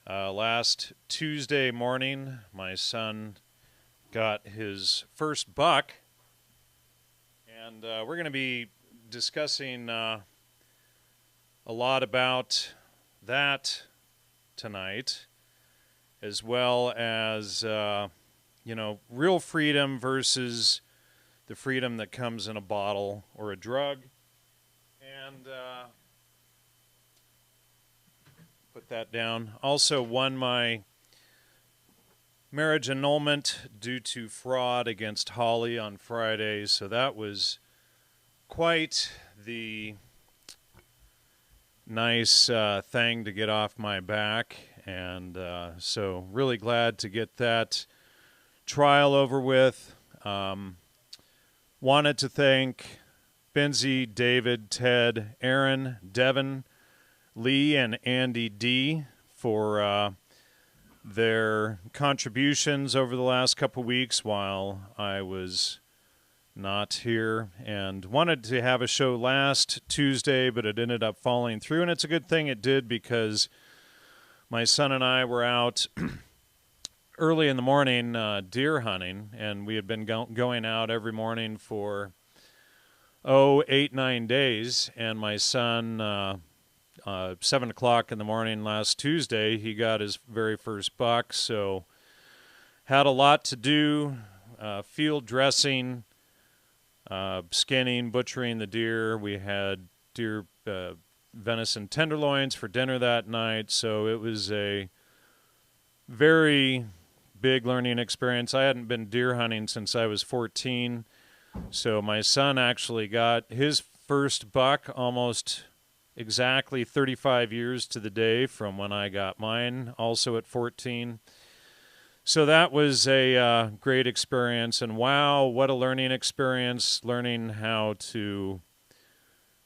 Last Tuesday morning, my son got his first buck, and we're going to be discussing a lot about that tonight, as well as, real freedom versus the freedom that comes in a bottle or a drug. And put that down. Also won my marriage annulment due to fraud against Holly on Friday, so that was quite the nice thing to get off my back, and so really glad to get that trial over with. Wanted to thank Benzie, David, Ted, Aaron, Devin, Lee, and Andy D for their contributions over the last couple weeks while I was not here, and wanted to have a show last Tuesday, but it ended up falling through, and it's a good thing it did because my son and I were out early in the morning deer hunting, and we had been going out every morning for 8-9 days, and my son 7 o'clock in the morning last Tuesday, he got his very first buck, so had a lot to do, field dressing, skinning, butchering the deer. We had deer venison tenderloins for dinner that night, so it was a very big learning experience. I hadn't been deer hunting since I was 14, so my son actually got his first buck almost exactly 35 years to the day from when I got mine, also at 14. So that was a great experience, and wow, what a learning experience, learning how to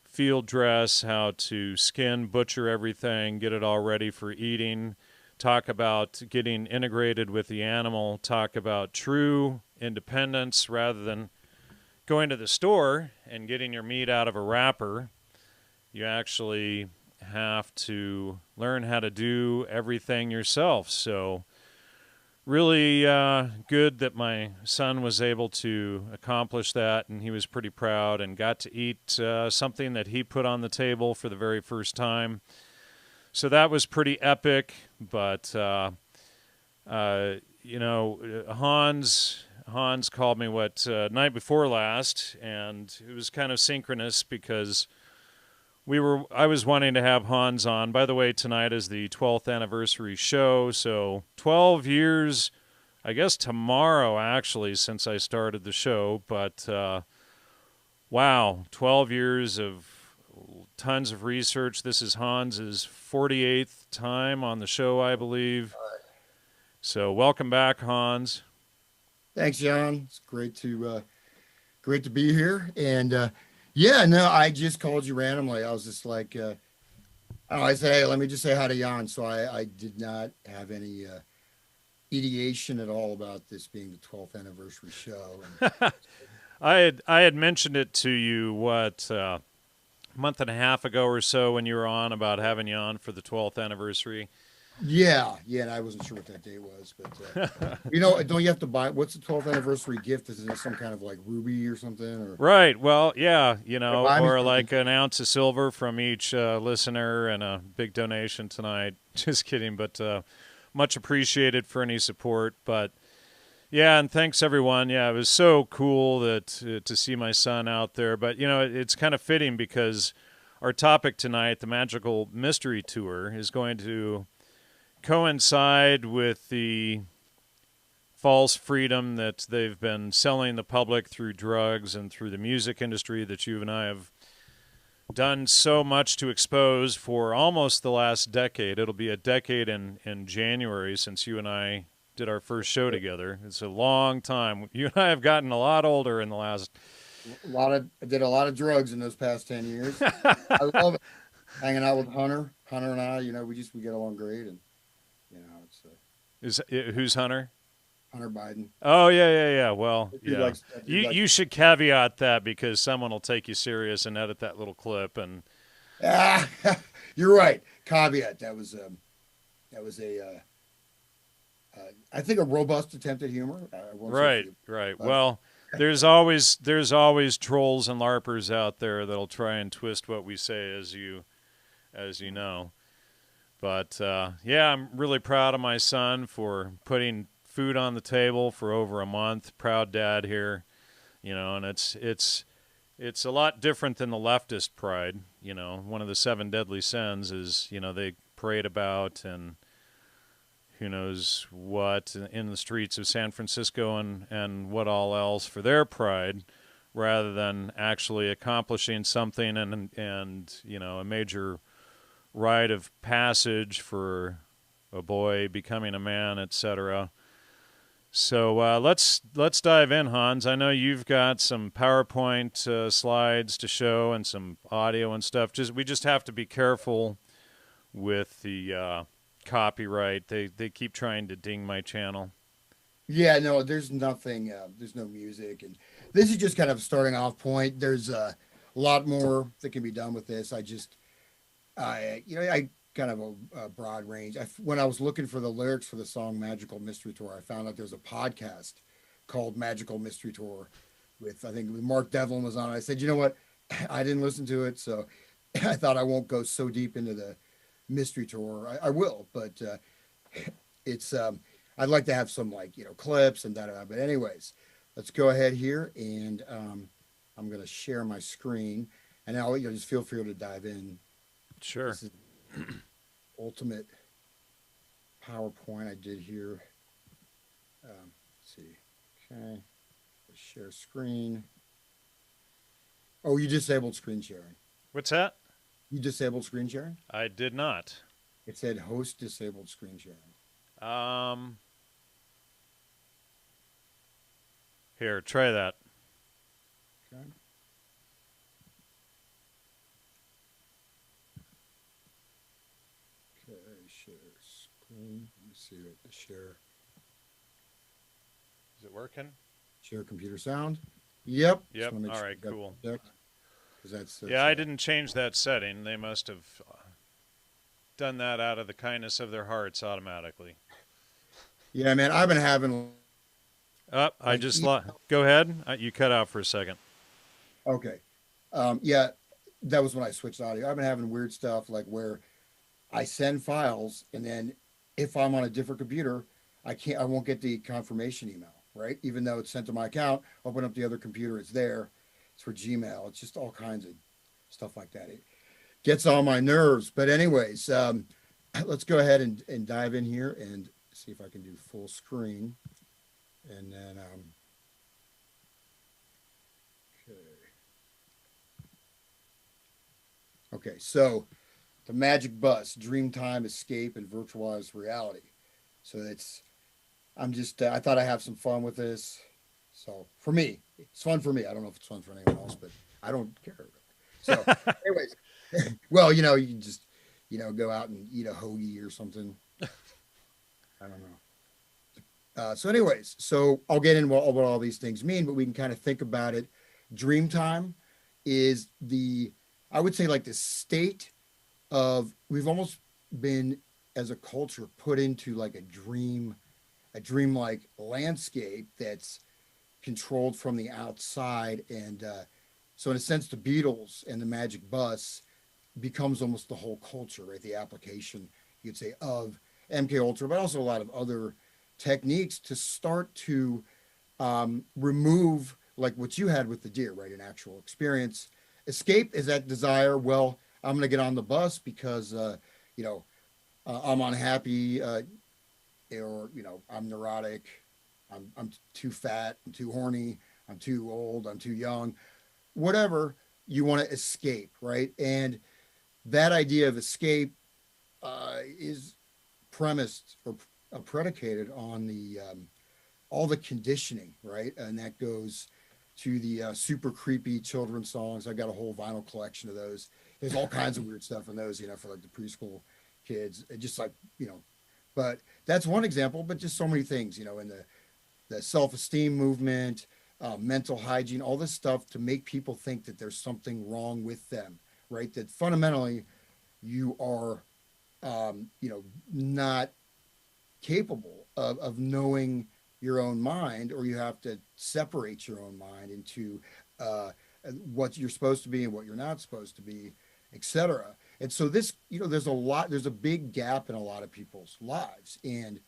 field dress, how to skin, butcher everything, get it all ready for eating, talk about getting integrated with the animal, talk about true independence rather than going to the store and getting your meat out of a wrapper. You actually have to learn how to do everything yourself. So really good that my son was able to accomplish that, and he was pretty proud and got to eat something that he put on the table for the very first time. So that was pretty epic, but Hans called me night before last, and it was kind of synchronous because I was wanting to have Hans on. By the way, tonight is the 12th anniversary show, so 12 years, I guess tomorrow actually, since I started the show, but wow, 12 years of tons of research. This is Hans's 48th time on the show, I believe. So welcome back, Hans. Thanks, John. It's great to be here. And yeah, no, I just called you randomly. I was just like, I said, hey, let me just say hi to Jan. So I did not have any ideation at all about this being the 12th anniversary show. And I had mentioned it to you month and a half ago or so when you were on about having you on for the 12th anniversary. yeah, and I wasn't sure what that date was, but don't you have to buy? What's the 12th anniversary gift? Is it some kind of like ruby or something? Or Right. Well, yeah, buy me or something. like an ounce of silver from each listener and a big donation tonight. Just kidding, but much appreciated for any support. But yeah, and thanks everyone. Yeah, it was so cool to see my son out there. But it's kind of fitting because our topic tonight, the Magical Mystery Tour, is going to coincide with the false freedom that they've been selling the public through drugs and through the music industry that you and I have done so much to expose for almost the last decade. It'll be a decade in January since you and I did our first show together. It's a long time. You and I have gotten a lot older in the last. I did a lot of drugs in those past 10 years. I love it. Hanging out with Hunter and I, we get along great. And, it's Who's Hunter? Hunter Biden. Oh, yeah. Well, yeah. You Likes, should caveat that because someone will take you serious and edit that little clip. And ah, you're right. Caveat. That was That was I think a robust attempt at humor. I won't say Right, few, right. but Well, there's always trolls and larpers out there that'll try and twist what we say, as you know. But yeah, I'm really proud of my son for putting food on the table for over a month. Proud dad here, and it's a lot different than the leftist pride. One of the seven deadly sins is they parade about and who knows what in the streets of San Francisco and what all else for their pride, rather than actually accomplishing something and a major rite of passage for a boy becoming a man, etc. So let's dive in, Hans. I know you've got some PowerPoint slides to show and some audio and stuff. We just have to be careful with the copyright. They keep trying to ding my channel. yeah, no, there's nothing. There's no music, and this is just kind of starting off point. There's a lot more that can be done with this. I kind of a broad range. When I was looking for the lyrics for the song Magical Mystery Tour, I found out there's a podcast called Magical Mystery Tour with, I think, Mark Devlin was on it. I said, you know what? I didn't listen to it, so I thought I won't go so deep into the mystery tour. I will, but it's I'd like to have some, like, clips and da da. But anyways, let's go ahead here, and I'm gonna share my screen, and now just feel free to dive in. Sure. This is ultimate PowerPoint I did here. Let's see. Okay. Share screen. Oh, you disabled screen sharing. What's that? You disabled screen sharing? I did not. It said host disabled screen sharing. Um, Here, try that. Okay. Okay, share screen. Let me see what the Is it working? share computer sound. Yep. Yep. Just All sure right, cool. because that's Yeah, I didn't change that setting. They must have done that out of the kindness of their hearts automatically. yeah, man. I've been having I like just go ahead. You cut out for a second. okay. Yeah, that was when I switched audio. I've been having weird stuff like where I send files, and then if I'm on a different computer, I won't get the confirmation email, right? Even though it's sent to my account, open up the other computer, it's there. It's for Gmail. It's just all kinds of stuff like that. It gets on my nerves. But anyways, let's go ahead and dive in here and see if I can do full screen. And then, okay. Okay, so the Magic Bus, Dreamtime, Escape, and Virtualized Reality. So I thought I'd have some fun with this. So for me, it's fun for me. I don't know if it's fun for anyone else, but I don't care. So, anyways, well, you can just, go out and eat a hoagie or something. I don't know. So, anyways, I'll get into what all these things mean, but we can kind of think about it. Dreamtime is I would say, like, the state of, we've almost been, as a culture, put into like a dreamlike landscape that's controlled from the outside. And so in a sense, the Beatles and the Magic Bus becomes almost the whole culture, right? The application, you could say, of MK Ultra, but also a lot of other techniques to start to remove, like what you had with the deer, right? An actual experience. Escape is that desire. Well, I'm going to get on the bus because, I'm unhappy, or, I'm neurotic. I'm too fat. I'm too horny. I'm too old. I'm too young. Whatever, you want to escape, right? And that idea of escape is premised or predicated on all the conditioning, right? And that goes to the super creepy children's songs. I've got a whole vinyl collection of those. There's all kinds of weird stuff in those, for like the preschool kids. It just like, but that's one example, but just so many things, in the self-esteem movement, mental hygiene, all this stuff to make people think that there's something wrong with them, right? That fundamentally you are not capable of knowing your own mind, or you have to separate your own mind into uh, what you're supposed to be and what you're not supposed to be, etc. And so this, there's a big gap in a lot of people's lives. And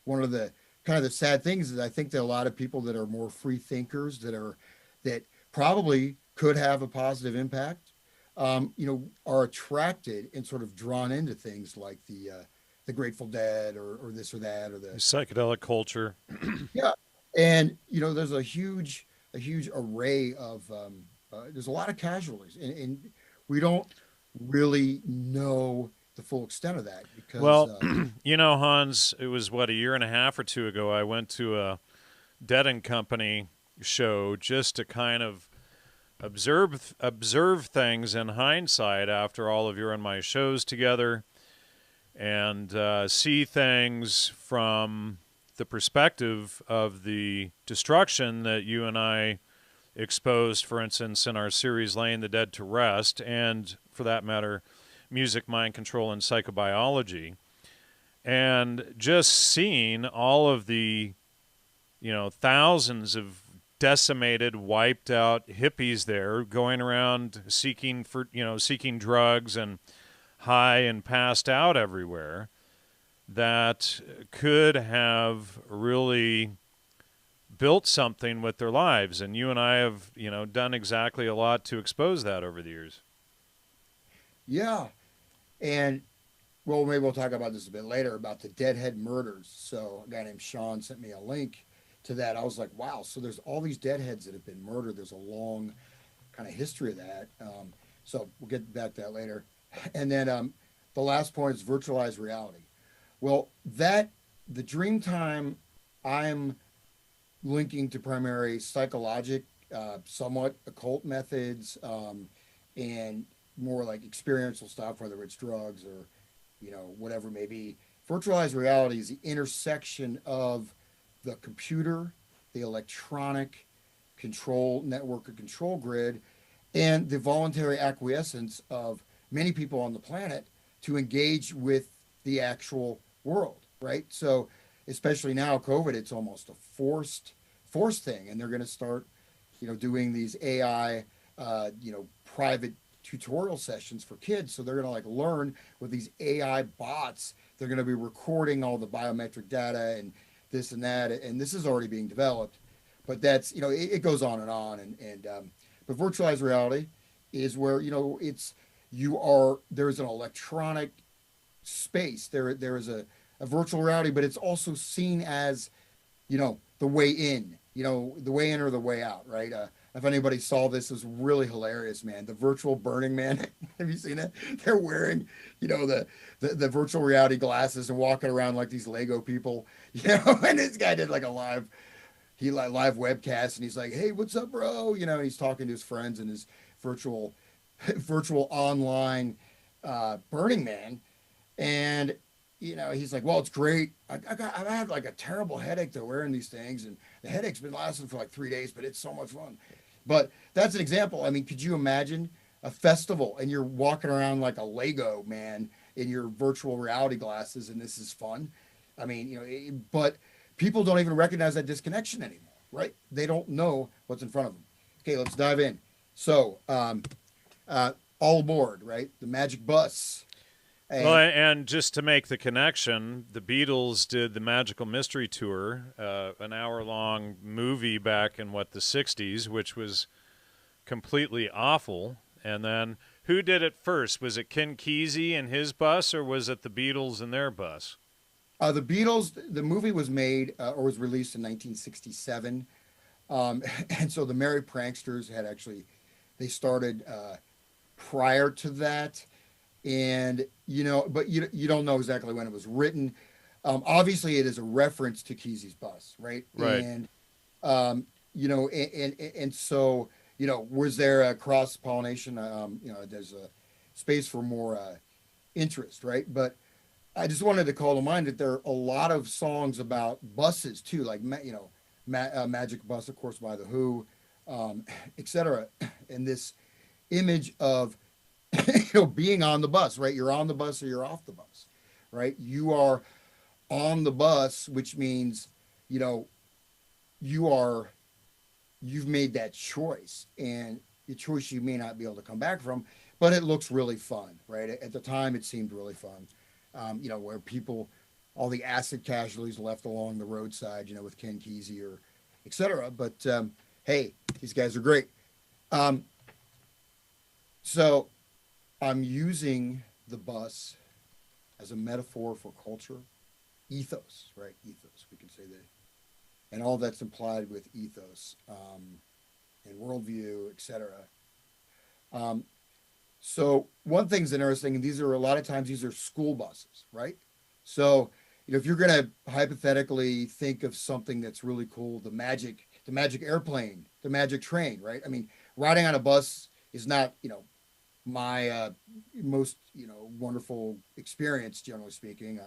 one of the kind of the sad things is I think that a lot of people that are more free thinkers that probably could have a positive impact, are attracted and sort of drawn into things like the Grateful Dead, or this or that, or the Psychedelic culture. yeah. And there's a huge array of there's a lot of casualties, and we don't really know the full extent of that because Well, Hans, it was what, a year and a half or two ago. I went to a Dead and Company show just to kind of observe things in hindsight after all of your and my shows together, and see things from the perspective of the destruction that you and I exposed, for instance, in our series Laying the Dead to Rest, and for that matter, Music, Mind Control, and Psychobiology. And just seeing all of the, thousands of decimated, wiped out hippies there going around seeking drugs and high and passed out everywhere, that could have really built something with their lives. And you and I have, done exactly a lot to expose that over the years. yeah. And well, maybe we'll talk about this a bit later about the Deadhead murders. So a guy named Sean sent me a link to that. I was like, wow, so there's all these deadheads that have been murdered. There's a long kind of history of that. So we'll get back to that later. And then the last point is virtualized reality. Well, the dream time, I'm linking to primary psychologic, somewhat occult methods, and more like experiential stuff, whether it's drugs or whatever it may be. Virtualized reality is the intersection of the computer, the electronic control network or control grid, and the voluntary acquiescence of many people on the planet to engage with the actual world, right? So, especially now, COVID, it's almost a forced thing, and they're going to start, doing these AI, private tutorial sessions for kids. So they're going to like learn with these AI bots. They're going to be recording all the biometric data and this and that, and this is already being developed. But that's it goes on and on, and but virtualized reality is where there's an electronic space. There is a virtual reality, but it's also seen as the way in, the way in or the way out, right? If anybody saw this, it was really hilarious, man. The virtual Burning Man. Have you seen it? They're wearing, the virtual reality glasses and walking around like these Lego people, And this guy did like a live webcast, and he's like, "Hey, what's up, bro?" He's talking to his friends in his virtual virtual online Burning Man, and he's like, "Well, it's great. I had like a terrible headache though wearing these things, and the headache's been lasting for like 3 days, but it's so much fun." But that's an example. I mean, could you imagine a festival and you're walking around like a Lego man in your virtual reality glasses, and this is fun? I mean, but people don't even recognize that disconnection anymore, right? They don't know what's in front of them. Okay, let's dive in. So, all aboard, right? The Magic Bus. Well, and just to make the connection, the Beatles did the Magical Mystery Tour, an hour-long movie back in, the 60s, which was completely awful. And then who did it first? Was it Ken Kesey and his bus, or was it the Beatles and their bus? The Beatles, the movie was made or was released in 1967. And so the Merry Pranksters they started prior to that. And but you don't know exactly when it was written. Obviously, it is a reference to Kesey's bus, right? Right. And and so was there a cross pollination? There's a space for more interest, right? But I just wanted to call to mind that there are a lot of songs about buses too, like Magic Bus, of course, by the Who, etc. And this image of being on the bus, right? You're on the bus or you're off the bus. right? You are on the bus, which means, you know, you are you've made that choice, and the choice you may not be able to come back from, but it looks really fun, right? At the time, it seemed really fun. Where people, all the acid casualties left along the roadside, with Ken Kesey or et cetera. But hey, these guys are great. Um, so I'm using the bus as a metaphor for culture, ethos, right? Ethos, we can say that, and all that's implied with ethos, and worldview, et cetera. Um, So one thing's interesting, and these are a lot of times these are school buses, right? So, if you're going to hypothetically think of something that's really cool, the magic airplane, the magic train, right? I mean, riding on a bus is not, my most, wonderful experience, generally speaking.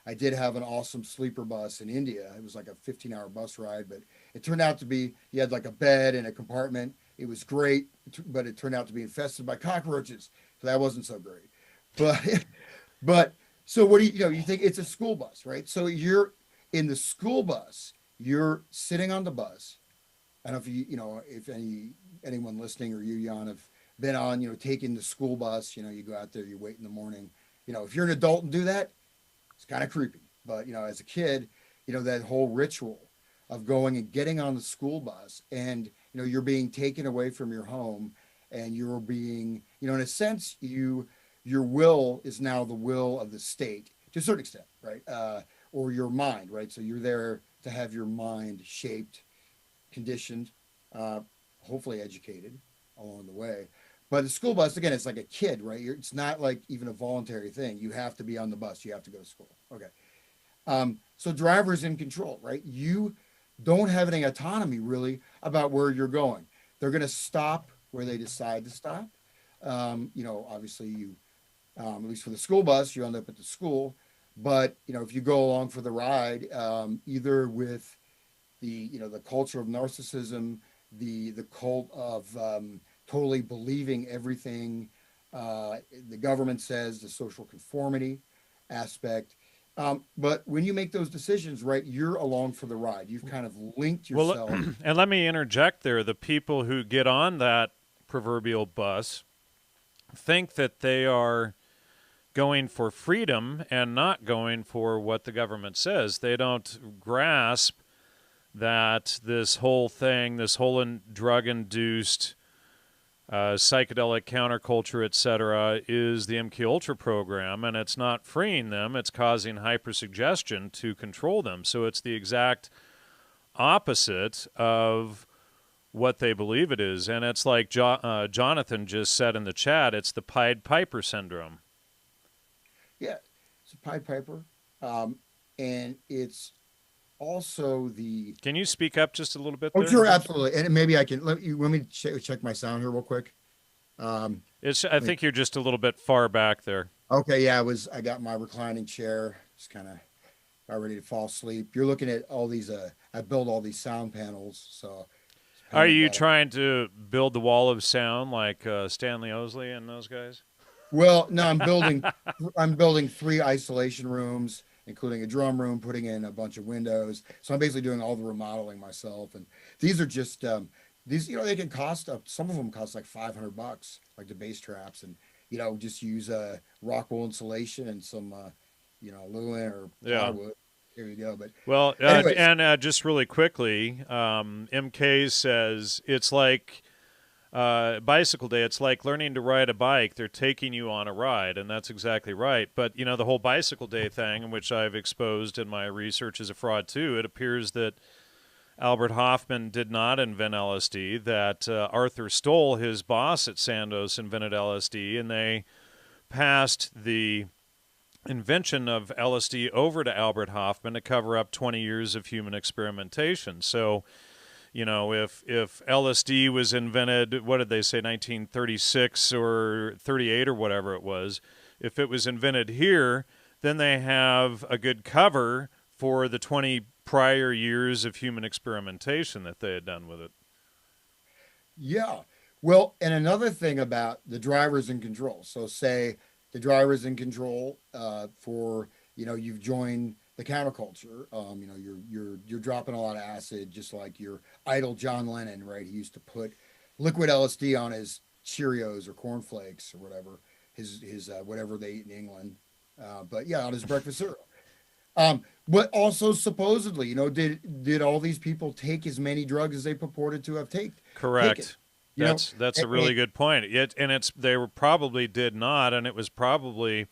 I did have an awesome sleeper bus in India. It was like a 15-hour bus ride, but it turned out to be, you had like a bed and a compartment. It was great, but it turned out to be infested by cockroaches. So that wasn't so great. But, but so what do you think it's a school bus, right? So you're in the school bus, you're sitting on the bus. I don't know if if anyone listening or you, Jan, have been on, taking the school bus, you go out there, you wait in the morning. If you're an adult and do that, it's kind of creepy. But, as a kid, that whole ritual of going and getting on the school bus and, you're being taken away from your home and you're being, in a sense, your will is now the will of the state to a certain extent, right? Or your mind, right? So you're there to have your mind shaped, conditioned, uh, hopefully educated along the way. But the school bus, again, it's like a kid, right? It's not like even a voluntary thing. You have to be on the bus. You have to go to school. Okay. So drivers in control, right? You don't have any autonomy really about where you're going. They're going to stop where they decide to stop. Obviously at least for the school bus, you end up at the school. But, if you go along for the ride, either with the culture of narcissism, the cult of totally believing everything the government says, the social conformity aspect. But when you make those decisions, right, you're along for the ride. You've kind of linked Well, yourself. and let me interject there. The people who get on that proverbial bus think that they are going for freedom and not going for what the government says. They don't grasp that this whole thing, this whole drug-induced psychedelic counterculture, etc., is the MK Ultra program, and it's not freeing them; it's causing hypersuggestion to control them. So it's the exact opposite of what they believe it is, and it's like Jonathan just said in the chat. It's the Pied Piper syndrome. Yeah, it's a Pied Piper, and it's also the. Can you speak up just a little bit Oh, there? sure, absolutely, and maybe I can let me check my sound here real quick. Um, I think you're just a little bit far back there. okay, yeah, I got my reclining chair, just kind of about ready to fall asleep. You're looking at all these. I build all these sound panels, so it's Are kind of you trying to build the wall of sound like Stanley Osley and those guys? well, no, I'm building three isolation rooms, including a drum room, putting in a bunch of windows. So I'm basically doing all the remodeling myself. And these are just these, they can cost up. Some of them cost like $500, like the bass traps, and just use rock wool insulation and some luan or Yeah. plywood. Here you go. But Well, anyways, and just really quickly, MK says it's like bicycle day. It's like learning to ride a bike. They're taking you on a ride, and that's exactly right. But the whole bicycle day thing, which I've exposed in my research, is a fraud too. It appears that Albert Hoffman did not invent LSD. That Arthur Stoll, his boss at Sandoz, invented LSD, and they passed the invention of LSD over to Albert Hoffman to cover up 20 years of human experimentation. So, if LSD was invented, what did they say, 1936 or 38 or whatever it was, if it was invented here, then they have a good cover for the 20 prior years of human experimentation that they had done with it. yeah. Well, and another thing about the drivers in control. So say the driver's in control for you've joined the counterculture. You're dropping a lot of acid, just like your idol John Lennon, right? He used to put liquid LSD on his Cheerios or cornflakes or whatever, his whatever they eat in England. But yeah, on his breakfast cereal. But also supposedly, did all these people take as many drugs as they purported to have taken? Correct. You know, That's a and really good point. They were probably did not, and it was probably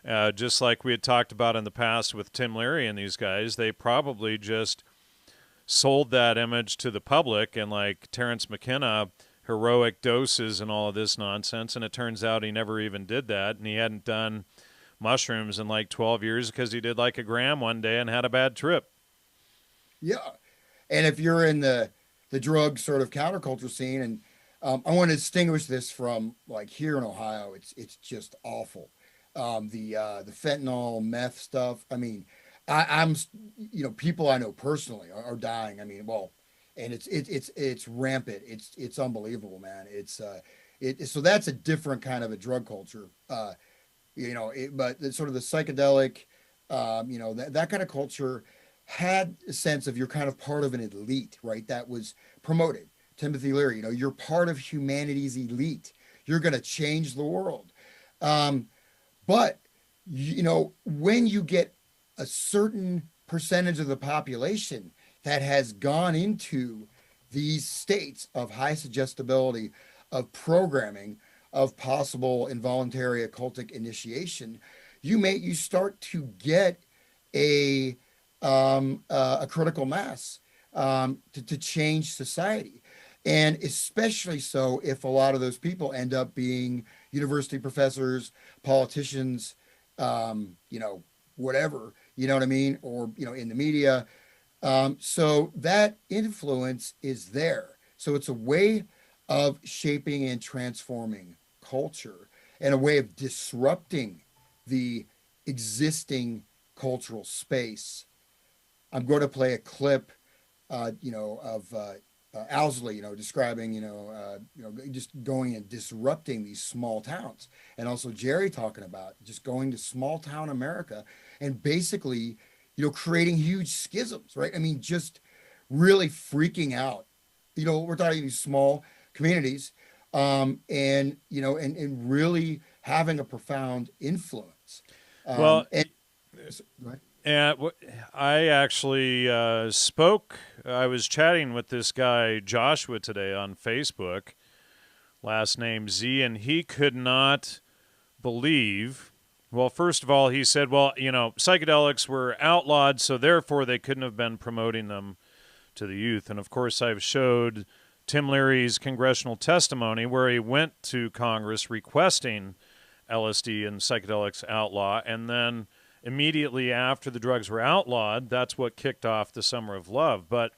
just like we had talked about in the past with Tim Leary and these guys. They probably just sold that image to the public, and like Terrence McKenna, heroic doses and all of this nonsense. And it turns out he never even did that, and he hadn't done mushrooms in like 12 years because he did like a gram one day and had a bad trip. yeah, and if you're in the drug sort of counterculture scene, and I want to distinguish this from like here in Ohio, it's just awful. The fentanyl, meth stuff. I mean, I'm people I know personally are dying. I mean, well, and it's rampant. It's unbelievable, man. So that's a different kind of a drug culture. But sort of the psychedelic, that kind of culture had a sense of you're kind of part of an elite, right? That was promoted. Timothy Leary, you're part of humanity's elite. You're going to change the world. But, when you get a certain percentage of the population that has gone into these states of high suggestibility, of programming, of possible involuntary occultic initiation, you start to get a critical mass to change society. And especially so if a lot of those people end up being university professors, politicians, whatever, you know what I mean? Or, in the media. So that influence is there. So it's a way of shaping and transforming culture and a way of disrupting the existing cultural space. I'm going to play a clip, of Owsley, describing, just going and disrupting these small towns, and also Jerry talking about just going to small town America and basically, creating huge schisms, right? I mean, just really freaking out. We're talking these small communities, and really having a profound influence. Well, And right? and I actually spoke. I was chatting with this guy Joshua today on Facebook, last name Z, and he could not believe. Well, first of all, he said, well, psychedelics were outlawed, so therefore they couldn't have been promoting them to the youth. And of course, I've showed Tim Leary's congressional testimony where he went to Congress requesting LSD and psychedelics outlaw, and then immediately after the drugs were outlawed, that's what kicked off the Summer of Love. But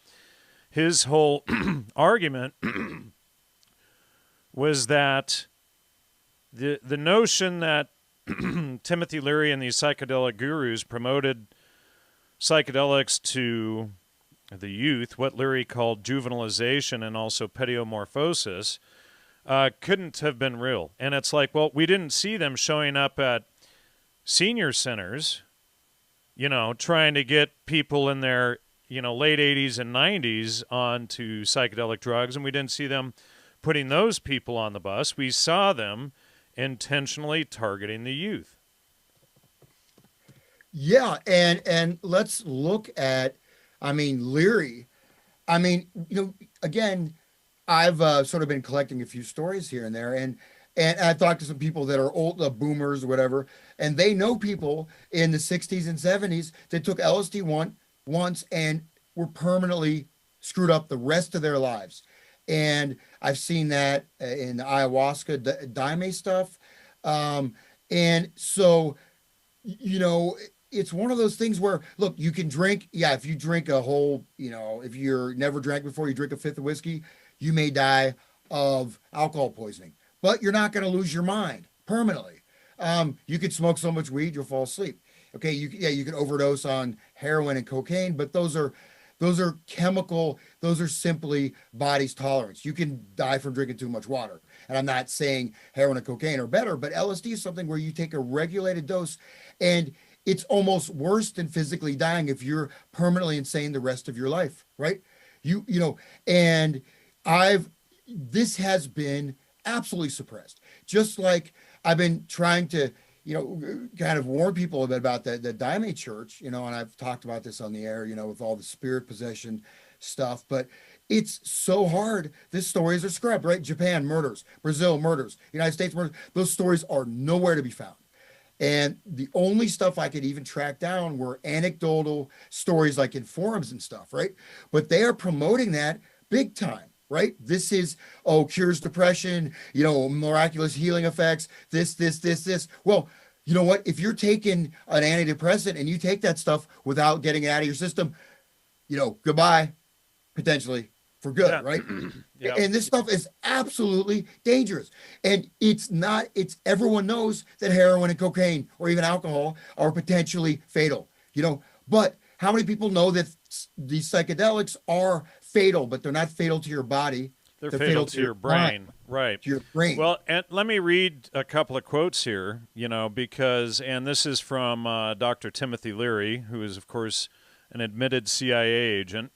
his whole argument was that the notion that Timothy Leary and these psychedelic gurus promoted psychedelics to the youth, what Leary called juvenilization and also pediommorphosis, couldn't have been real. And it's like, well, we didn't see them showing up at senior centers, trying to get people in their, late 80s and 90s onto psychedelic drugs, and we didn't see them putting those people on the bus. We saw them intentionally targeting the youth. Yeah, and let's look at, Leary. Again, I've sort of been collecting a few stories here and there, and I talked to some people that are old, boomers or whatever, and they know people in the 60s and 70s that took LSD once and were permanently screwed up the rest of their lives. And I've seen that in the ayahuasca daime stuff. And so, it's one of those things where, look, you can drink. Yeah, if you drink a whole, if you're never drank before, you drink a fifth of whiskey, you may die of alcohol poisoning, but you're not going to lose your mind permanently. You could smoke so much weed, you'll fall asleep. Okay, you could overdose on heroin and cocaine, but those are chemical, those are simply body's tolerance. You can die from drinking too much water. And I'm not saying heroin and cocaine are better, but LSD is something where you take a regulated dose, and it's almost worse than physically dying if you're permanently insane the rest of your life, right? You know, and I've this has been absolutely suppressed. Just like I've been trying to, kind of warn people about the Daime Church, and I've talked about this on the air, with all the spirit possession stuff, but it's so hard. These stories are scrubbed, right? Japan murders, Brazil murders, United States murders. Those stories are nowhere to be found. And the only stuff I could even track down were anecdotal stories like in forums and stuff, right? But they are promoting that big time, right? This is, cures depression, miraculous healing effects, this. Well, you know what? If you're taking an antidepressant and you take that stuff without getting it out of your system, goodbye, potentially for good, Yeah. right? Yeah. And this stuff is absolutely dangerous. And it's everyone knows that heroin and cocaine or even alcohol are potentially fatal, but how many people know that these psychedelics are fatal, but they're not fatal to your body? They're fatal to your brain, right? To your brain. Well, and let me read a couple of quotes here, because, and this is from Dr. Timothy Leary, who is, of course, an admitted CIA agent.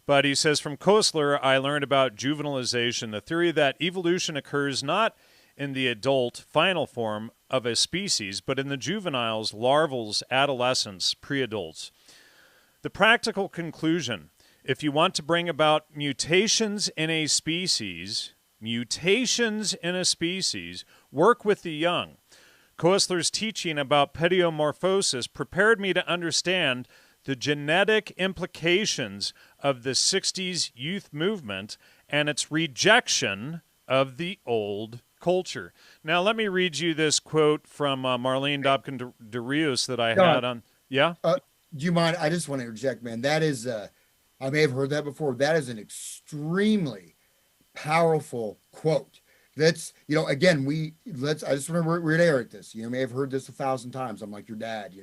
But he says, from Koestler, I learned about juvenilization, the theory that evolution occurs not in the adult final form of a species, but in the juveniles, larvals, adolescents, pre-adults. The practical conclusion, if you want to bring about mutations in a species, work with the young. Koestler's teaching about pediomorphosis prepared me to understand the genetic implications of the 60s youth movement and its rejection of the old culture. Now, let me read you this quote from Marlene Dobkin de Rios that I had on. Yeah? Do you mind? I just want to interject, man. That is, I may have heard that before. That is an extremely powerful quote. That's, again, I just want to reiterate this. You may have heard this 1,000 times. I'm like your dad,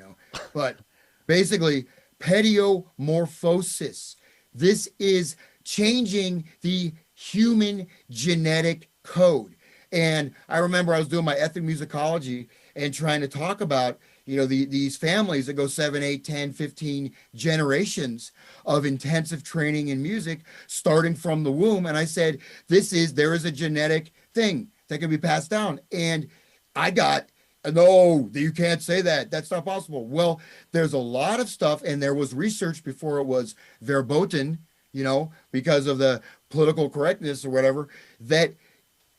but basically, pediomorphosis. This is changing the human genetic code. And I remember I was doing my ethnomusicology and trying to talk about, these families that go 7, 8, 10, 15 generations of intensive training in music, starting from the womb. And I said, there is a genetic thing that can be passed down. And I got, no, you can't say that. That's not possible. Well, there's a lot of stuff, and there was research before it was verboten, because of the political correctness or whatever, that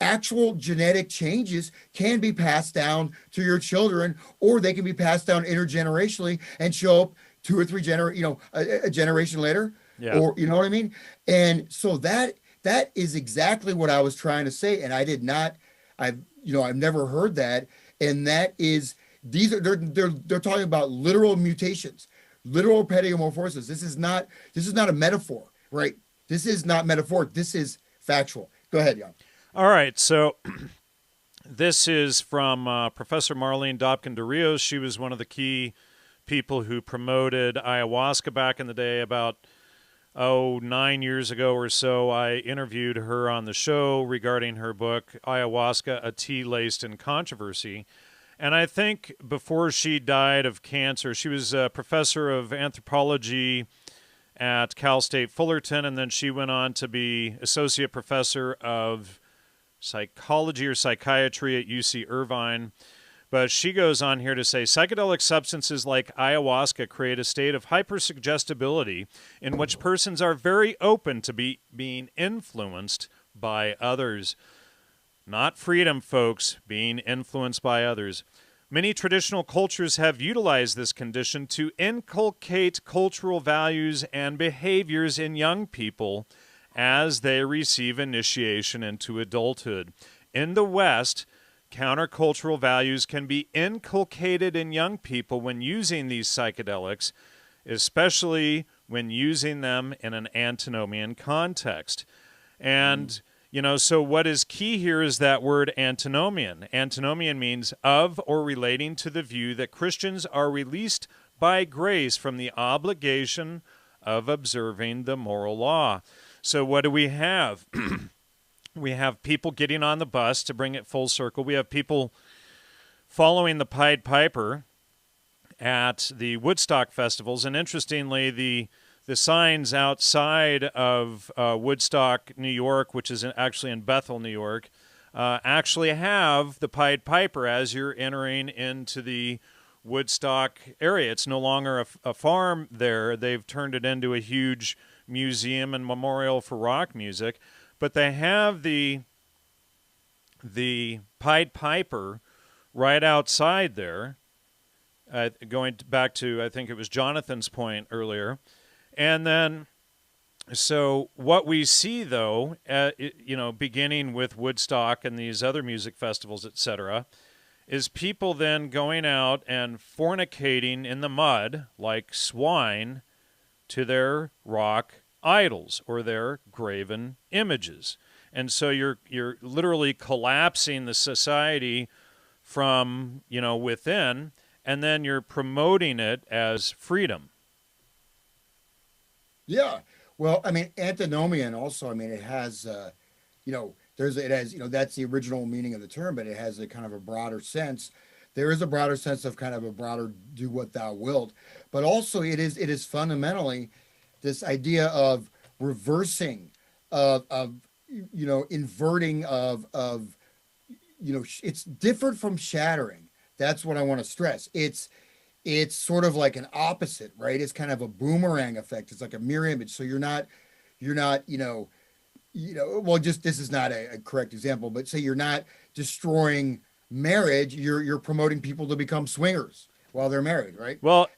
actual genetic changes can be passed down to your children, or they can be passed down intergenerationally and show up 2 or 3 a generation later. Yeah. Or, you know what I mean? And so that is exactly what I was trying to say. And I've never heard that. And that is, they're talking about literal mutations, literal pediomorphosis. This is not a metaphor, right? This is not metaphoric. This is factual. Go ahead, Jan. All right, so this is from Professor Marlene Dobkin de Rios. She was one of the key people who promoted ayahuasca back in the day. About 9 years ago or so, I interviewed her on the show regarding her book, Ayahuasca, A Tea Laced in Controversy. And I think before she died of cancer, she was a professor of anthropology at Cal State Fullerton, and then she went on to be associate professor of psychology or psychiatry at UC Irvine. But she goes on here to say, psychedelic substances like ayahuasca create a state of hypersuggestibility in which persons are very open to being influenced by others. Not freedom, folks, being influenced by others. Many traditional cultures have utilized this condition to inculcate cultural values and behaviors in young people as they receive initiation into adulthood. In the West, countercultural values can be inculcated in young people when using these psychedelics, especially when using them in an antinomian context. And, so what is key here is that word antinomian. Antinomian means of or relating to the view that Christians are released by grace from the obligation of observing the moral law. So what do we have? We have people getting on the bus, to bring it full circle. We have people following the Pied Piper at the Woodstock festivals. And interestingly, the signs outside of Woodstock, New York, which is actually in Bethel, New York, actually have the Pied Piper as you're entering into the Woodstock area. It's no longer a farm there. They've turned it into a huge museum and memorial for rock music. But they have the Pied Piper right outside there, going back to, I think it was Jonathan's point earlier. And then, so what we see, though, beginning with Woodstock and these other music festivals, etc., is people then going out and fornicating in the mud like swine to their rock idols or their graven images. And so you're literally collapsing the society from, within, and then you're promoting it as freedom. Yeah. Well, I mean, antinomian also, I mean, it has, it has, that's the original meaning of the term, but it has a kind of a broader sense. There is a broader sense of kind of a broader do what thou wilt, but also it is fundamentally this idea of reversing, of inverting, it's different from shattering. That's what I want to stress. It's sort of like an opposite, right? It's kind of a boomerang effect. It's like a mirror image. So you're not, well, just this is not a correct example, but say you're not destroying marriage, you're promoting people to become swingers while they're married, right? Well,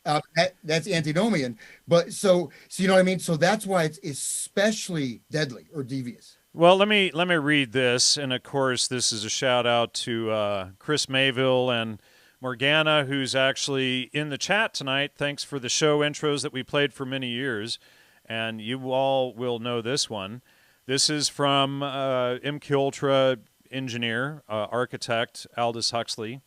That's antinomian. But so you know what I mean? So that's why it's especially deadly or devious. well, let me read this, and of course, this is a shout out to Chris Mayville and Morgana, who's actually in the chat tonight. Thanks for the show intros that we played for many years, and you all will know this one. This is from MK Ultra engineer, architect Aldous Huxley.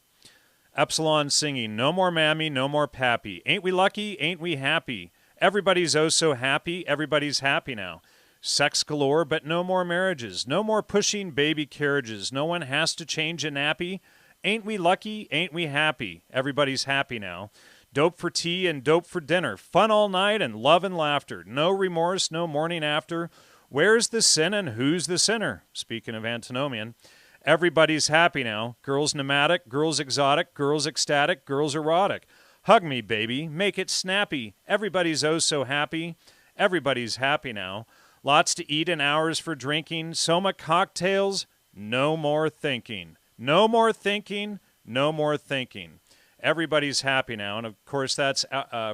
Epsilon singing, "No more mammy, no more pappy. Ain't we lucky? Ain't we happy? Everybody's oh so happy. Everybody's happy now. Sex galore, but no more marriages. No more pushing baby carriages. No one has to change a nappy. Ain't we lucky? Ain't we happy? Everybody's happy now. Dope for tea and dope for dinner. Fun all night and love and laughter. No remorse, no morning after. Where's the sin and who's the sinner?" Speaking of antinomian. Everybody's happy now. Girls pneumatic, girls exotic, girls ecstatic, girls erotic. Hug me, baby. Make it snappy. Everybody's oh so happy. Everybody's happy now. Lots to eat and hours for drinking. Soma cocktails. No more thinking. No more thinking. No more thinking. Everybody's happy now. And, of course, that's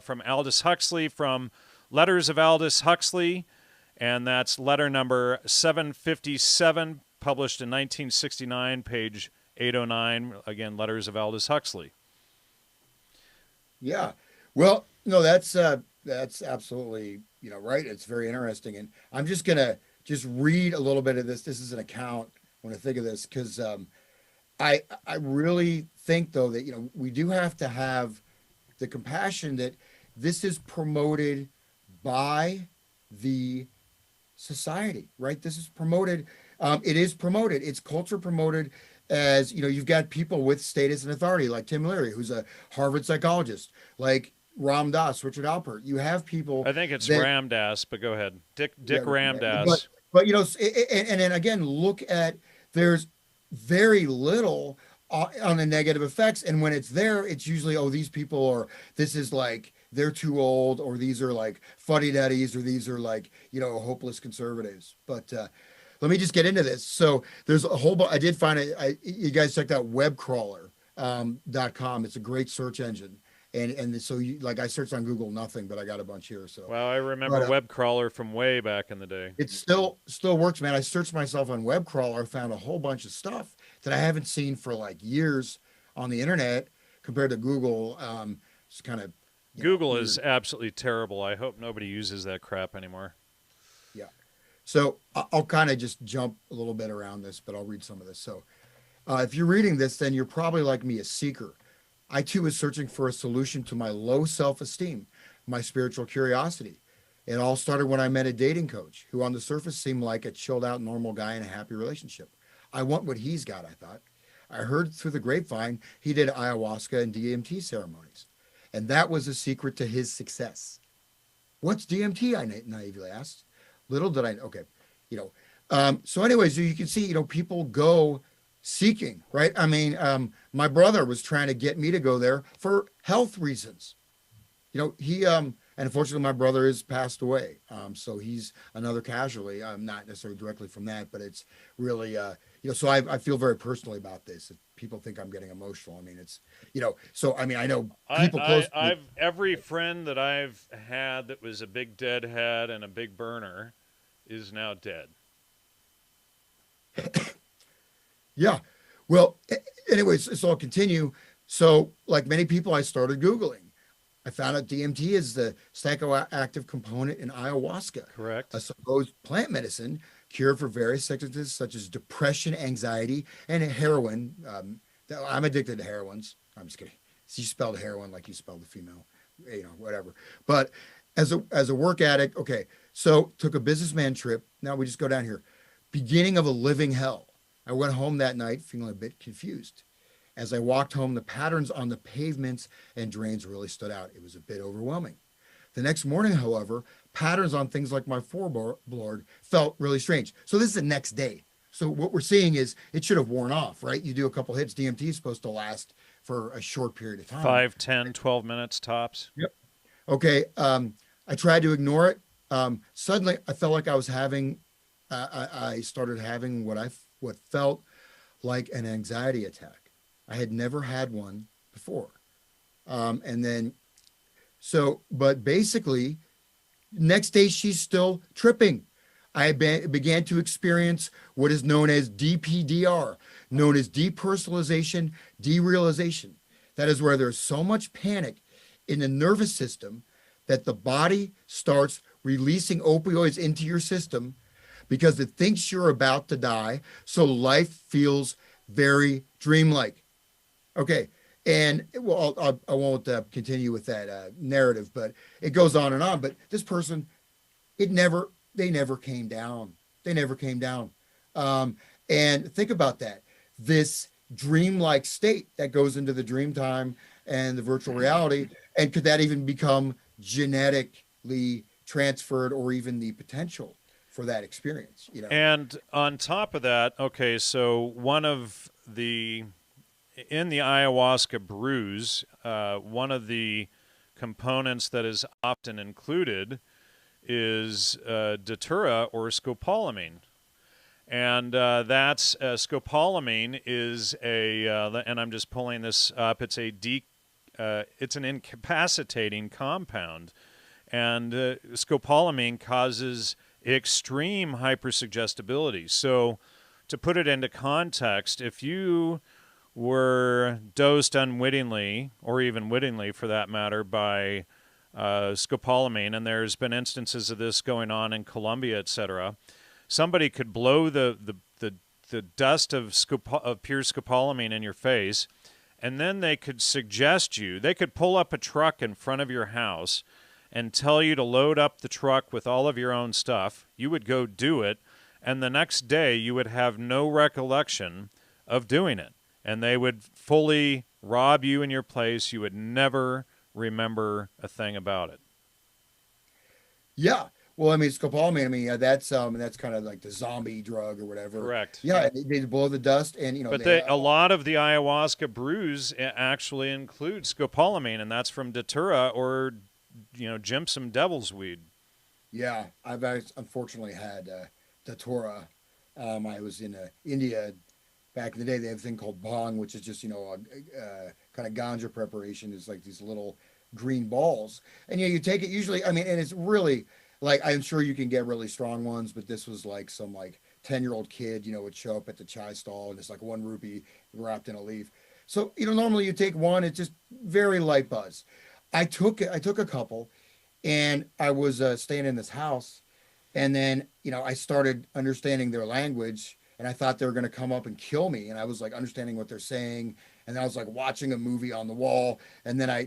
from Aldous Huxley, from Letters of Aldous Huxley. And that's letter number 757, published in 1969, page 809. Again, Letters of Aldous Huxley. Yeah. Well, no, that's absolutely, right. It's very interesting. And I'm just going to just read a little bit of this. This is an account when I think of this, because I really think, though, that, we do have to have the compassion that this is promoted by the society, right? This is promoted. It is promoted. It's culture promoted as, you've got people with status and authority, like Tim Leary, who's a Harvard psychologist, like Ram Dass, Richard Alpert. You have people. I think it's Ram Dass, but go ahead. Dick Ram Dass. But and then again, look at, there's very little on the negative effects. And when it's there, it's usually, oh, these people are, this is like, they're too old, or these are like fuddy-duddies, or these are like, hopeless conservatives. But let me just get into this. So there's a whole bunch. I did find it. You guys checked out webcrawler.com. It's a great search engine. And so I searched on Google, nothing, but I got a bunch here. So well, I remember Webcrawler from way back in the day. It still works, man. I searched myself on Webcrawler, found a whole bunch of stuff that I haven't seen for like years on the internet compared to Google. It's kind of Google is absolutely terrible. I hope nobody uses that crap anymore. Yeah. So I'll kind of just jump a little bit around this, but I'll read some of this. So if you're reading this, then you're probably like me, a seeker. I too was searching for a solution to my low self-esteem, my spiritual curiosity. It all started when I met a dating coach who on the surface seemed like a chilled out, normal guy in a happy relationship. I want what he's got, I thought. I heard through the grapevine he did ayahuasca and DMT ceremonies. and that was the secret to his success. What's DMT? I naively asked. Little did I. Okay, you know. So, anyways, you can see, people go seeking, right? I mean, my brother was trying to get me to go there for health reasons. And unfortunately, my brother has passed away. So he's another casualty. Not necessarily directly from that, but it's really, so I feel very personally about this. If people think I'm getting emotional, I mean, so I mean, I know people close to me. I've every friend that I've had that was a big deadhead and a big burner is now dead. Yeah. Well, anyways, so I'll continue. So, like many people, I started Googling. I found out DMT is the psychoactive component in ayahuasca, Correct. a supposed plant medicine cure for various sicknesses such as depression, anxiety, and heroin. I'm addicted to heroines. I'm just kidding. You spelled heroin like you spelled the female, whatever. But as a work addict, okay. So took a businessman trip. Now we just go down here. Beginning of a living hell. I went home that night feeling a bit confused. As I walked home, the patterns on the pavements and drains really stood out. It was a bit overwhelming. The next morning, however, patterns on things like my floorboard felt really strange. So this is the next day. So what we're seeing is it should have worn off, right? You do a couple hits. DMT is supposed to last for a short period of time. 5, 10, 12 minutes tops. Yep. Okay. I tried to ignore it. Suddenly, I felt like I was having, I started having what felt like an anxiety attack. I had never had one before. But basically, next day she's still tripping. I began to experience what is known as DPDR, known as depersonalization, derealization. That is where there's so much panic in the nervous system that the body starts releasing opioids into your system because it thinks you're about to die. So life feels very dreamlike. Okay. And I won't continue with that narrative, but it goes on and on. But this person, they never came down. They never came down. And think about that. This dreamlike state that goes into the dream time and the virtual reality. And could that even become genetically transferred, or even the potential for that experience? And on top of that, okay, so in the ayahuasca brews, one of the components that is often included is datura or scopolamine. And that's scopolamine is and I'm just pulling this up. It's an incapacitating compound, and scopolamine causes extreme hypersuggestibility. So, to put it into context, if you were dosed unwittingly, or even wittingly for that matter, by scopolamine, and there's been instances of this going on in Colombia, etc., somebody could blow the dust of pure scopolamine in your face, and then they could they could pull up a truck in front of your house and tell you to load up the truck with all of your own stuff. You would go do it, and the next day you would have no recollection of doing it. And they would fully rob you in your place. You would never remember a thing about it. Yeah. Well, I mean, scopolamine, I mean, that's kind of like the zombie drug or whatever. Correct. Yeah, they blow the dust, and But a lot of the ayahuasca brews actually include scopolamine, and that's from datura or Jimson devil's weed. Yeah, I've unfortunately had datura. I was in India back in the day. They have a thing called bhang, which is just a kind of ganja preparation. It's like these little green balls, and you take it usually. I mean, and it's really like, I'm sure you can get really strong ones, but this was like some 10-year-old kid, would show up at the chai stall, and it's like 1 rupee wrapped in a leaf. So normally you take one, it's just very light buzz. I took a couple, and I was staying in this house, and then I started understanding their language, and I thought they were going to come up and kill me, and I was like understanding what they're saying, and then I was like watching a movie on the wall, and then I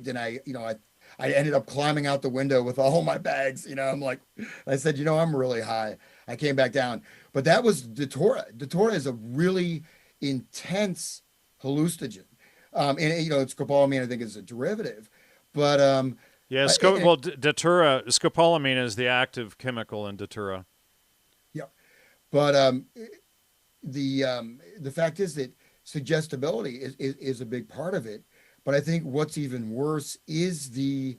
ended up climbing out the window with all my bags. I'm like, I said, I'm really high. I came back down, but that was datura. Datura is a really intense hallucinogen, and it's scopolamine. I think is a derivative. But Yeah, and, well, datura, scopolamine is the active chemical in datura. yeah, but the fact is that suggestibility is a big part of it. But I think what's even worse is the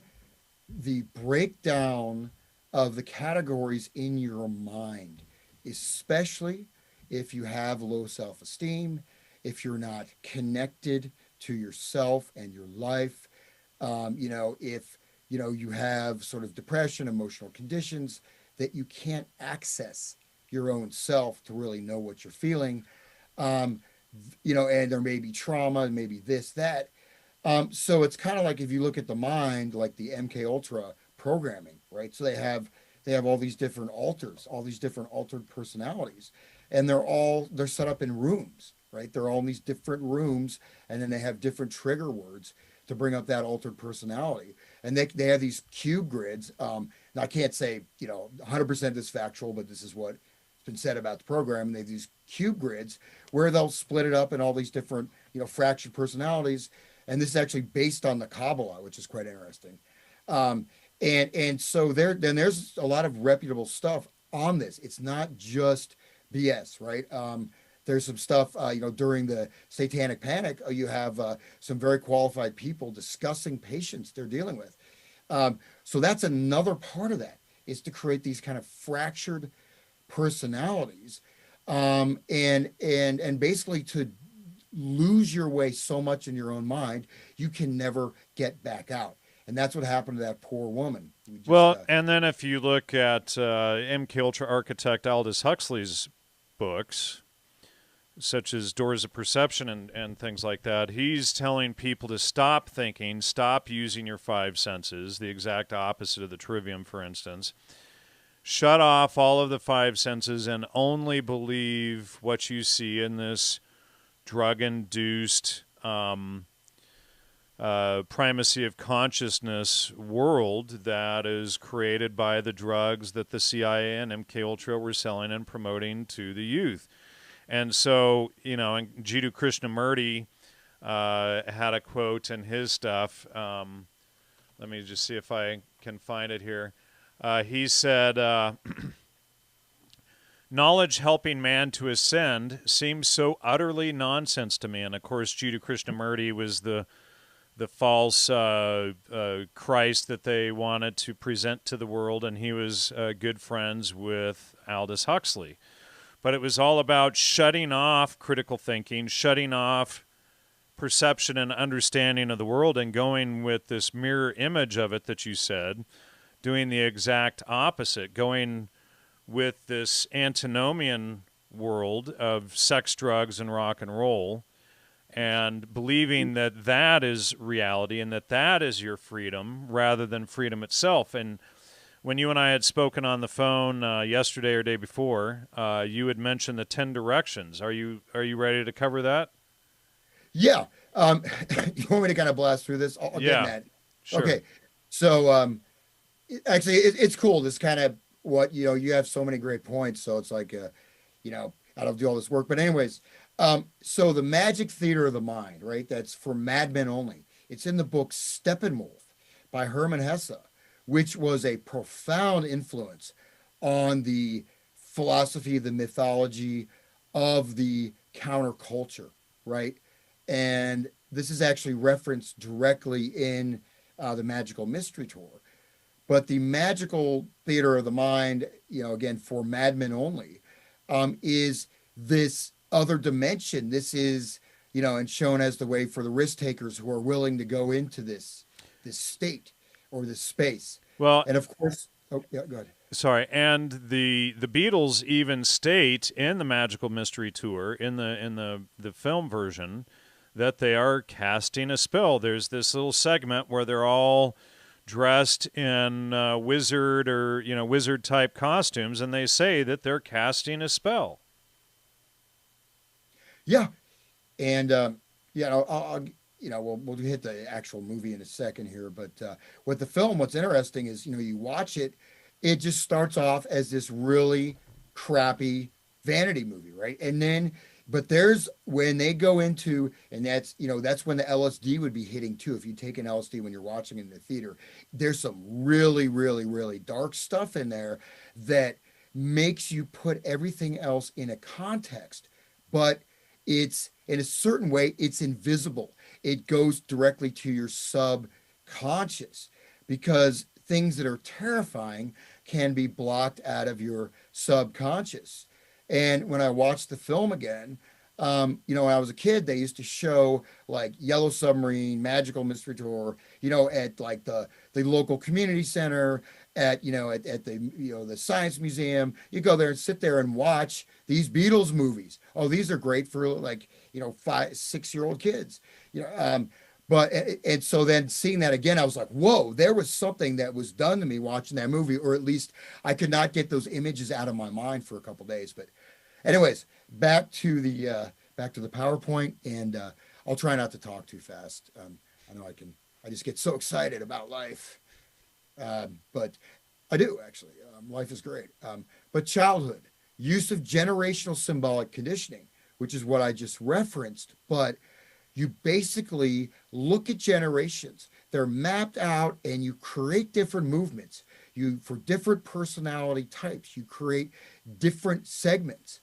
breakdown of the categories in your mind, especially if you have low self esteem, if you're not connected to yourself and your life, if you have sort of depression, emotional conditions that you can't access your own self to really know what you're feeling. Um, and there may be trauma and maybe this, that. So it's kind of like if you look at the mind, like the MK Ultra programming, right? So they have all these different alters, all these different altered personalities, and they're set up in rooms, right? They're all in these different rooms, and then they have different trigger words to bring up that altered personality. And they have these cube grids. Now I can't say 100% this factual, but this is what has been said about the program. And they have these cube grids where they'll split it up in all these different fractured personalities, and this is actually based on the Kabbalah, which is quite interesting. And so there's a lot of reputable stuff on this. It's not just BS, right? There's some stuff, during the Satanic Panic, you have some very qualified people discussing patients they're dealing with. So that's another part of that, is to create these kind of fractured personalities, and basically to lose your way so much in your own mind, you can never get back out. And that's what happened to that poor woman. Well, and then if you look at MK Ultra architect Aldous Huxley's books, such as Doors of Perception and things like that, he's telling people to stop thinking, stop using your five senses, the exact opposite of the trivium, for instance. Shut off all of the five senses and only believe what you see in this drug-induced primacy of consciousness world that is created by the drugs that the CIA and MK Ultra were selling and promoting to the youth. And so, and Jiddu Krishnamurti had a quote in his stuff. Let me just see if I can find it here. He said, knowledge helping man to ascend seems so utterly nonsense to me. And of course, Jiddu Krishnamurti was the false Christ that they wanted to present to the world, and he was good friends with Aldous Huxley. But it was all about shutting off critical thinking, shutting off perception and understanding of the world, and going with this mirror image of it that you said, doing the exact opposite, going with this antinomian world of sex, drugs, and rock and roll, and believing that that is reality and that that is your freedom rather than freedom itself. And when you and I had spoken on the phone yesterday or day before, you had mentioned the 10 directions. Are you ready to cover that? Yeah. You want me to kind of blast through this? I'll get in that. Sure. Okay. So actually, it's cool. This kind of what you have so many great points. So it's like I don't do all this work, but anyways, so the Magic Theater of the Mind, right? That's for madmen only. It's in the book Steppenwolf by Hermann Hesse, which was a profound influence on the philosophy, the mythology of the counterculture, right? And this is actually referenced directly in the Magical Mystery Tour. But the Magical Theater of the Mind, again, for madmen only, is this other dimension. This is, and shown as the way for the risk takers who are willing to go into this state or this space. Well, and of course, oh yeah, go ahead. Sorry, and the Beatles even state in the Magical Mystery Tour, in the film version, that they are casting a spell. There's this little segment where they're all dressed in wizard or wizard type costumes, and they say that they're casting a spell. Yeah, and I'll we'll hit the actual movie in a second here, but with the film, what's interesting is you watch it, it just starts off as this really crappy vanity movie, right? And then But there's when they go into, and that's, that's when the LSD would be hitting too. If you take an LSD when you're watching in the theater, there's some really, really, really dark stuff in there that makes you put everything else in a context. But it's in a certain way, it's invisible. It goes directly to your subconscious because things that are terrifying can be blocked out of your subconscious. And when I watched the film again, when I was a kid, they used to show like Yellow Submarine, Magical Mystery Tour, at like the local community center, at the the science museum. You go there and sit there and watch these Beatles movies. Oh, these are great for like 5, 6 year old kids. You know, but and so then seeing that again, I was like, whoa, there was something that was done to me watching that movie, or at least I could not get those images out of my mind for a couple days. But anyways, back to the PowerPoint, and I'll try not to talk too fast. I know I just get so excited about life, but I do actually. Life is great. But childhood, use of generational symbolic conditioning, which is what I just referenced, but you basically look at generations. They're mapped out and you create different movements. For different personality types, you create different segments.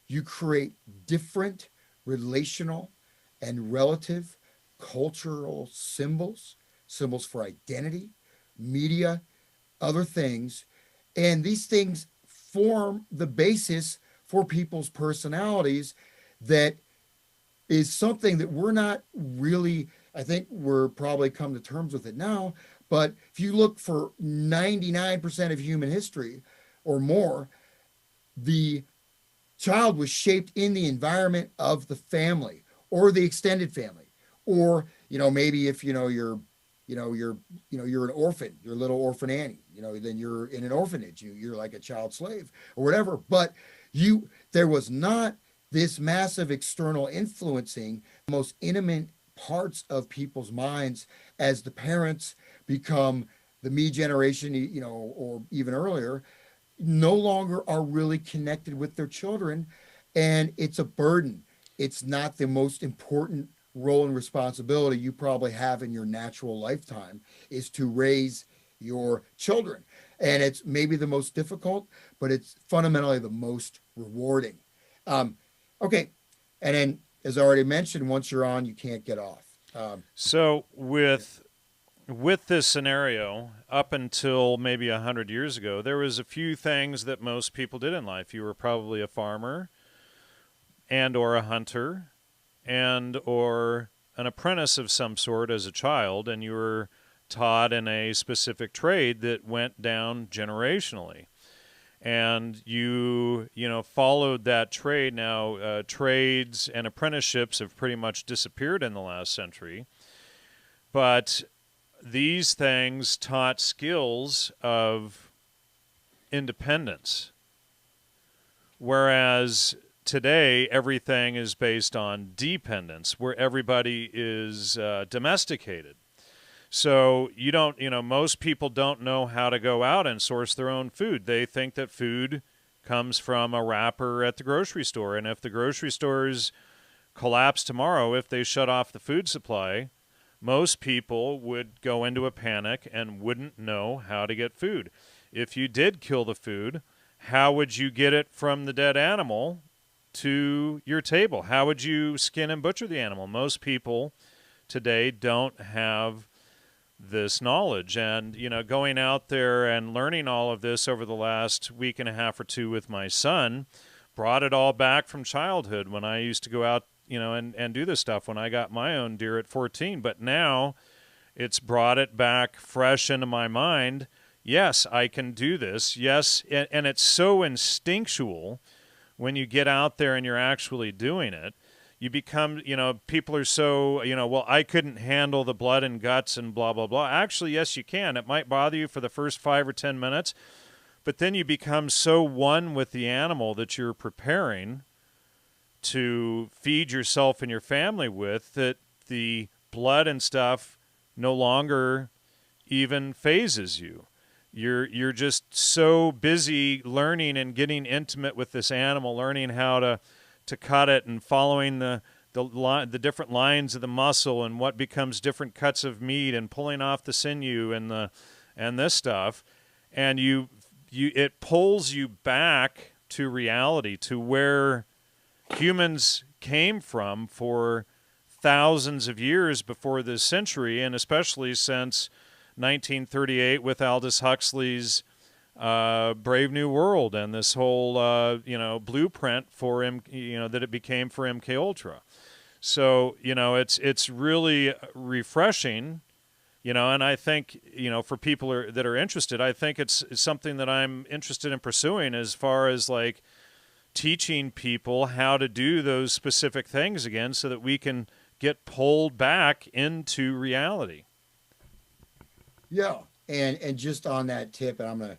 You create different relational and relative cultural symbols, symbols for identity, media, other things. And these things form the basis for people's personalities that is something that we're not really, I think we're probably come to terms with it now. But if you look for 99% of human history or more, the child was shaped in the environment of the family or the extended family, or maybe if you're an orphan, you're a little orphan Annie, then you're in an orphanage, you're like a child slave or whatever. But there was not this massive external influencing the most intimate parts of people's minds as the parents become the me generation, or even earlier, no longer are really connected with their children. And it's a burden. It's not the most important role and responsibility you probably have in your natural lifetime, is to raise your children. And it's maybe the most difficult, but it's fundamentally the most rewarding. Okay. And then, as I already mentioned, once you're on, you can't get off. So with this scenario, up until maybe 100 years ago, there was a few things that most people did in life. You were probably a farmer and or a hunter and or an apprentice of some sort as a child, and you were taught in a specific trade that went down generationally. And you followed that trade. Now, trades and apprenticeships have pretty much disappeared in the last century. But these things taught skills of independence, whereas today everything is based on dependence, where everybody is domesticated. So most people don't know how to go out and source their own food. They think that food comes from a wrapper at the grocery store, and if the grocery stores collapse tomorrow, if they shut off the food supply, most people would go into a panic and wouldn't know how to get food. If you did kill the food, how would you get it from the dead animal to your table? How would you skin and butcher the animal? Most people today don't have this knowledge. And, going out there and learning all of this over the last week and a half or two with my son brought it all back from childhood when I used to go out and do this stuff when I got my own deer at 14. But now it's brought it back fresh into my mind. Yes, I can do this. Yes, and it's so instinctual when you get out there and you're actually doing it. You become, people are so, well, I couldn't handle the blood and guts and blah, blah, blah. Actually, yes, you can. It might bother you for the first 5 or 10 minutes, but then you become so one with the animal that you're preparing to feed yourself and your family with, that the blood and stuff no longer even phases you. You're just so busy learning and getting intimate with this animal, learning how to to cut it, and following the different lines of the muscle and what becomes different cuts of meat, and pulling off the sinew and this stuff, and it pulls you back to reality, to where humans came from for thousands of years before this century, and especially since 1938 with Aldous Huxley's Brave New World, and this whole blueprint for that it became for MK Ultra. So it's really refreshing, and I think for people that are interested, I think it's something that I'm interested in pursuing, as far as like teaching people how to do those specific things again, so that we can get pulled back into reality. Yeah, and just on that tip, and I'm gonna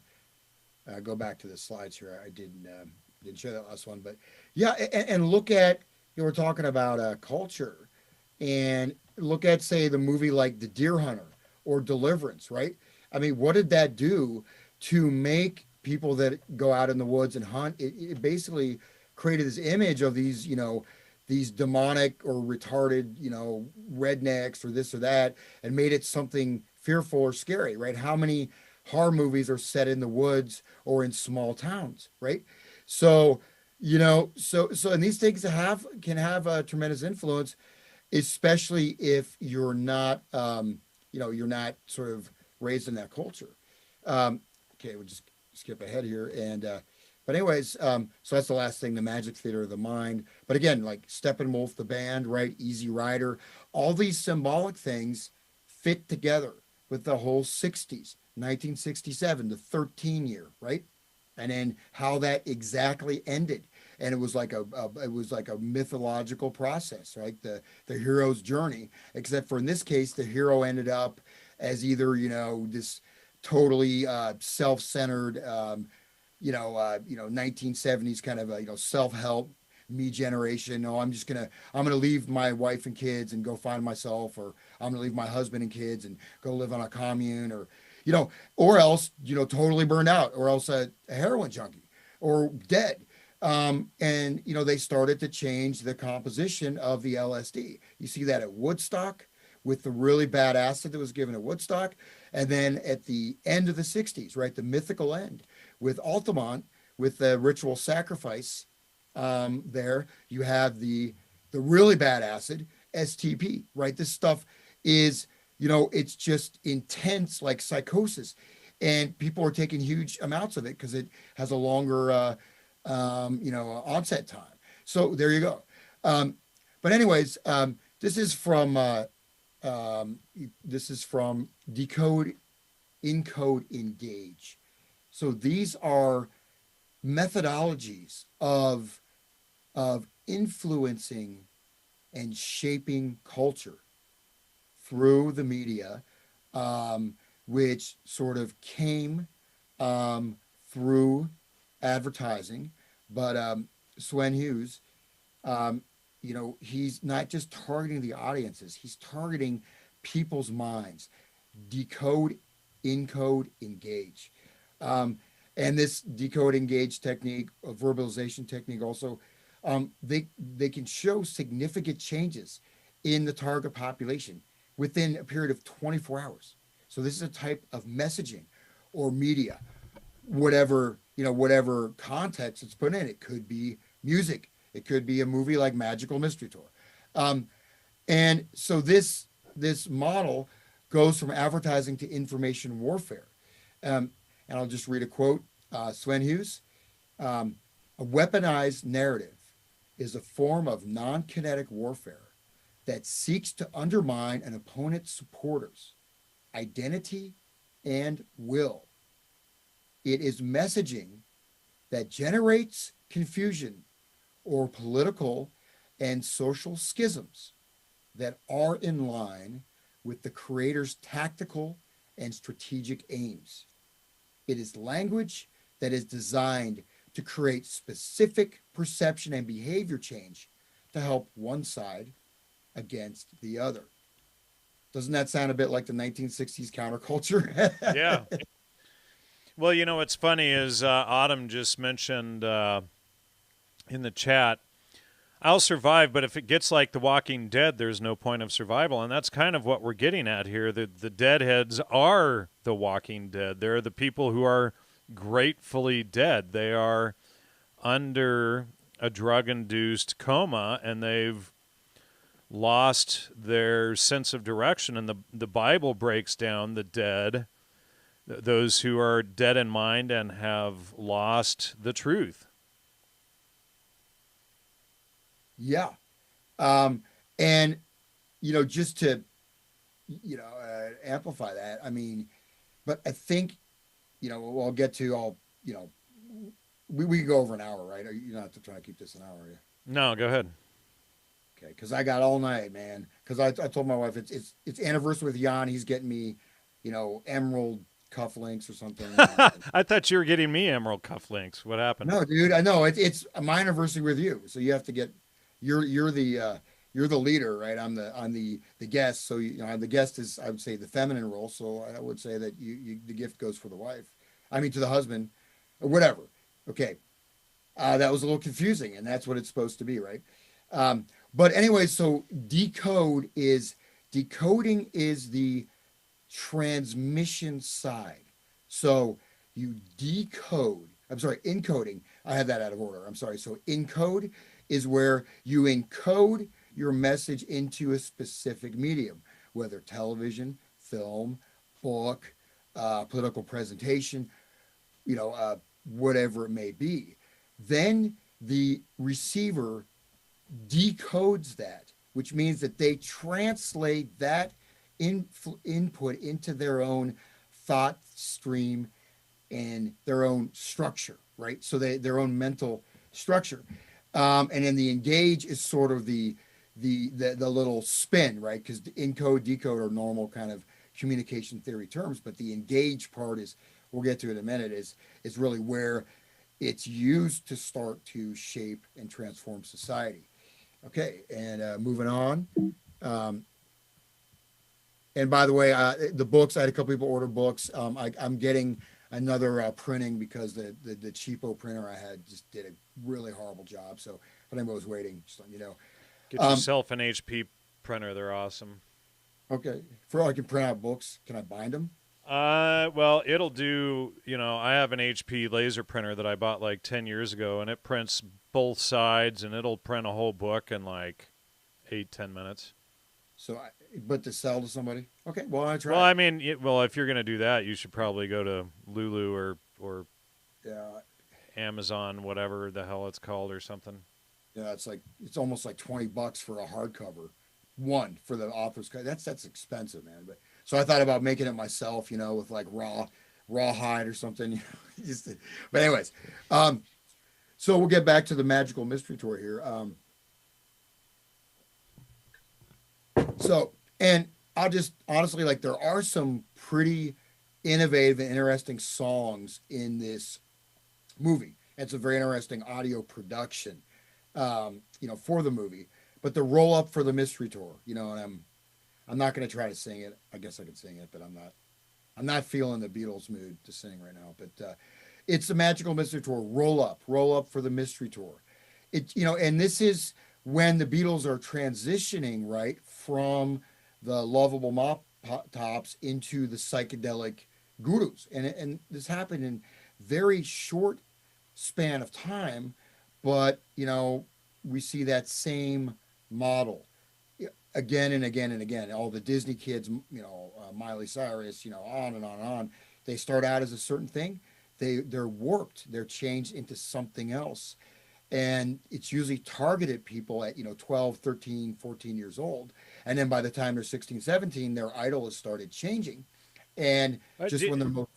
go back to the slides here. I didn't share that last one, but yeah, and look at, we're talking about culture, and look at, say, the movie like The Deer Hunter or Deliverance, right? I mean, what did that do to make people that go out in the woods and hunt? It basically created this image of these demonic or retarded, rednecks or this or that, and made it something fearful or scary, right? How many horror movies are set in the woods or in small towns, right? So, and these things can have a tremendous influence, especially if you're not, you're not sort of raised in that culture. Okay, we'll just skip ahead here. But anyways, so that's the last thing, the Magic Theater of the Mind. But again, like Steppenwolf, the band, right? Easy Rider, all these symbolic things fit together with the whole 60s, 1967, the 13 year, right? And then how that exactly ended. And it was like a mythological process, right? The hero's journey, except for in this case, the hero ended up as either, this totally self-centered, 1970s kind of a, self-help me generation. No, I'm gonna leave my wife and kids and go find myself, or I'm gonna leave my husband and kids and go live on a commune, or or else totally burned out, or else a heroin junkie or dead. And they started to change the composition of the LSD. You see that at Woodstock with the really bad acid that was given at Woodstock, and then at the end of the 60s, right, the mythical end with Altamont, with the ritual sacrifice. There you have the really bad acid, STP, right? This stuff is, it's just intense, like psychosis, and people are taking huge amounts of it because it has a longer onset time. So there you go. But anyways, this is from Decode, Encode, Engage. So these are methodologies of influencing and shaping culture through the media, which sort of came through advertising. But Swen Hughes, he's not just targeting the audiences, he's targeting people's minds. Decode, encode, engage. And this decode, engage technique, a verbalization technique also, they can show significant changes in the target population within a period of 24 hours. So this is a type of messaging or media, whatever context it's put in. It could be music. It could be a movie like Magical Mystery Tour. And so this model goes from advertising to information warfare. And I'll just read a quote, Swen Hughes. A weaponized narrative is a form of non-kinetic warfare that seeks to undermine an opponent's supporters' identity and will. It is messaging that generates confusion or political and social schisms that are in line with the creator's tactical and strategic aims. It is language that is designed to create specific perception and behavior change to help one side against the other. Doesn't that sound a bit like the 1960s counterculture? Yeah. Well, what's funny is Autumn just mentioned in the chat I'll survive, but if it gets like The Walking Dead, there's no point of survival, and that's kind of what we're getting at here. The deadheads are The Walking Dead. They're the people who are gratefully dead. They are under a drug-induced coma, and they've lost their sense of direction. And the Bible breaks down the dead, those who are dead in mind and have lost the truth. Yeah. Um, and just to amplify that, I mean, but I think I'll get to all we can go over an hour, right? You're not trying to keep this an hour, are you? No, go ahead. Okay, because I got all night, man. Because I told my wife it's anniversary with Jan. He's getting me, emerald cufflinks or something. I thought you were getting me emerald cufflinks. What happened? No, dude, I know it's my anniversary with you, so you have to get you're the leader, right? I'm the guest, so the guest is, I would say, the feminine role. So I would say that the gift goes for the wife. I mean, to the husband, or whatever. Okay, that was a little confusing, and that's what it's supposed to be, right? But anyway, so decoding is the transmission side. So you decode. I'm sorry, encoding. I had that out of order. I'm sorry. So encode is where you encode your message into a specific medium, whether television, film, book, political presentation, whatever it may be. Then the receiver decodes that, which means that they translate that input into their own thought stream and their own structure, right? So their own mental structure. And then the engage is sort of the little spin, right? Because encode, decode are normal kind of communication theory terms, but the engage part is, we'll get to it in a minute, is really where it's used to start to shape and transform society. Okay, and moving on. And by the way, the books, I had a couple people order books. I'm getting another printing because the cheapo printer I had just did a really horrible job. So if anyone was waiting, just letting you know. Get yourself an HP printer. They're awesome. Okay, for I can print out books. Can I bind them? Well, it'll do, I have an HP laser printer that I bought like 10 years ago, and it prints both sides, and it'll print a whole book in like 8-10 minutes. So, but to sell to somebody? Okay, well, I try. Well, I mean, if you're going to do that, you should probably go to Lulu or Yeah, Amazon, whatever the hell it's called or something. yeah, it's almost like $20 for a hardcover, one for the author's cut. That's expensive, man. But so I thought about making it myself, with like raw hide or something. But anyways, so we'll get back to the magical mystery tour here. So, and I'll just honestly, like, there are some pretty innovative and interesting songs in this movie. It's a very interesting audio production, for the movie. But the roll up for the mystery tour, and I'm not going to try to sing it. I guess I could sing it, but I'm not feeling the Beatles mood to sing right now. But it's the magical mystery tour. Roll up for the mystery tour. And this is when the Beatles are transitioning, right, from the lovable mop tops into the psychedelic gurus. And this happened in very short span of time, but, we see that same model again and again and again. All the Disney kids, Miley Cyrus, on and on and on. They start out as a certain thing. They're warped. They're changed into something else. And it's usually targeted people at 12, 13, 14 years old, and then by the time they're 16, 17, their idol has started changing. And just when they're most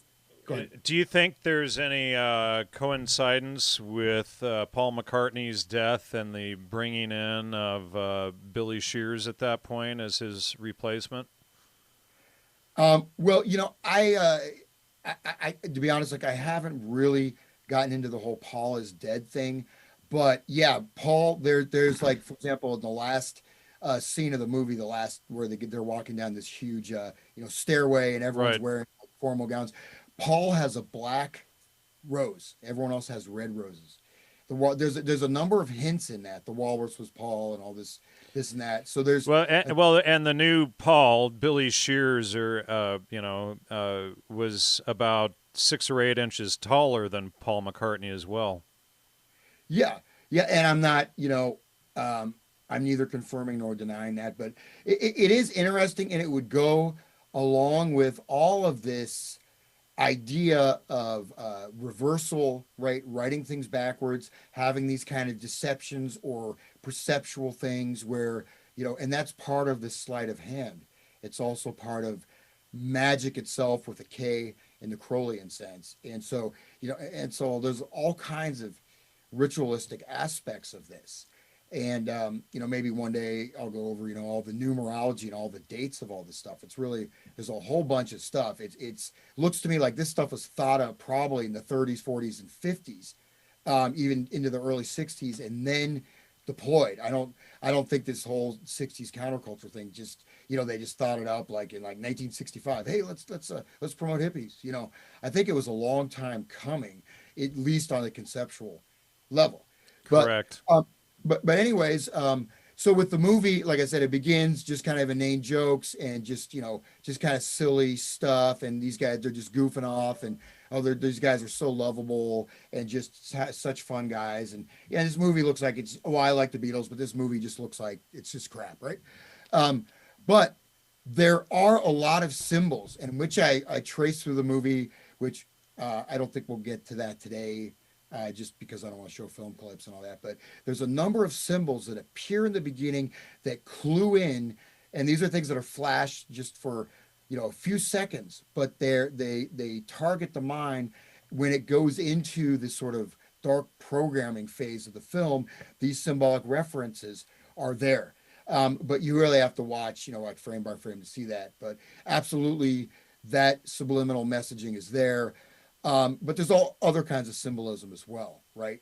do you think there's any coincidence with Paul McCartney's death and the bringing in of Billy Shears at that point as his replacement? Well, I to be honest, like, I haven't really gotten into the whole Paul is dead thing. But yeah, Paul, there's like, for example, in the last scene of the movie, the last where they're walking down this huge, stairway, and everyone's Right. wearing formal gowns. Paul has a black rose. Everyone else has red roses. There's a number of hints in that. The walrus was Paul, and all this and that. So there's And the new Paul, Billy Shears, was about 6 or 8 inches taller than Paul McCartney as well. yeah, yeah, and I'm not, I'm neither confirming nor denying that, but it is interesting, and it would go along with all of this idea of reversal, right? Writing things backwards, having these kind of deceptions or perceptual things where, and that's part of the sleight of hand. It's also part of magic itself with a K in the Crowleyan sense. And so, and so there's all kinds of ritualistic aspects of this. And maybe one day I'll go over, all the numerology and all the dates of all this stuff. It's really, there's a whole bunch of stuff. It's looks to me like this stuff was thought up probably in the 30s, 40s, and 50s, even into the early 60s, and then deployed. I don't think this whole 60s counterculture thing just, they just thought it up like in like 1965. Hey, let's promote hippies. I think it was a long time coming, at least on a conceptual level. But Correct. but anyways, so with the movie, like I said, it begins just kind of inane jokes and just kind of silly stuff, and these guys, they're just goofing off, and these guys are so lovable and just such fun guys. And yeah, this movie looks like I like the Beatles, but this movie just looks like it's just crap, right? But there are a lot of symbols, and which I trace through the movie, which I don't think we'll get to that today, just because I don't want to show film clips and all that. But there's a number of symbols that appear in the beginning that clue in, and these are things that are flashed just for a few seconds, but they target the mind when it goes into this sort of dark programming phase of the film. These symbolic references are there. But you really have to watch, like frame by frame to see that. But absolutely, that subliminal messaging is there. But there's all other kinds of symbolism as well, right?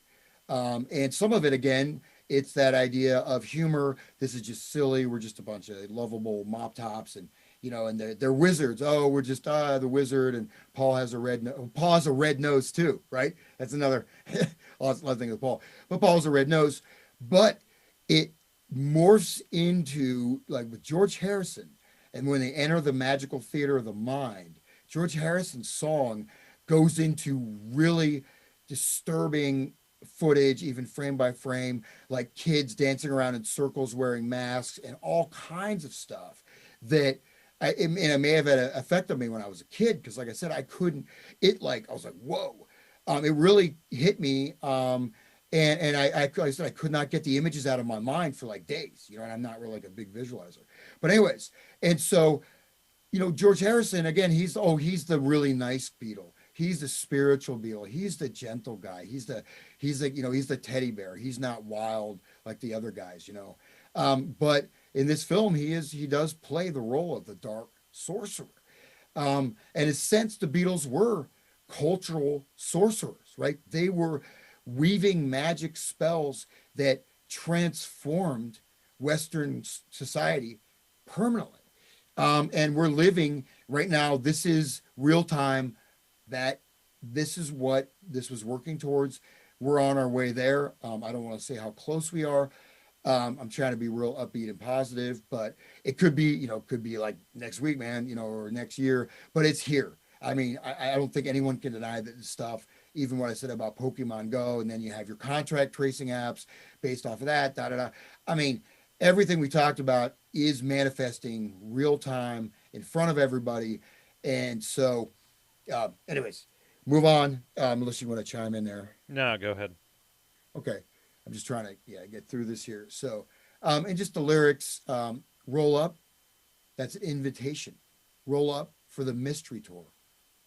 And some of it, again, it's that idea of humor. This is just silly. We're just a bunch of lovable mop tops, and and they're wizards. Oh, we're just the wizard, and Paul has a red nose too, right? That's another thing with Paul. But Paul has a red nose, but it morphs into, like with George Harrison, and when they enter the magical theater of the mind, George Harrison's song goes into really disturbing footage, even frame by frame, like kids dancing around in circles wearing masks and all kinds of stuff that it may have had an effect on me when I was a kid, because like I said, I was like, whoa. It really hit me. And I said I could not get the images out of my mind for like days, and I'm not really like a big visualizer. But anyways, and so, George Harrison, again, he's the really nice Beatle. He's the spiritual Beatle. He's the gentle guy. He's the teddy bear. He's not wild like the other guys, But in this film, he does play the role of the dark sorcerer. And in a sense, the Beatles were cultural sorcerers, right? They were weaving magic spells that transformed Western society permanently. And we're living right now. This is real time. That this is what this was working towards. We're on our way there. I don't want to say how close we are. I'm trying to be real upbeat and positive, but it could be, could be like next week, man, or next year, but it's here. I mean, I don't think anyone can deny that this stuff, even what I said about Pokemon Go, and then you have your contract tracing apps based off of that, da, da, da. I mean, everything we talked about is manifesting real time in front of everybody. And so, anyways, move on. Unless you want to chime in there. No, go ahead. Okay. I'm just trying to get through this here. So, and just the lyrics, roll up. That's an invitation. Roll up for the mystery tour.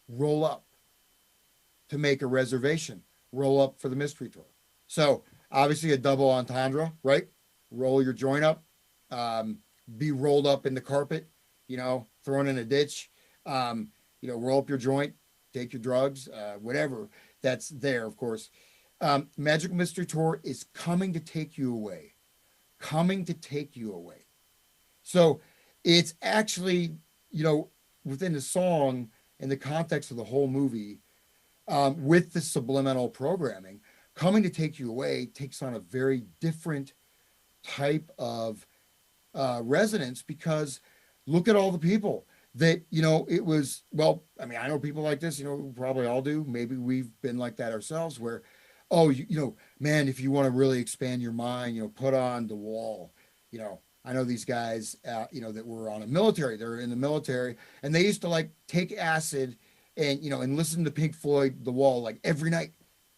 Roll up to make a reservation. Roll up for the mystery tour. So obviously a double entendre, right? Roll your joint up, be rolled up in the carpet, thrown in a ditch, roll up your joint, take your drugs, whatever that's there, of course. Magical Mystery Tour is coming to take you away. Coming to take you away. So it's actually, within the song, in the context of the whole movie, with the subliminal programming, Coming to Take You Away takes on a very different type of resonance, because look at all the people that, it was, well, I mean, I know people like this, we probably all do. Maybe we've been like that ourselves where, oh, man, if you want to really expand your mind, put on The Wall. I know these guys, that were on a military, they're in the military, and they used to like take acid and, and listen to Pink Floyd, The Wall, like every night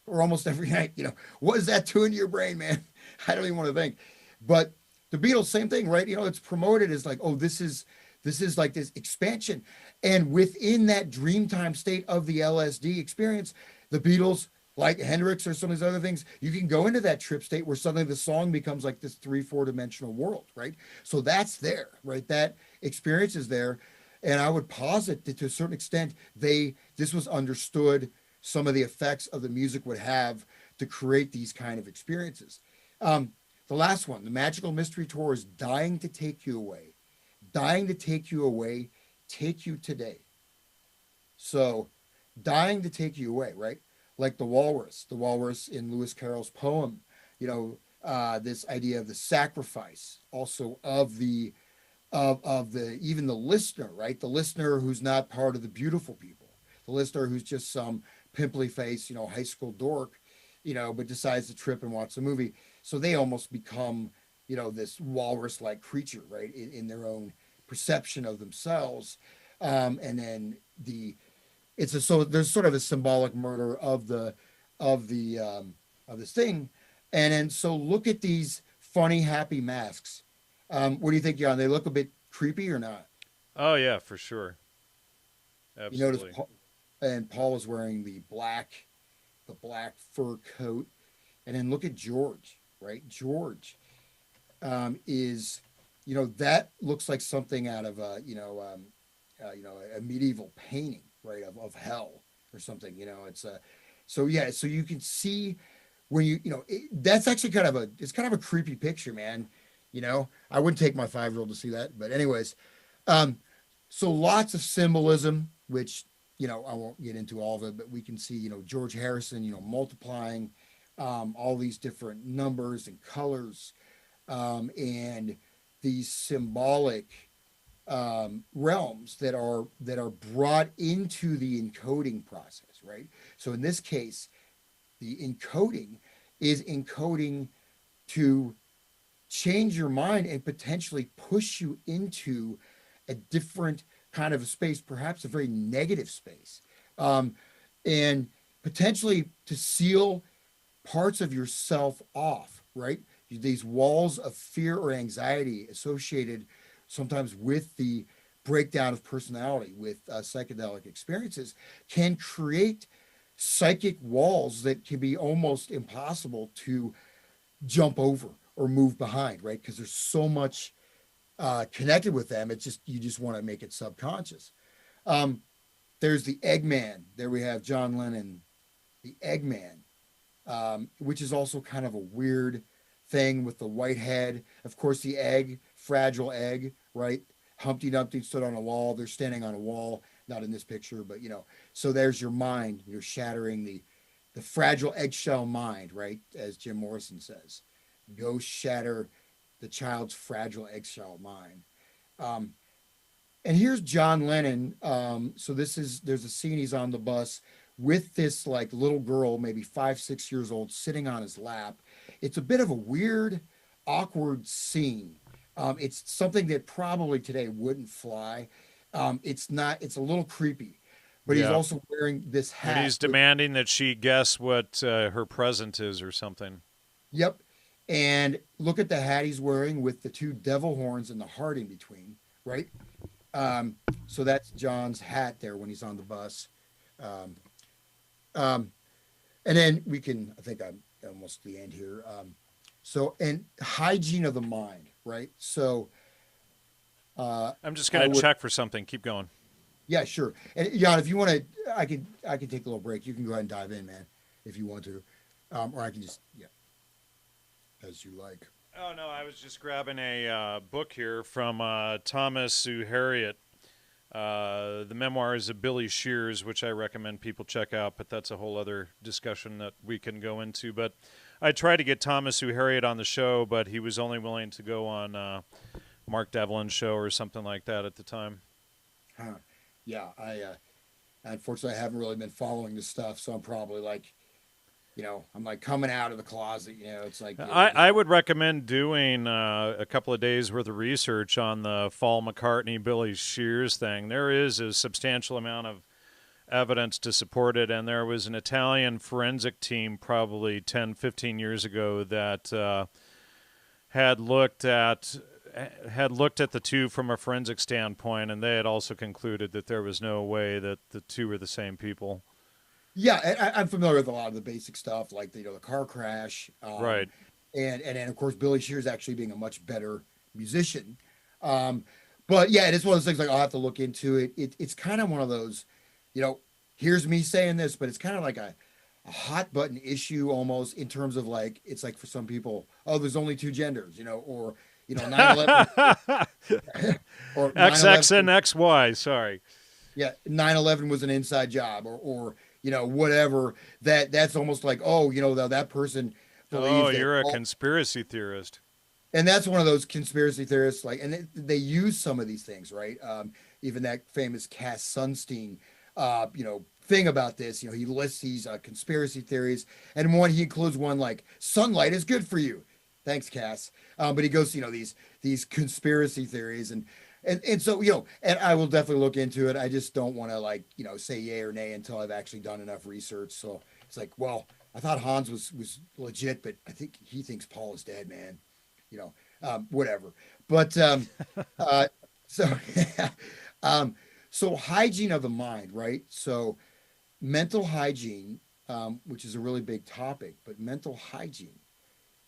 or almost every night. What is that doing to your brain, man? I don't even want to think. But the Beatles, same thing, right? It's promoted as like, oh, this is like this expansion. And within that dreamtime state of the LSD experience, the Beatles, like Hendrix or some of these other things, you can go into that trip state where suddenly the song becomes like this 3-4 dimensional world, right? So that's there, right? That experience is there. And I would posit that to a certain extent, this was understood, some of the effects of the music would have to create these kind of experiences. The last one, the Magical Mystery Tour, is Dying to Take You Away. Dying to Take You Away, take you today. So, dying to take you away, right? Like the walrus in Lewis Carroll's poem, this idea of the sacrifice, also of the even the listener, right? The listener who's not part of the beautiful people, the listener who's just some pimply face, high school dork, but decides to trip and watch the movie. So they almost become, this walrus like creature, right? In their own perception of themselves. And then so there's sort of a symbolic murder of this thing. And then, so look at these funny, happy masks. What do you think, John? They look a bit creepy or not? Oh yeah, for sure. You notice, Absolutely. and Paul is wearing the black fur coat. And then look at George, right? George is, that looks like something out of a medieval painting, right? Of hell or something. It's so yeah. So you can see when that's actually it's kind of a creepy picture, man. I wouldn't take my 5-year-old to see that, but anyways, um, so lots of symbolism, which I won't get into all of it, but we can see George Harrison multiplying all these different numbers and colors, and these symbolic realms that are brought into the encoding process, right? So in this case, the encoding is encoding to change your mind and potentially push you into a different kind of a space, perhaps a very negative space, um, and potentially to seal parts of yourself off, right? These walls of fear or anxiety associated sometimes with the breakdown of personality with psychedelic experiences can create psychic walls that can be almost impossible to jump over or move behind, right? Because there's so much connected with them. It's just, you just want to make it subconscious. Um, there's the Eggman. There we have John Lennon, the Eggman, which is also kind of a weird thing with the white head. Of course, the egg, fragile egg, right? Humpty Dumpty stood on a wall. They're standing on a wall, not in this picture, but so there's your mind. You're shattering the fragile eggshell mind, right? As Jim Morrison says, go shatter the child's fragile eggshell mind. Um, and here's John Lennon. So there's a scene, he's on the bus with this like little girl, maybe 5, 6 years old, sitting on his lap. It's a bit of a weird, awkward scene. It's something that probably today wouldn't fly. It's not. It's a little creepy, but he's Yeah. also wearing this And hat he's with, demanding that she guess what her present is or something. yep. And look at the hat he's wearing with the two devil horns and the heart in between, right? So that's John's hat there when he's on the bus. Um, um, and then I think I'm almost at the end here. And hygiene of the mind, right? So I'm just I going to would, check for something. Keep going. yeah, sure. And Jan, if you want to, I can take a little break. You can go ahead and dive in, man, if you want to, or I can just, yeah, as you like. Oh, no, I was just grabbing a book here from Thomas U. Harriet. The memoirs of Billy Shears, which I recommend people check out, but that's a whole other discussion that we can go into. But I tried to get Thomas Hugh Harriet on the show, but he was only willing to go on Mark Devlin's show or something like that at the time. Huh. Yeah, I unfortunately I haven't really been following this stuff, so I'm probably like, I'm like coming out of the closet. It's like I would recommend doing a couple of days worth of research on the Paul McCartney, Billy Shears thing. There is a substantial amount of evidence to support it, and there was an Italian forensic team probably 10, 15 years ago that had looked at the two from a forensic standpoint, and they had also concluded that there was no way that the two were the same people. Yeah, and I'm familiar with a lot of the basic stuff, like the car crash, Right. and of course Billy Shears actually being a much better musician. Um, but yeah, it is one of those things like I'll have to look into it. It's kind of one of those, you know, here's me saying this, but it's kind of like a hot button issue almost in terms of like it's like for some people, oh, there's only two genders, or 9/11 or 9/11. XX and XY, sorry. Yeah, 9/11 was an inside job, or whatever. That's almost like, oh, that person Oh, believes that. you're a Oh, conspiracy theorist. and that's one of those conspiracy theorists, like, and they use some of these things, right? Even that famous Cass Sunstein, thing about this. He lists these conspiracy theories, and he includes one like sunlight is good for you. Thanks, Cass. But he goes, these conspiracy theories, and so and I will definitely look into it. I just don't want to like say yay or nay until I've actually done enough research. So it's like, well, I thought Hans was legit, but I think he thinks Paul is dead, man. Whatever. But so so hygiene of the mind, right? So mental hygiene, which is a really big topic, but mental hygiene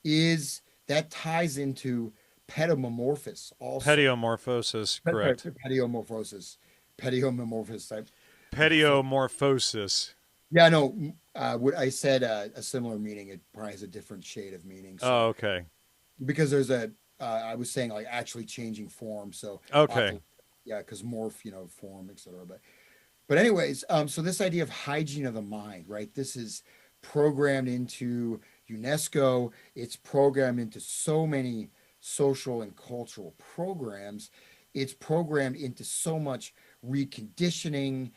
is that ties into pedomorphosis also. Pediomorphosis, correct. Pedomorphosis, pedomorphosis. Pediomorphosis. Yeah, no. What I said a similar meaning. It probably has a different shade of meaning. Oh, So okay. because there's I was saying like actually changing form. So Okay. yeah, because morph, form, etc. But anyways, so this idea of hygiene of the mind, right? This is programmed into UNESCO. It's programmed into so many social and cultural programs. It's programmed into so much reconditioning,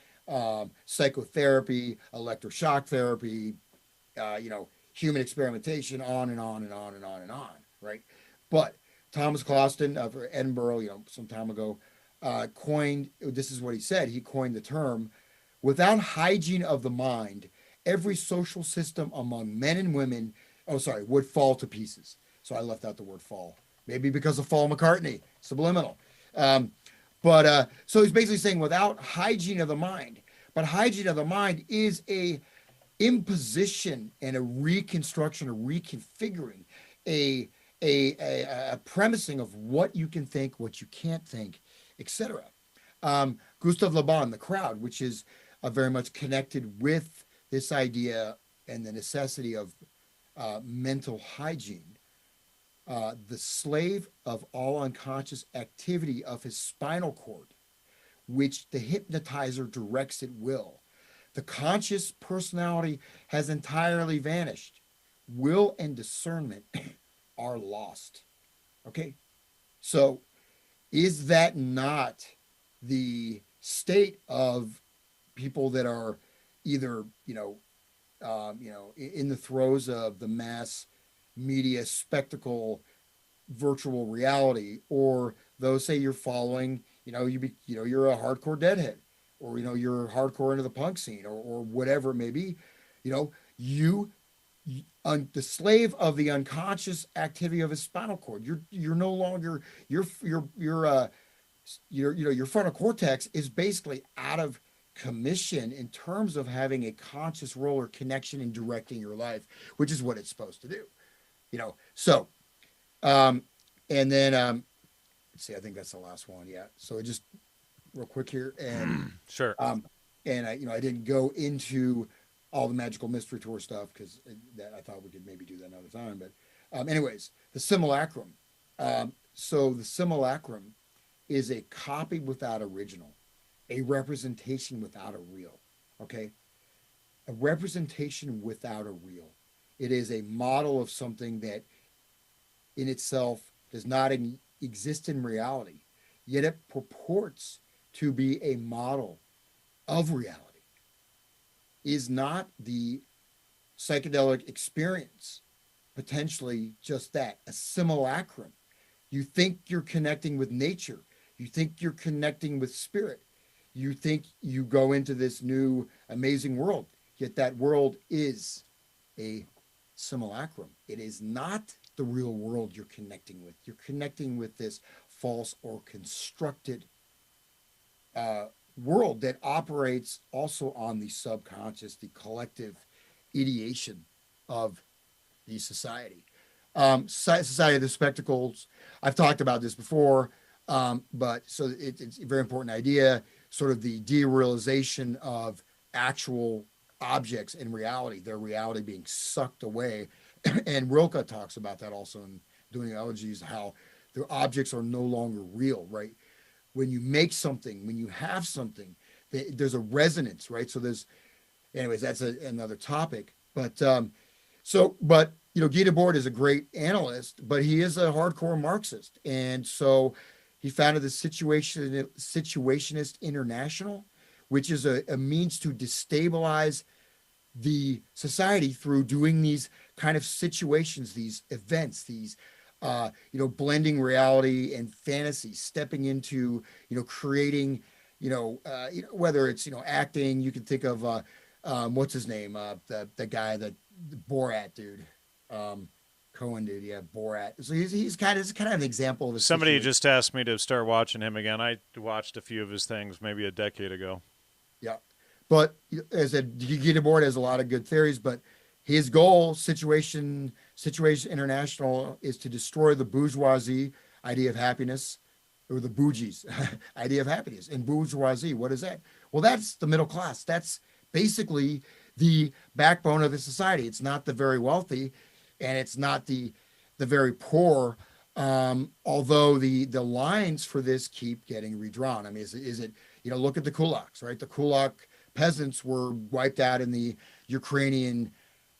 psychotherapy, electroshock therapy, human experimentation, on and on and on and on and on, right? But Thomas Closton of Edinburgh, some time ago, coined, this is what he said, he coined the term, without hygiene of the mind, every social system among men and women, would fall to pieces. So I left out the word fall, maybe because of Paul McCartney, subliminal. But so he's basically saying without hygiene of the mind, but hygiene of the mind is a imposition and a reconstruction, a reconfiguring, a premising of what you can think, what you can't think, etc. Gustav Le Bon, The Crowd, which is very much connected with this idea and the necessity of mental hygiene. The slave of all unconscious activity of his spinal cord, which the hypnotizer directs at will. The conscious personality has entirely vanished. Will and discernment are lost. Okay, so is that not the state of people that are either in the throes of the mass media spectacle, virtual reality, or those say you're following, you're a hardcore deadhead, or you're hardcore into the punk scene, or whatever it may be, you the slave of the unconscious activity of his spinal cord. You're no longer your frontal cortex is basically out of commission in terms of having a conscious role or connection in directing your life, which is what it's supposed to do. So and then let's see, I think that's the last one. Yeah. So just real quick here, and Sure. and I didn't go into all the magical mystery tour stuff because that I thought we could maybe do that another time. But anyways, the simulacrum. So the simulacrum is a copy without original. a representation without a real. Okay, a representation without a real. It is a model of something that in itself does not exist in reality, yet it purports to be a model of reality. Is not the psychedelic experience potentially just that, a simulacrum? You think you're connecting with nature, you think you're connecting with spirit, you think you go into this new amazing world, yet that world is a simulacrum. It is not the real world you're connecting with. You're connecting with this false or constructed uh, world that operates also on the subconscious, the collective ideation of the society. Society of the Spectacles. I've talked about this before, but so it's a very important idea. Sort of the derealization of actual objects in reality, their reality being sucked away, and Rilke talks about that also in doing elegies, how their objects are no longer real. Right, when you make something, when you have something, there's a resonance. Right, so there's, anyways, that's another topic. But Guy Debord is a great analyst, but he is a hardcore Marxist, and so he founded the Situationist International, which is a means to destabilize the society through doing these kind of situations, these events, these blending reality and fantasy, stepping into creating whether it's acting. You can think of what's his name, the guy, the Borat dude, Cohen dude, yeah, Borat. So he's kind of an example of a Somebody situation. just asked me to start watching him again. I watched a few of his things maybe a decade ago. Yeah. But as I said, Guy Debord has a lot of good theories, but his goal, Situation International, is to destroy the bourgeoisie idea of happiness, or the bougies idea of happiness. And bourgeoisie, what is that? Well, that's the middle class. That's basically the backbone of the society. It's not the very wealthy, and it's not the very poor. Although the lines for this keep getting redrawn. I mean, is it look at the kulaks, right? The kulak peasants were wiped out in the Ukrainian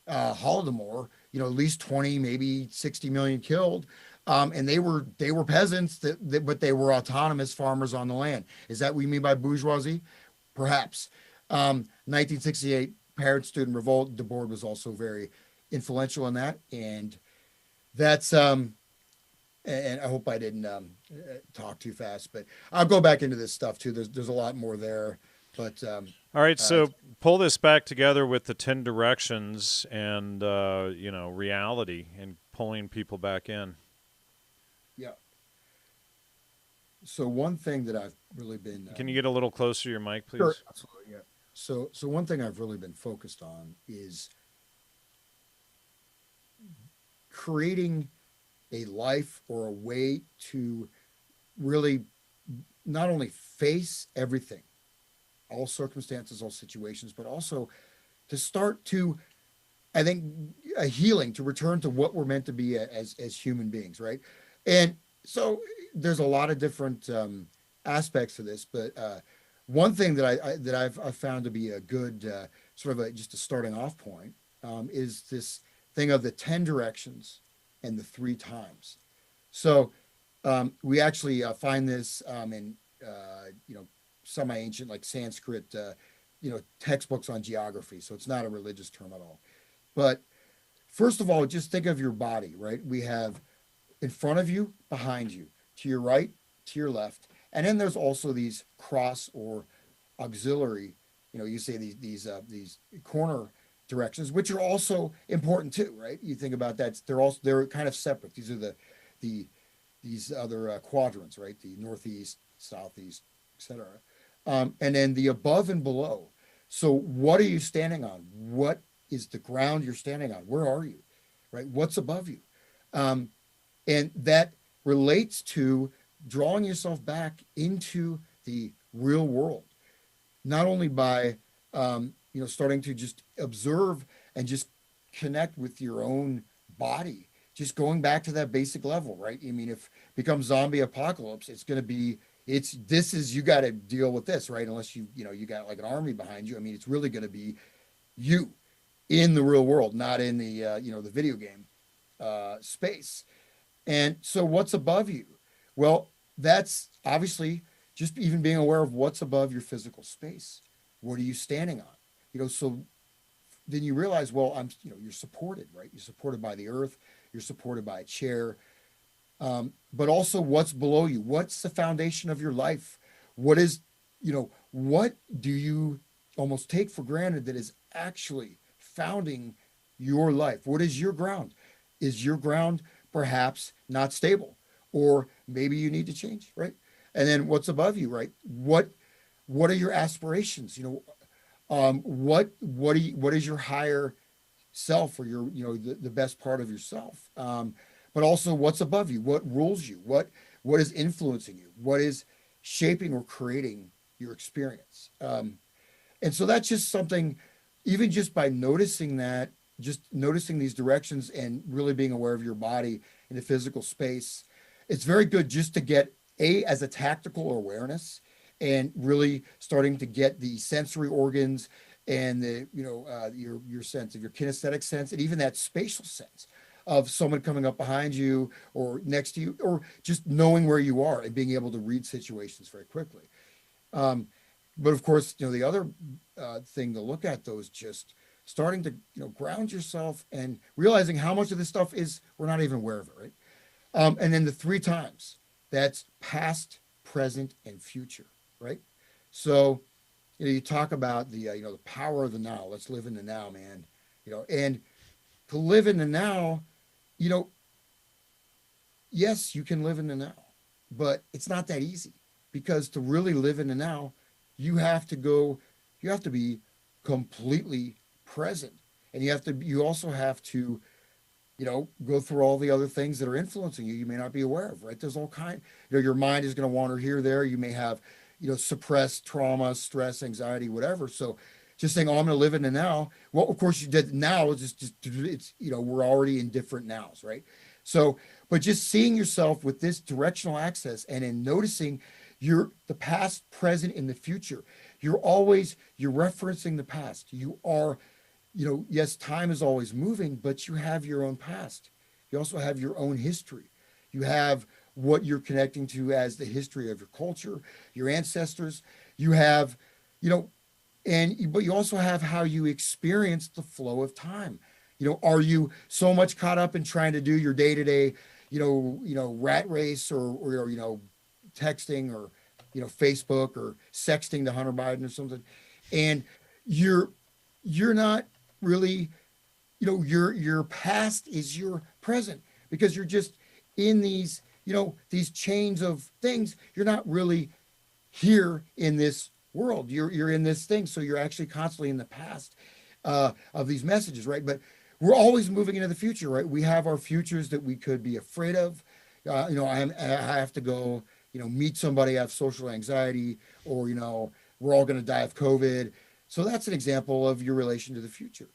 Holodomor. At least 20, maybe 60 million killed. And they were peasants but they were autonomous farmers on the land. Is that what we mean by bourgeoisie? Perhaps. 1968 parent student revolt. Debord was also very influential in that, and that's and I hope I didn't talk too fast, but I'll go back into this stuff too. There's a lot more there, but All right, uh, so pull this back together with the 10 directions and reality and pulling people back in. yeah. So one thing that I've really been Can you get a little closer to your mic, sure, please? absolutely, yeah. So one thing I've really been focused on is creating a life or a way to really not only face everything, all circumstances, all situations, but also to start to, I think, a healing, to return to what we're meant to be as human beings, right? And so there's a lot of different aspects to this, but one thing that I've found to be a good sort of just a starting off point is this thing of the 10 directions and the 3 times. So we actually find this in semi-ancient, like Sanskrit, textbooks on geography. So it's not a religious term at all. But first of all, just think of your body, right? We have in front of you, behind you, to your right, to your left, and then there's also these cross or auxiliary, you say these corner directions, which are also important too, right? You think about that; they're kind of separate. These are the these other quadrants, right? The northeast, southeast, etc. And then the above and below. So, what are you standing on? What is the ground you're standing on? Where are you? Right? What's above you? Um, and that relates to drawing yourself back into the real world, not only by starting to just observe and just connect with your own body, just going back to that basic level, right? I mean, if it becomes zombie apocalypse, it's going to be This is, you got to deal with this, right? Unless you got like an army behind you. I mean, it's really going to be you in the real world, not in the the video game space. And so what's above you? Well, that's obviously just even being aware of what's above your physical space. What are you standing on? So then you realize, well, you're supported, right? You're supported by the earth. You're supported by a chair. But also what's below you? What's the foundation of your life? What is, what do you almost take for granted that is actually founding your life? What is your ground? Is your ground perhaps not stable? Or maybe you need to change, right? And then what's above you, right? What are your aspirations? What is your higher self, or your the best part of yourself? But also what's above you? What rules you? What is influencing you? What is shaping or creating your experience? And so that's just something, even just by noticing that, just noticing these directions and really being aware of your body in the physical space, it's very good just to get as a tactical awareness, and really starting to get the sensory organs and the your sense of your kinesthetic sense, and even that spatial sense of someone coming up behind you or next to you, or just knowing where you are and being able to read situations very quickly. But of course, the other thing to look at, though, is just starting to ground yourself and realizing how much of this stuff is we're not even aware of it, right? And then the three times, that's past, present, and future, right? So you talk about the power of the now. Let's live in the now, man. And to live in the now, you know, yes, you can live in the now, but it's not that easy, because to really live in the now, you have to be completely present. And you also have to, go through all the other things that are influencing you. You may not be aware of, right? There's all your mind is going to wander here, there. You may have, suppressed trauma, stress, anxiety, whatever. So just saying, oh, I'm going to live in the now. Well, of course you did. Now it's just it's, we're already in different nows, right? So, but just seeing yourself with this directional access, and in noticing the past, present, and the future, you're referencing the past. You are, yes, time is always moving, but you have your own past. You also have your own history. You have what you're connecting to as the history of your culture, your ancestors. You have, but you also have how you experience the flow of time. Are you so much caught up in trying to do your day-to-day, rat race, or texting, or Facebook, or sexting to Hunter Biden or something, and you're not really, your past is your present, because you're just in these chains of things. You're not really here in this world. You're in this thing, so you're actually constantly in the past of these messages, right? But we're always moving into the future, right? We have our futures that we could be afraid of. I have to go, meet somebody, I have social anxiety, or we're all going to die of COVID. So that's an example of your relation to the future.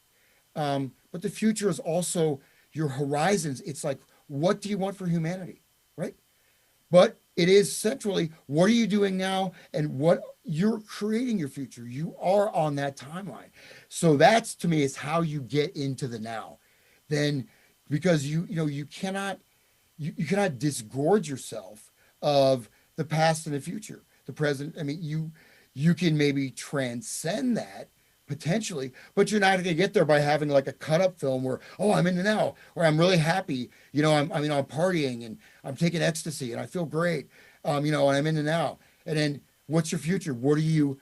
But the future is also your horizons. It's like, what do you want for humanity, right? But it is centrally, what are you doing now, and what you're creating your future. You are on that timeline. So that's, to me, is how you get into the now. Then, because you cannot disgorge yourself of the past and the future, the present. I mean, you can maybe transcend that potentially, but you're not going to get there by having like a cut up film where, oh, I'm in the now, or I'm really happy, I'm partying and I'm taking ecstasy and I feel great, and I'm in the now. And then what's your future? What are you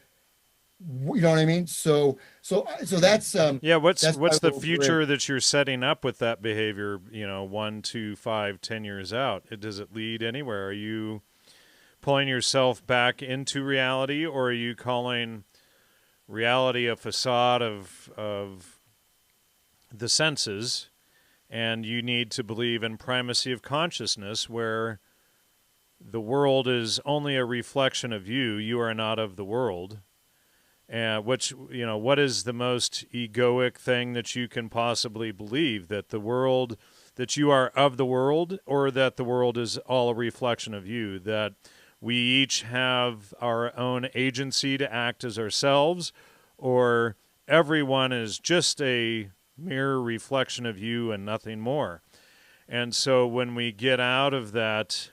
know what I mean? So that's Yeah, what's that's my the little career. future that you're setting up with that behavior? 1, 2, 5, 10 years out. Does it lead anywhere? Are you pulling yourself back into reality, or are you calling reality a facade of the senses, and you need to believe in primacy of consciousness, where the world is only a reflection of you? You are not of the world. And what is the most egoic thing that you can possibly believe? That you are of the world, or that the world is all a reflection of you? That we each have our own agency to act as ourselves, or everyone is just a mere reflection of you and nothing more. And so when we get out of that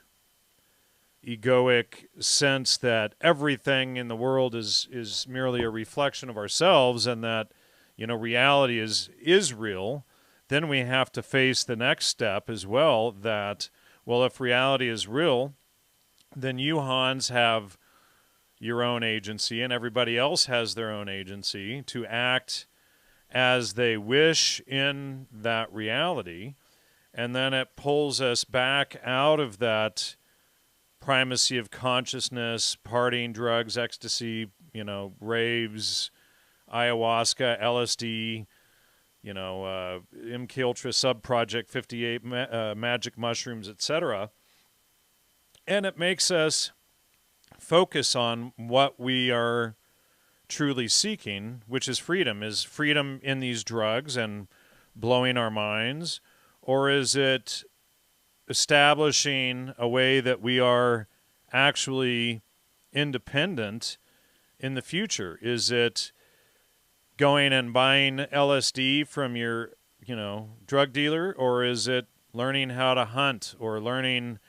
egoic sense that everything in the world is merely a reflection of ourselves, and that, reality is real, then we have to face the next step as well, that, well, if reality is real, then you, Hans, have your own agency, and everybody else has their own agency to act as they wish in that reality. And then it pulls us back out of that primacy of consciousness, partying, drugs, ecstasy, raves, ayahuasca, LSD, MKUltra, Subproject 58, magic mushrooms, etc. And it makes us focus on what we are truly seeking, which is freedom. Is freedom in these drugs and blowing our minds, or is it establishing a way that we are actually independent in the future? Is it going and buying LSD from your, drug dealer, or is it learning how to hunt, or learning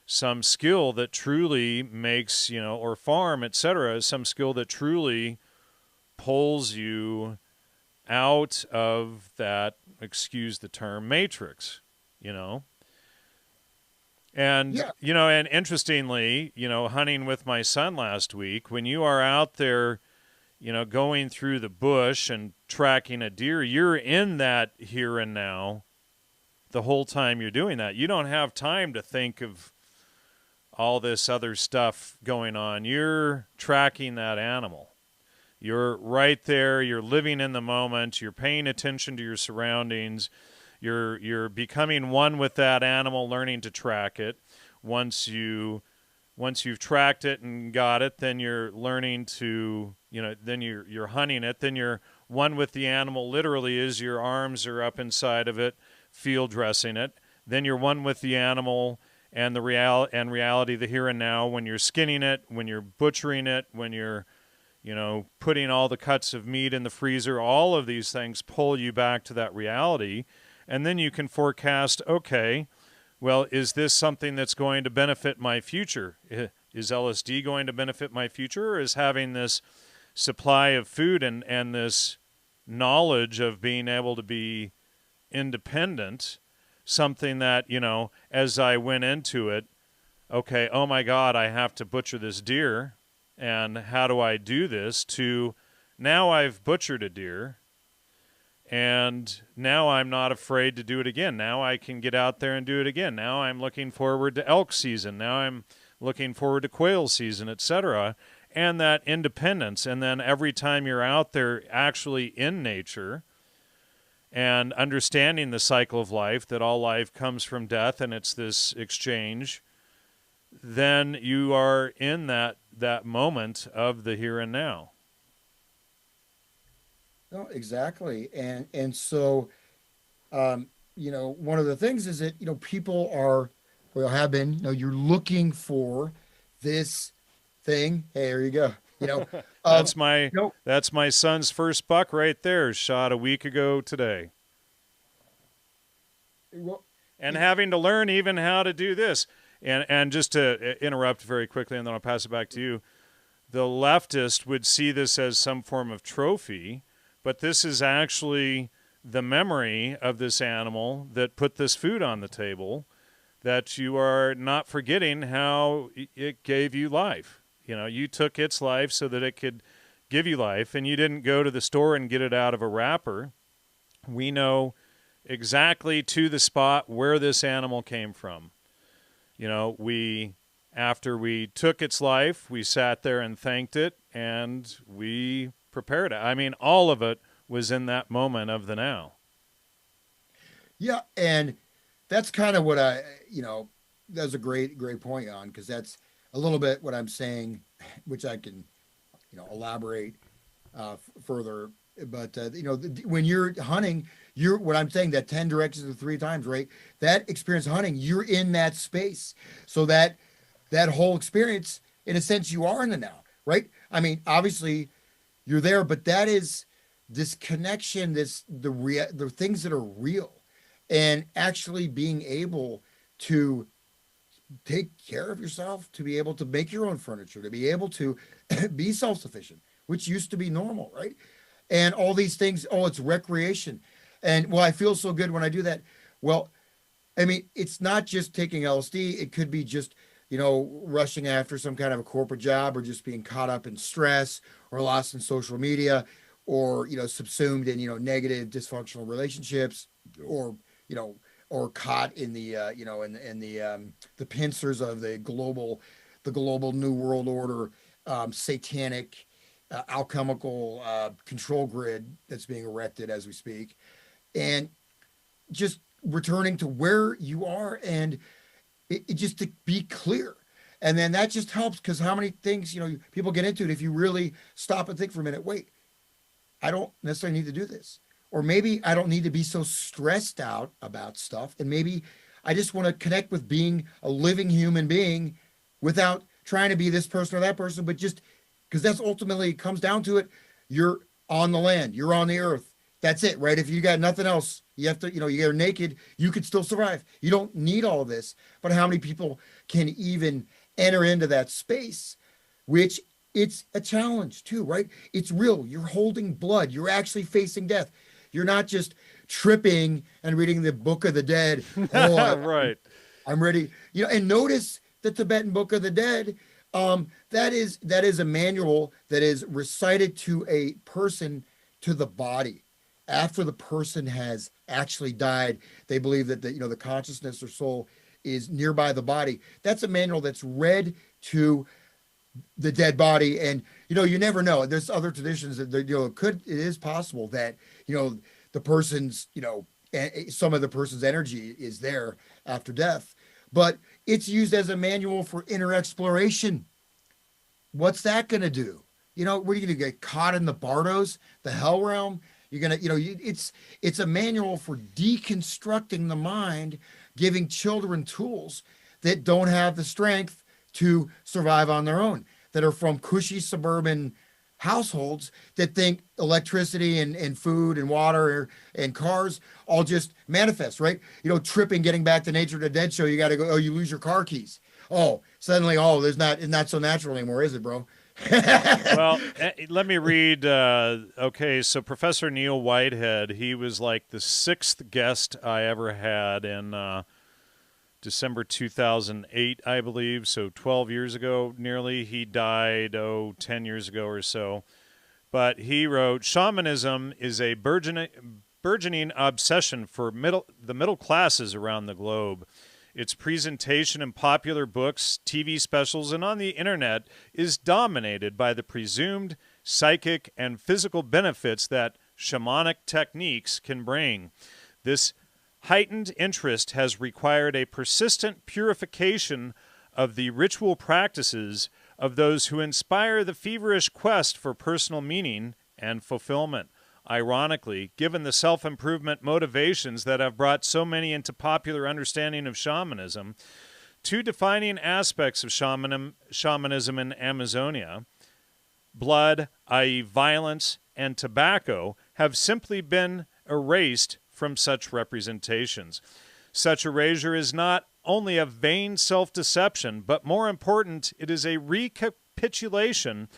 some skill that truly makes, or farm, etc., some skill that truly pulls you out of that, excuse the term, matrix, And, Yeah. and interestingly, hunting with my son last week, when you are out there, going through the bush and tracking a deer, you're in that here and now the whole time you're doing that. You don't have time to think of all this other stuff going on. You're tracking that animal. You're right there. You're living in the moment. You're paying attention to your surroundings. You're becoming one with that animal, learning to track it. Once you've tracked it and got it, then you're learning to, then you're hunting it. Then you're one with the animal, literally, as your arms are up inside of it, field dressing it. Then you're one with the animal and the reality, the here and now, when you're skinning it, when you're butchering it, when you're, putting all the cuts of meat in the freezer. All of these things pull you back to that reality. And then you can forecast, okay, well, is this something that's going to benefit my future? Is LSD going to benefit my future, or is having this supply of food and this knowledge of being able to be independent something that, as I went into it, okay, oh my God, I have to butcher this deer, and how do I do this? To now I've butchered a deer, and now I'm not afraid to do it again. Now I can get out there and do it again. Now I'm looking forward to elk season. Now I'm looking forward to quail season, etc. And that independence. And then every time you're out there actually in nature and understanding the cycle of life, that all life comes from death and it's this exchange, then you are in that moment of the here and now. No, exactly. And so one of the things is that, people are, well, have been, you're looking for this thing. Hey, there you go. That's Um, my you know, that's my son's first buck right there, shot a week ago today. well, And having to learn even how to do this. And just to interrupt very quickly, and then I'll pass it back to you. The leftist would see this as some form of trophy, but this is actually the memory of this animal that put this food on the table, that you are not forgetting how it gave you life. You took its life so that it could give you life, and you didn't go to the store and get it out of a wrapper. We know exactly to the spot where this animal came from. After we took its life, we sat there and thanked it, and we prepared it. I mean, all of it was in that moment of the now. yeah. And that's kind of what that's a great point on, because that's a little bit what I'm saying, which I can, elaborate further. But when you're hunting, what I'm saying, that 10 directions of 3 times, right? That experience hunting, you're in that space. So that whole experience in a sense, you are in the now, right? I mean, obviously you're there, but that is this connection, the things that are real, and actually being able to take care of yourself, to be able to make your own furniture, to be able to be self-sufficient, which used to be normal, right? And all these things, oh, it's recreation. And well, I feel so good when I do that. Well, I mean, it's not just taking LSD. It could be just, rushing after some kind of a corporate job, or just being caught up in stress, or lost in social media, or, subsumed in, negative dysfunctional relationships, or, you know, or caught in the, the pincers of the global new world order, satanic, alchemical control grid that's being erected as we speak. And just returning to where you are, and it just to be clear. And then that just helps, because how many things, people get into it if you really stop and think for a minute, wait, I don't necessarily need to do this. Or maybe I don't need to be so stressed out about stuff. And maybe I just want to connect with being a living human being without trying to be this person or that person, but just because that's ultimately, it comes down to it. You're on the land, you're on the earth. That's it, right? If you got nothing else, you have to, you're naked, you could still survive. You don't need all this. But how many people can even enter into that space, which it's a challenge too, right? It's real. You're holding blood. You're actually facing death. You're not just tripping and reading the Book of the Dead. Oh, Right. I'm ready. And notice the Tibetan Book of the Dead. That is a manual that is recited to a person, to the body. After the person has actually died, they believe that the consciousness or soul is nearby the body. That's a manual that's read to the dead body. And you never know. There's other traditions that it is possible that the person's some of the person's energy is there after death, but it's used as a manual for inner exploration. What's that going to do? What are you going to get caught in the Bardos, the hell realm? You're going to, it's a manual for deconstructing the mind, giving children tools that don't have the strength to survive on their own, that are from cushy suburban households that think electricity and food and water and cars all just manifest, right? Tripping, getting back to Nature of the Dead show, you got to go, oh, you lose your car keys. Oh, suddenly, it's not so natural anymore, is it, bro? Well, let me read. Okay, so Professor Neil Whitehead, he was like the 6th guest I ever had in December 2008, I believe, so 12 years ago nearly. He died, 10 years ago or so. But he wrote, shamanism is a burgeoning obsession for the middle classes around the globe. Its presentation in popular books, TV specials, and on the internet is dominated by the presumed psychic and physical benefits that shamanic techniques can bring. This heightened interest has required a persistent purification of the ritual practices of those who inspire the feverish quest for personal meaning and fulfillment. Ironically, given the self-improvement motivations that have brought so many into popular understanding of shamanism, two defining aspects of shamanism in Amazonia, blood, i.e. violence, and tobacco, have simply been erased from such representations. Such erasure is not only a vain self-deception, but more important, it is a recapitulation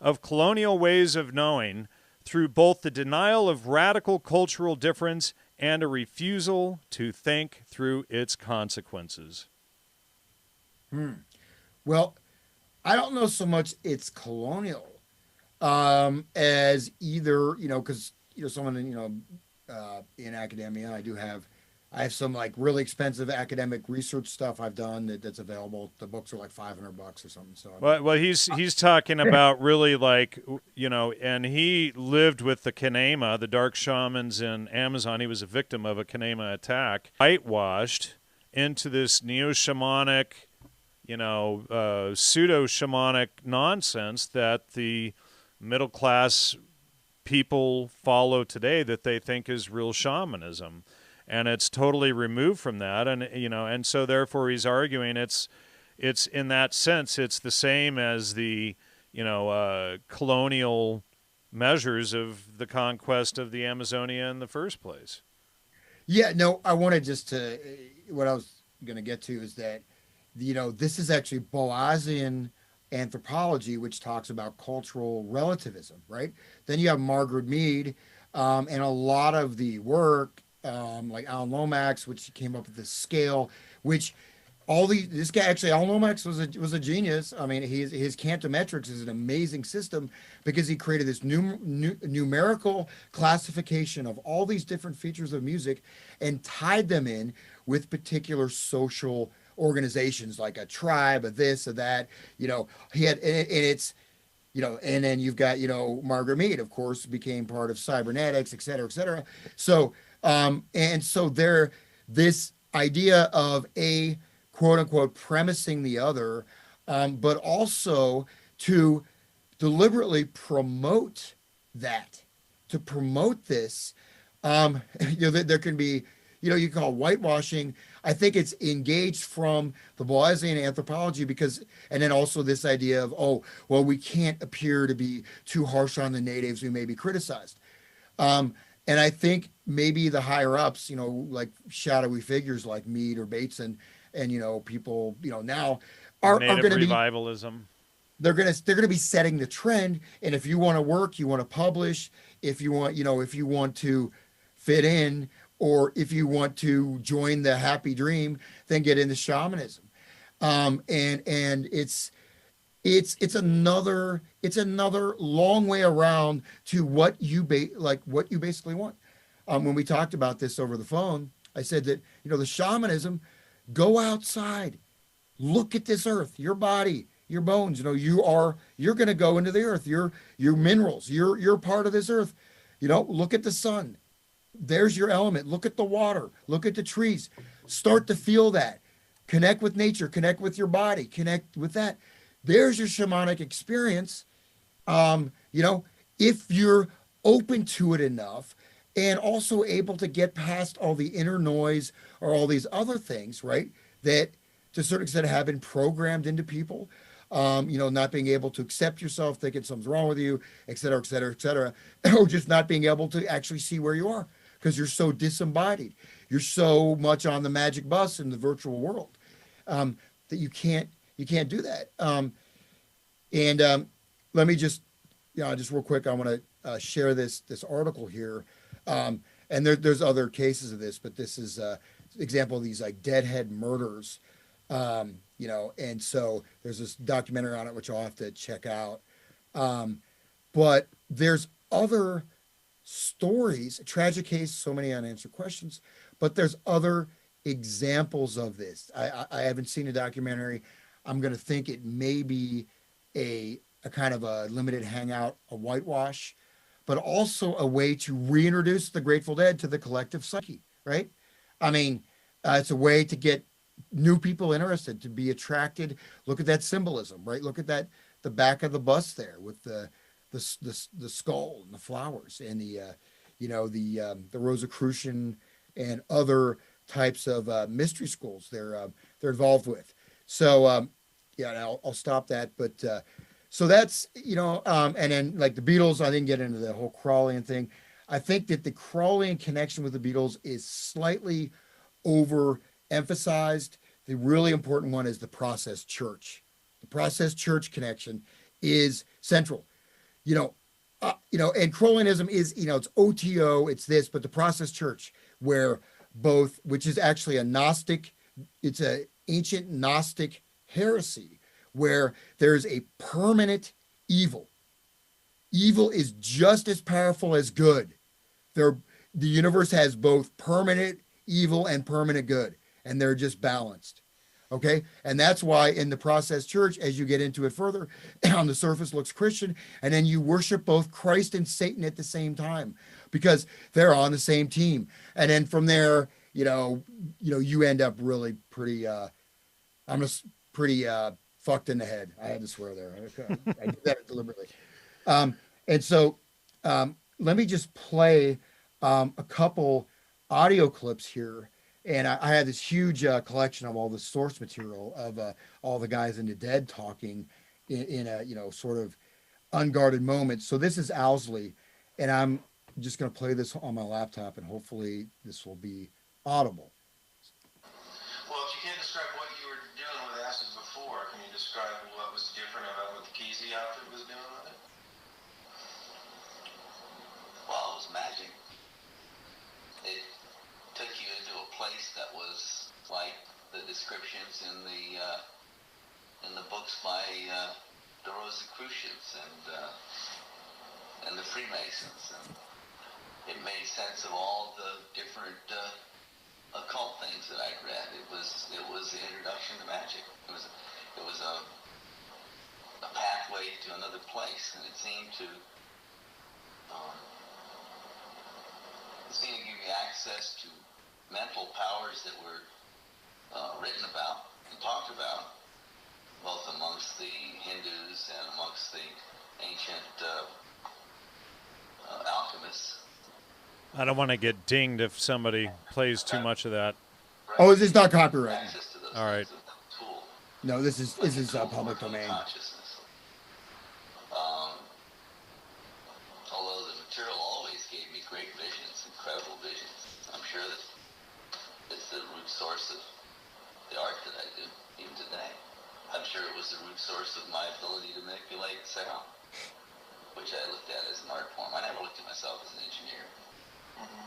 of colonial ways of knowing, through both the denial of radical cultural difference and a refusal to think through its consequences. Well, I don't know so much it's colonial as either, because, someone, in academia, I have some like really expensive academic research stuff I've done that's available. The books are like $500 or something. So well, he's talking about really like, and he lived with the Kanema, the dark shamans in Amazon. He was a victim of a Kanema attack, whitewashed into this neo-shamanic, pseudo-shamanic nonsense that the middle class people follow today that they think is real shamanism. And it's totally removed from that, and and so therefore he's arguing it's it's in that sense, it's the same as the, colonial measures of the conquest of the Amazonia in the first place. Yeah, no, I wanted just to, what I was going to get to is that, this is actually Boasian anthropology, which talks about cultural relativism, right? Then you have Margaret Mead, and a lot of the work, like Alan Lomax, which came up with this scale, which all these this guy actually Alan Lomax was a genius. I mean, his Cantometrics is an amazing system because he created this numerical classification of all these different features of music and tied them in with particular social organizations like a tribe, a this, or that. He had, and it's, and then you've got, Margaret Mead, of course, became part of cybernetics, et cetera, et cetera. So, and so there, this idea of a quote unquote premising the other, but also to deliberately promote that, to promote this. There can be, you call whitewashing. I think it's engaged from the Boasian anthropology because, and then also this idea of, oh, well, we can't appear to be too harsh on the natives. We may be criticized. And I think maybe the higher ups, like shadowy figures like Mead or Bates and people, now are Native going to be, revivalism. they're going to be setting the trend. And if you want to work, you want to publish, if you want, if you want to fit in, or if you want to join the happy dream, then get into shamanism. And it's another long way around to what what you basically want. When we talked about this over the phone, I said that, the shamanism, go outside, look at this earth, your body, your bones. You're going to go into the earth. Your minerals. You're part of this earth. Look at the sun. There's your element. Look at the water. Look at the trees. Start to feel that. Connect with nature. Connect with your body. Connect with that. There's your shamanic experience. If you're open to it enough and also able to get past all the inner noise or all these other things, right? That to a certain extent have been programmed into people. Not being able to accept yourself, thinking something's wrong with you, et cetera, et cetera, et cetera, or just not being able to actually see where you are because you're so disembodied. You're so much on the magic bus in the virtual world, that you can't do that. And let me just, just real quick, I want to share this article here. And there's other cases of this, but this is example of these like deadhead murders. And so there's this documentary on it, which I'll have to check out. But there's other stories, a tragic case, so many unanswered questions, but there's other examples of this. I haven't seen a documentary. I'm going to think it may be a kind of a limited hangout, a whitewash, but also a way to reintroduce the Grateful Dead to the collective psyche, right? I mean, it's a way to get new people interested, to be attracted. Look at that symbolism, right? Look at that, the back of the bust there with the skull and the flowers and the Rosicrucian and other types of mystery schools they're involved with. So I'll stop that. But so that's and then like the Beatles, I didn't get into the whole Crowleyan thing. I think that the Crowleyan connection with the Beatles is slightly overemphasized. The really important one is the process church. The process church connection is central. And Crowleyanism is, it's OTO, it's this, but the process church, which is actually a Gnostic, it's an ancient Gnostic heresy, where there's a permanent evil. Evil is just as powerful as good. The universe has both permanent evil and permanent good, and they're just balanced. Okay. And that's why in the process church, as you get into it further, on the surface looks Christian, and then you worship both Christ and Satan at the same time because they're on the same team. And then from there, you end up really pretty, I'm just pretty fucked in the head. I had to swear there. I did that deliberately. And so let me just play a couple audio clips here. And I had this huge collection of all the source material of all the guys in the Dead talking in a sort of unguarded moment. So this is Owsley, and I'm just going to play this on my laptop, and hopefully this will be audible. Well, if you can't describe what you were doing with acid before, can you describe what was different about what the Kesey outfit was doing with it? Well, it was magic. It took you into a place that was like the descriptions in the books by the Rosicrucians and the Freemasons, and it made sense of all the different occult things that I'd read. It was the introduction to magic. It was a pathway to another place, and it seemed to give me access to mental powers that were written about and talked about, both amongst the Hindus and amongst the ancient alchemists. I don't want to get dinged if somebody plays too much of that. Oh, this is not copyrighted. All right. No, this is public domain. Consciousness. Although the material always gave me great visions, incredible visions. I'm sure that it's the root source of the art that I do, even today. I'm sure it was the root source of my ability to manipulate sound, which I looked at as an art form. I never looked at myself as an engineer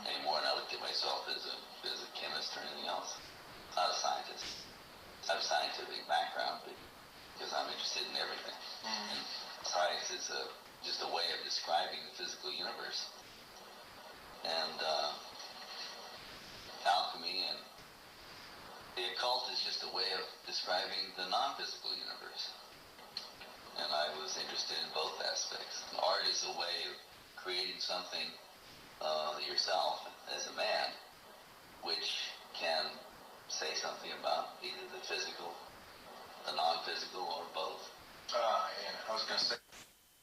anymore, and I looked at myself as a chemist or anything else. Not a scientist. I have a scientific background, but because I'm interested in everything. And science is just a way of describing the physical universe. And alchemy and the occult is just a way of describing the non-physical universe. And I was interested in both aspects. Art is a way of creating something yourself as a man, which can say something about either the physical, the non-physical, or both. Yeah, I was going to say.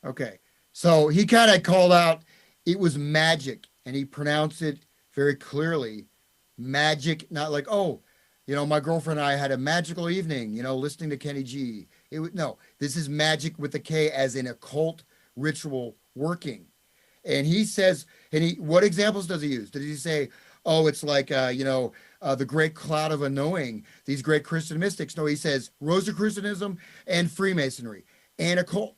Okay, so he kind of called out it was magic, and he pronounced it very clearly. Magic, not like, oh, my girlfriend and I had a magical evening, listening to Kenny G. No, this is magic with the K, as in occult ritual working. And he says, what examples does he use? Did he say, oh, it's like, the great cloud of unknowing, these great Christian mystics? No, he says Rosicrucianism and Freemasonry and occult.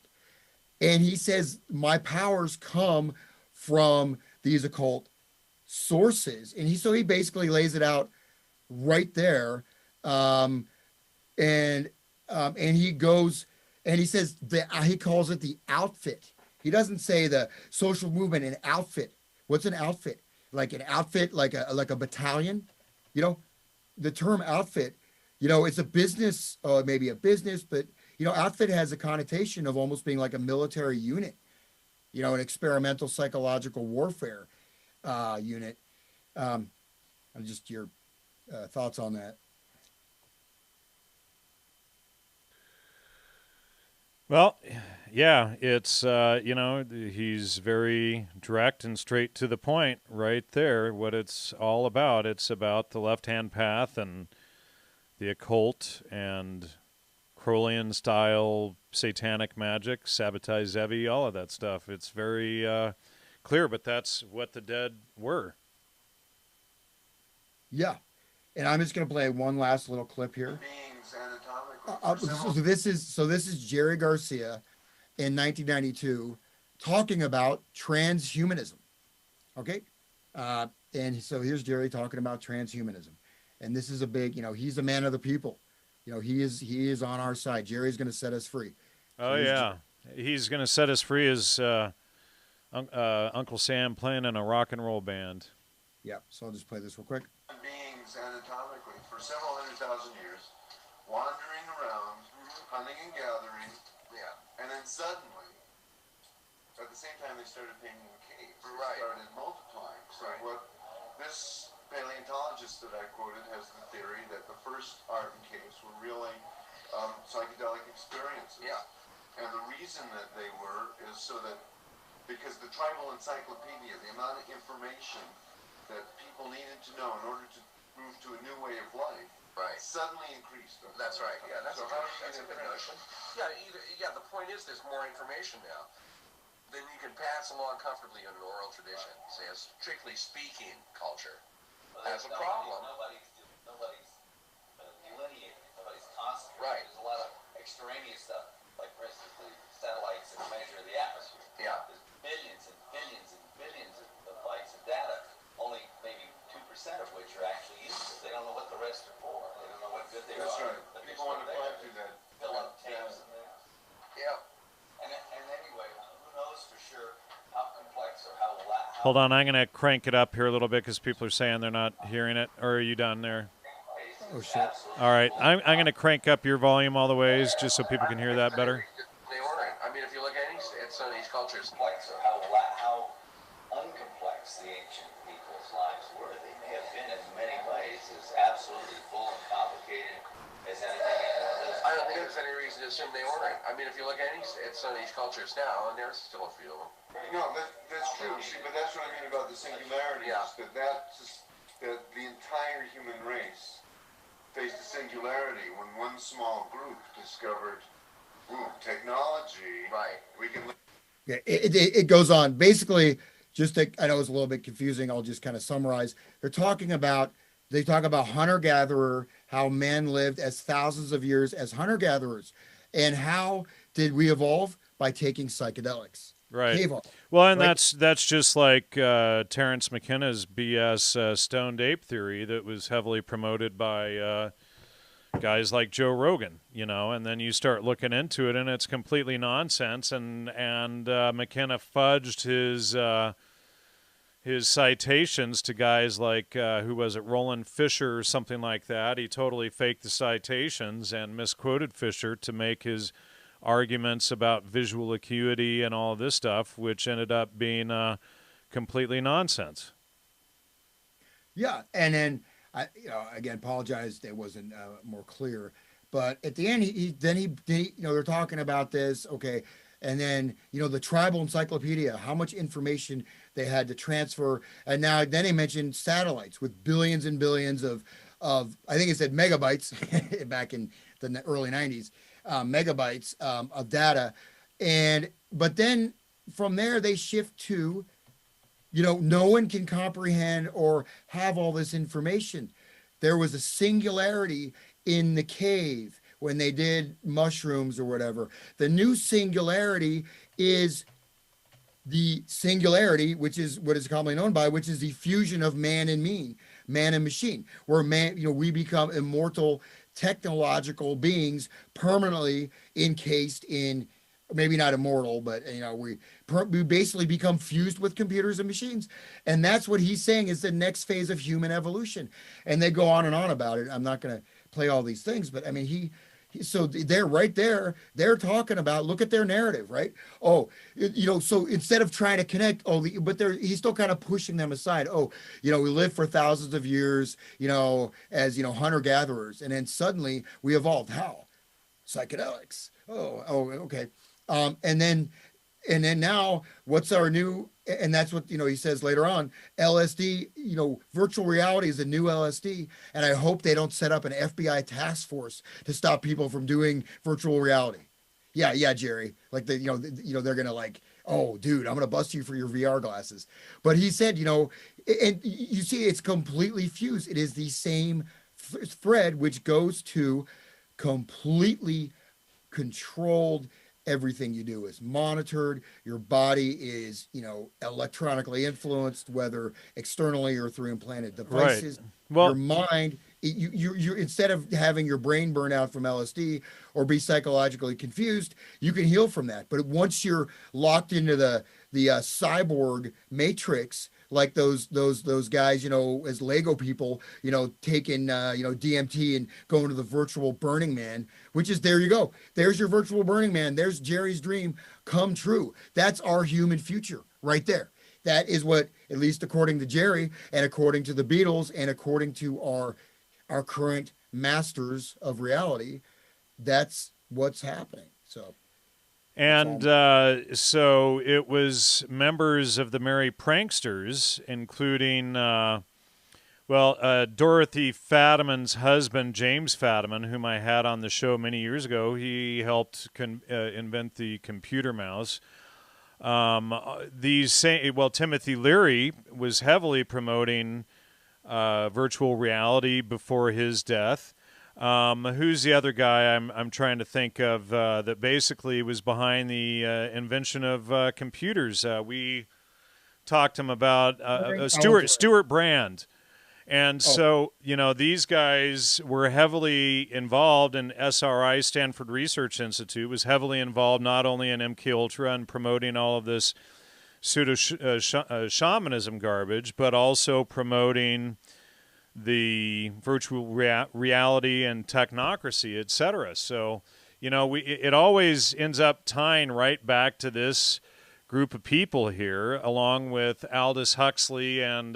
And he says, my powers come from these occult sources. And he basically lays it out right there. And he goes, and he says that he calls it the outfit. He doesn't say the social movement, an outfit. What's an outfit? Like an outfit, like a battalion? The term outfit, it's a business, maybe a business, but, outfit has a connotation of almost being like a military unit, an experimental psychological warfare unit. Just your thoughts on that. Well, yeah, it's, he's very direct and straight to the point right there, what it's all about. It's about the left-hand path and the occult and Crowleyan-style satanic magic, Sabbatai Zevi, all of that stuff. It's very clear, but that's what the Dead were. Yeah. And I'm just going to play one last little clip here. So this is Jerry Garcia in 1992 talking about transhumanism. Okay. And so here's Jerry talking about transhumanism. And this is a big, he's a man of the people. He is on our side. Jerry's going to set us free. Oh, yeah. He's going to set us free as Uncle Sam playing in a rock and roll band. Yeah. So I'll just play this real quick. Beings anatomically for several 100,000 years, wandering around, hunting and gathering, and then suddenly, at the same time, they started painting caves. They started multiplying. So what this paleontologist that I quoted has the theory that the first art and caves were really psychedelic experiences. Yeah. And the reason that they were is so that, because the tribal encyclopedia, the amount of information that people needed to know in order to moved to a new way of life, suddenly increased. That's right. Yeah, that's so a good notion. Yeah, the point is there's more information now than you can pass along comfortably in an oral tradition, say a strictly speaking culture. That's a problem. Nobody's delineating. Nobody's concentrating. Right. There's a lot of extraneous stuff, like for instance the satellites that measure the atmosphere. Yeah. There's billions and billions and billions of bytes of data, only maybe 2% of which are actually useful. They don't know what the rest are for. They don't know what good they That's are. right. But People want to fly through that. fill up tabs in there. Yeah. And anyway, who knows for sure how complex or how Hold on, I'm going to crank it up here a little bit because people are saying they're not hearing it. Or are you done there? Oh, shit. All right, I'm going to crank up your volume all the ways just so people can hear that better. They order it. I mean, if you look at any, some of these cultures, complex or how uncomplex the ancient people's lives were. They may have been in many ways as absolutely full and complicated as anything else. I don't think there's any reason to assume they order it. I mean, if you look at some of these cultures now, and there's still a few of them. No, that's true. See, but that's what I mean about the singularity. Yeah. That the entire human race faced a singularity when one small group discovered technology. Right. We can. Yeah, it goes on. Basically, I know it's a little bit confusing. I'll just kind of summarize. They talk about hunter-gatherer, how men lived as thousands of years as hunter-gatherers, and how did we evolve? By taking psychedelics. Right. Cave art. Well, and Right. that's just like Terrence McKenna's BS stoned ape theory that was heavily promoted by guys like Joe Rogan, and then you start looking into it and it's completely nonsense. And McKenna fudged his citations to guys like who was it, Roland Fisher or something like that. He totally faked the citations and misquoted Fisher to make his arguments about visual acuity and all this stuff, which ended up being completely nonsense. Yeah, and then I, again, apologize it wasn't more clear, but at the end, he they're talking about this, okay, and then the tribal encyclopedia, how much information they had to transfer, and then he mentioned satellites with billions and billions of I think it said megabytes back in the early 90s. Megabytes of data, but then from there they shift to, no one can comprehend or have all this information. There was a singularity in the cave when they did mushrooms or whatever. The new singularity is the singularity, which is what is commonly known by, which is the fusion of man and machine, where we become immortal technological beings permanently encased in, maybe not immortal, but we basically become fused with computers and machines. And that's what he's saying is the next phase of human evolution. And they go on and on about it. I'm not going to play all these things, but I mean, so they're right there. They're talking about, look at their narrative, right? Oh, so instead of trying to connect, he's still kind of pushing them aside. Oh, we lived for thousands of years, as, hunter gatherers. And then suddenly we evolved. How? Psychedelics. Oh, okay. And then now what's our new, and that's what, he says later on, LSD, virtual reality is a new LSD. And I hope they don't set up an FBI task force to stop people from doing virtual reality. Yeah, Jerry. Like they're going to like, oh, dude, I'm going to bust you for your VR glasses. But he said, and you see, it's completely fused. It is the same thread, which goes to completely controlled. Everything you do is monitored. Your body is, electronically influenced, whether externally or through implanted devices. Right. Well, your mind, you instead of having your brain burn out from LSD or be psychologically confused, you can heal from that. But once you're locked into the cyborg matrix, like those guys, as Lego people, taking, DMT and going to the virtual Burning Man, which is, there you go. There's your virtual Burning Man. There's Jerry's dream come true. That's our human future right there. That is what, at least according to Jerry and according to the Beatles and according to our current masters of reality, that's what's happening. So. And so it was members of the Merry Pranksters, including Well, Dorothy Fadiman's husband, James Fadiman, whom I had on the show many years ago, he helped invent the computer mouse. Timothy Leary was heavily promoting virtual reality before his death. Who's the other guy I'm trying to think of that basically was behind the invention of computers? We talked to him about Stuart Brand. And Oh, so, these guys were heavily involved, in SRI, Stanford Research Institute, was heavily involved not only in MK Ultra and promoting all of this shamanism garbage, but also promoting the virtual reality and technocracy, etc. So, it always ends up tying right back to this group of people here, along with Aldous Huxley and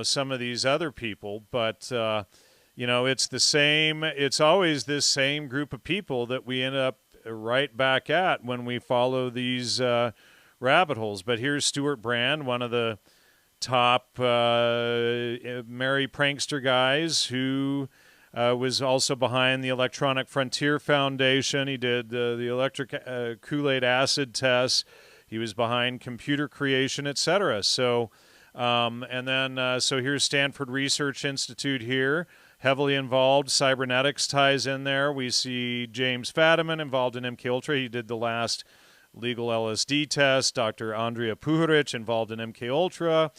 some of these other people, but it's the same. It's always this same group of people that we end up right back at when we follow these rabbit holes. But here's Stuart Brand, one of the top merry prankster guys, who was also behind the Electronic Frontier Foundation. He did the electric Kool-Aid acid tests. He was behind computer creation, etc. So. So here's Stanford Research Institute here, heavily involved. Cybernetics ties in there. We see James Fadiman involved in MKUltra. He did the last legal LSD test. Dr. Andrea Puharich involved in MKUltra.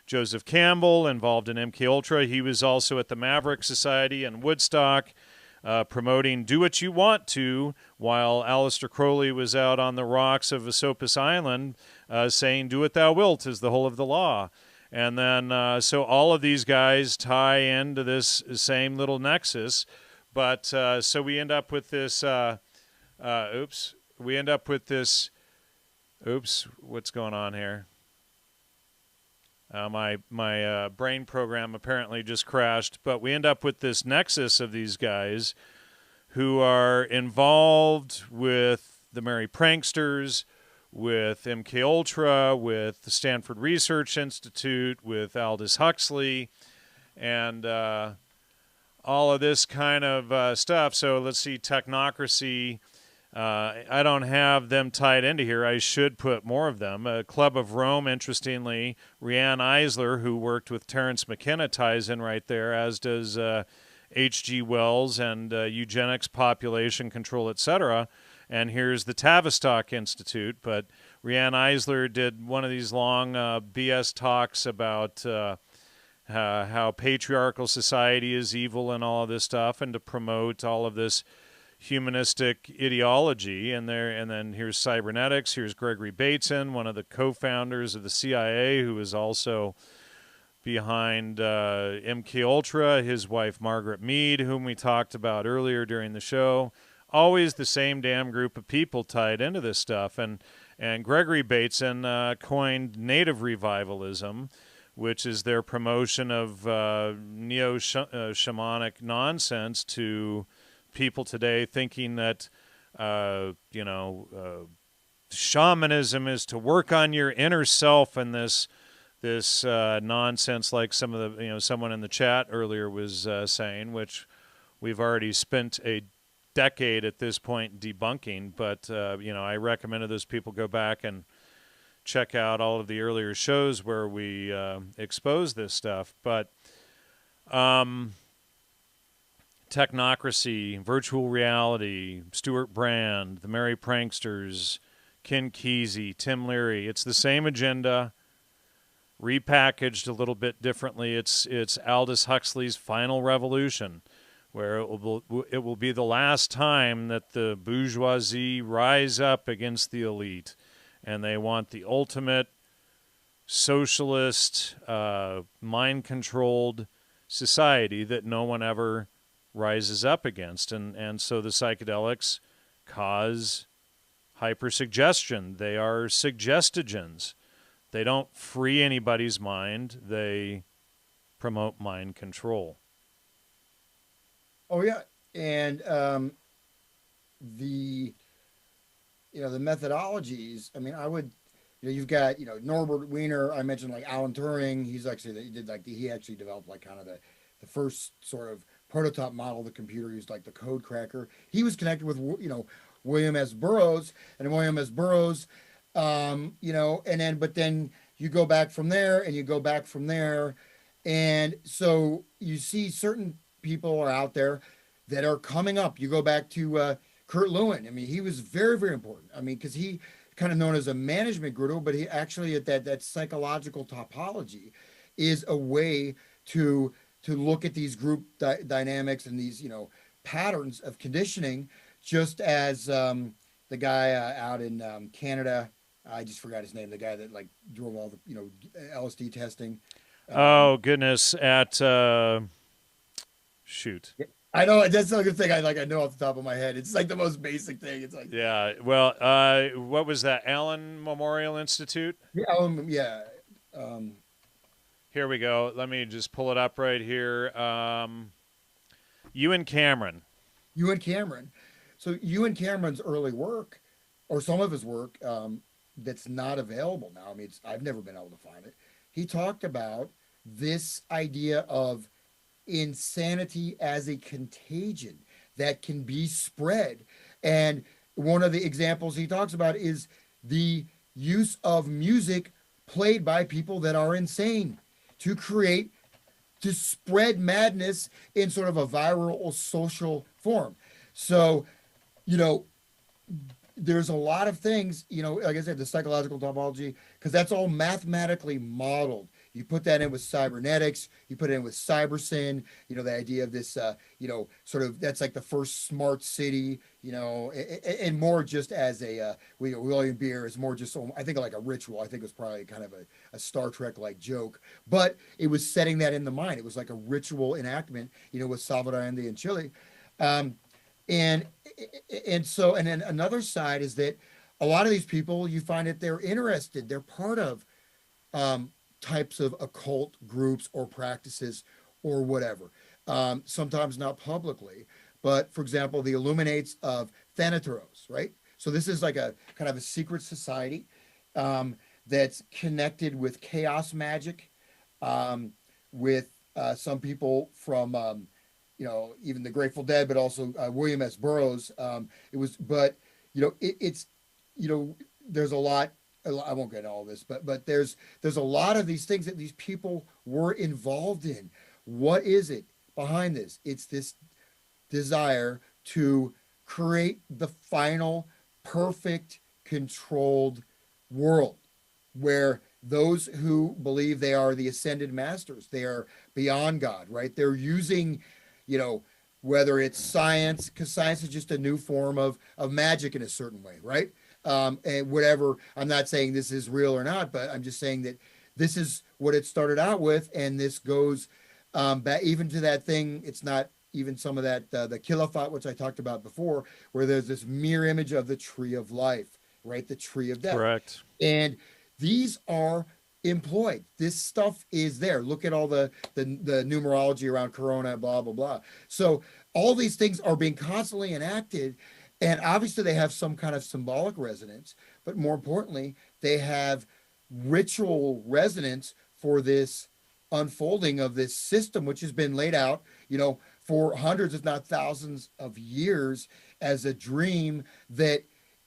Joseph Campbell involved in MKUltra. He was also at the Maverick Society in Woodstock, promoting Do What You Want To, while Aleister Crowley was out on the rocks of Esopus Island saying, Do What Thou Wilt is the whole of the law. And then, so all of these guys tie into this same little nexus. But so we end up with this, what's going on here? My brain program apparently just crashed. But we end up with this nexus of these guys who are involved with the Merry Pranksters, with MK Ultra, with the Stanford Research Institute, with Aldous Huxley, and all of this kind of stuff. So let's see, technocracy. I don't have them tied into here. I should put more of them. Club of Rome, interestingly, Rianne Eisler, who worked with Terence McKenna, ties in right there, as does H.G. Wells and eugenics, population control, etc. And here's the Tavistock Institute. But Rianne Eisler did one of these long BS talks about how patriarchal society is evil and all of this stuff, and to promote all of this humanistic ideology. And then here's cybernetics. Here's Gregory Bateson, one of the co-founders of the CIA, who is also behind MK Ultra. His wife Margaret Mead, whom we talked about earlier during the show. Always the same damn group of people tied into this stuff. And Gregory Bateson coined native revivalism, which is their promotion of neo-shamanic nonsense to people today, thinking that shamanism is to work on your inner self, and this nonsense, like some of the someone in the chat earlier was saying, which we've already spent a decade at this point debunking. But I recommended those people go back and check out all of the earlier shows where we expose this stuff. But technocracy, virtual reality, Stuart Brand, the Merry Pranksters, Ken Kesey, Tim Leary. It's the same agenda, repackaged a little bit differently. It's Aldous Huxley's final revolution, where it will be the last time that the bourgeoisie rise up against the elite, and they want the ultimate socialist, mind-controlled society that no one ever rises up against. And so the psychedelics cause hypersuggestion. They are suggestogens. They don't free anybody's mind. They promote mind control. Oh yeah, and the methodologies. I mean, I would you've got, Norbert Wiener. I mentioned like Alan Turing. He's actually, he did like, he actually developed like kind of the first sort of prototype model of the computer. He was like the code cracker. He was connected with, William S. Burroughs, and William S. Burroughs, and then, but then you go back from there and you go back from there. And so you see certain people are out there that are coming up. You go back to Kurt Lewin. I mean, he was very, very important. I mean, because he kind of known as a management guru, but he actually at that psychological topology is a way to look at these group dynamics and these patterns of conditioning, just as the guy out in Canada. I just forgot his name. The guy that like drove all the LSD testing. Oh goodness! At shoot. I know that's not a good thing. I know off the top of my head. It's like the most basic thing. It's like Yeah. Well, what was that? Allen Memorial Institute. yeah, yeah. Um, Here we go. Let me just pull it up right here. Ewan Cameron. Ewan Cameron. So Ewan Cameron's early work, or some of his work, that's not available now. I mean, I've never been able to find it. He talked about this idea of insanity as a contagion that can be spread. And one of the examples he talks about is the use of music played by people that are insane to spread madness in sort of a viral or social form. So, you know, there's a lot of things, like I said, the psychological topology, because that's all mathematically modeled. You put that in with cybernetics, you put it in with cybersyn, the idea of this, sort of, that's like the first smart city, and more just as a, William Beer is more just, I think like a ritual. I think it was probably kind of a Star Trek like joke, but it was setting that in the mind. It was like a ritual enactment, with Salvador Allende in Chile. And then another side is that a lot of these people, you find that they're interested, they're part of types of occult groups or practices or whatever. Sometimes not publicly, but for example, the Illuminates of Thanateros, right? So this is like a kind of a secret society that's connected with chaos magic, with some people from even the Grateful Dead, but also William S. Burroughs. There's a lot. I won't get into all this, but there's a lot of these things that these people were involved in. What is it behind this? It's this desire to create the final, perfect, controlled world where those who believe they are the ascended masters, they are beyond God, right? They're using whether it's science, because science is just a new form of magic in a certain way, right? And whatever, I'm not saying this is real or not, but I'm just saying that this is what it started out with. And this goes back even to that thing. It's not even some of that, the Khilafat, which I talked about before, where there's this mirror image of the tree of life, right? The tree of death. Correct. And these are employed. This stuff is there. Look at all the numerology around Corona, blah, blah, blah. So all these things are being constantly enacted. And obviously they have some kind of symbolic resonance, but more importantly, they have ritual resonance for this unfolding of this system, which has been laid out, for hundreds, if not thousands of years as a dream that,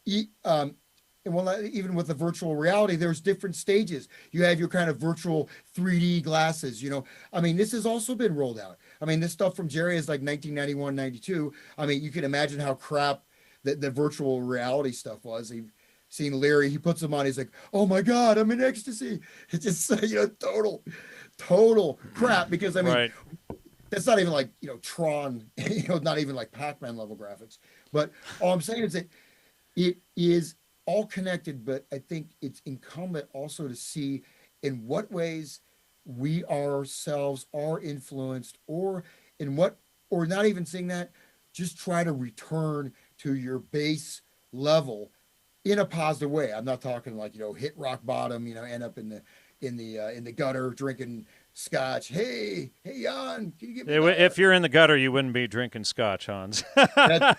even with the virtual reality, there's different stages. You have your kind of virtual 3D glasses, I mean, this has also been rolled out. I mean, this stuff from Jerry is like 1991, 92. I mean, you can imagine how crap the virtual reality stuff was. You've seen Larry, he puts them on, he's like, oh my God, I'm in ecstasy. It's just, total crap, because I mean, right. That's not even like, Tron, not even like Pac-Man level graphics. But all I'm saying is that it is all connected, but I think it's incumbent also to see in what ways we ourselves are influenced, or not even seeing that, just try to return to your base level in a positive way. I'm not talking like, hit rock bottom, end up in the gutter drinking, scotch. Hey, Jan, can you give me If you're in the gutter, you wouldn't be drinking scotch, Hans. okay.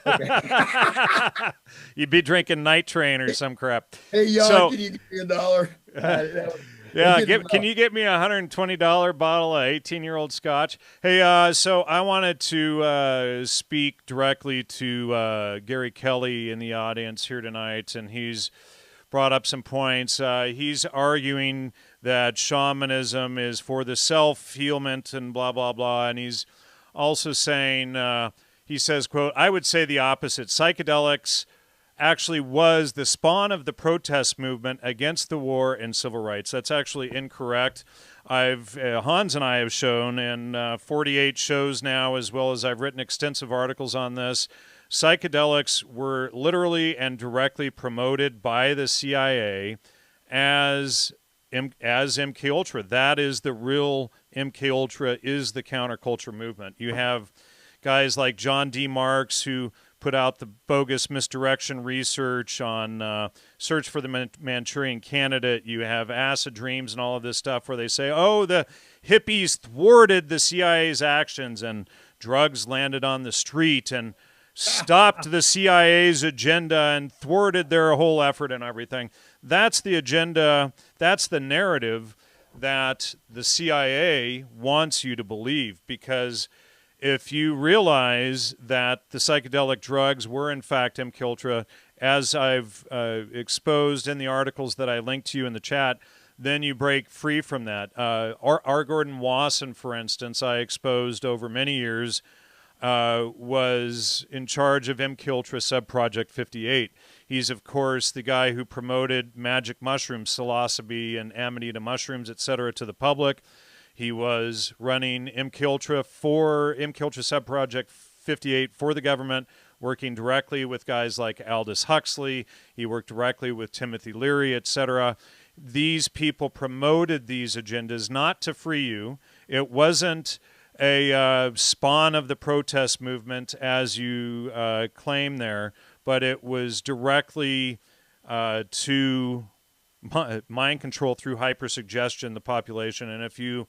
You'd be drinking Night Train or some crap. Hey, Jan, So, can you give me $1? That yeah, did can well. you get me a $120 bottle of 18-year-old scotch? Hey, so I wanted to speak directly to Gary Kelly in the audience here tonight, and he's brought up some points. He's arguing that shamanism is for the self-healment and blah, blah, blah, and he's also saying, he says, quote, I would say the opposite. Psychedelics actually was the spawn of the protest movement against the war and civil rights. That's actually incorrect. Hans and I have shown in 48 shows now, as well as I've written extensive articles on this, psychedelics were literally and directly promoted by the CIA as MK Ultra. That is the real MK Ultra, is the counterculture movement. You have guys like John D. Marks who put out the bogus misdirection research on Search for the Manchurian Candidate. You have Acid Dreams and all of this stuff where they say, oh, the hippies thwarted the CIA's actions and drugs landed on the street and stopped the CIA's agenda and thwarted their whole effort and everything. That's the agenda. That's the narrative that the CIA wants you to believe, because if you realize that the psychedelic drugs were in fact MK Ultra, as I've exposed in the articles that I linked to you in the chat, then you break free from that. R. Gordon Wasson, for instance, I exposed over many years, was in charge of MK Ultra Subproject 58. He's, of course, the guy who promoted magic mushrooms, psilocybe and amanita mushrooms, etc., to the public. He was running MK Ultra Subproject 58 for the government, working directly with guys like Aldous Huxley. He worked directly with Timothy Leary, etc. These people promoted these agendas not to free you. It wasn't a spawn of the protest movement, as you claim there, but it was directly to mind control through hypersuggestion the population. And if you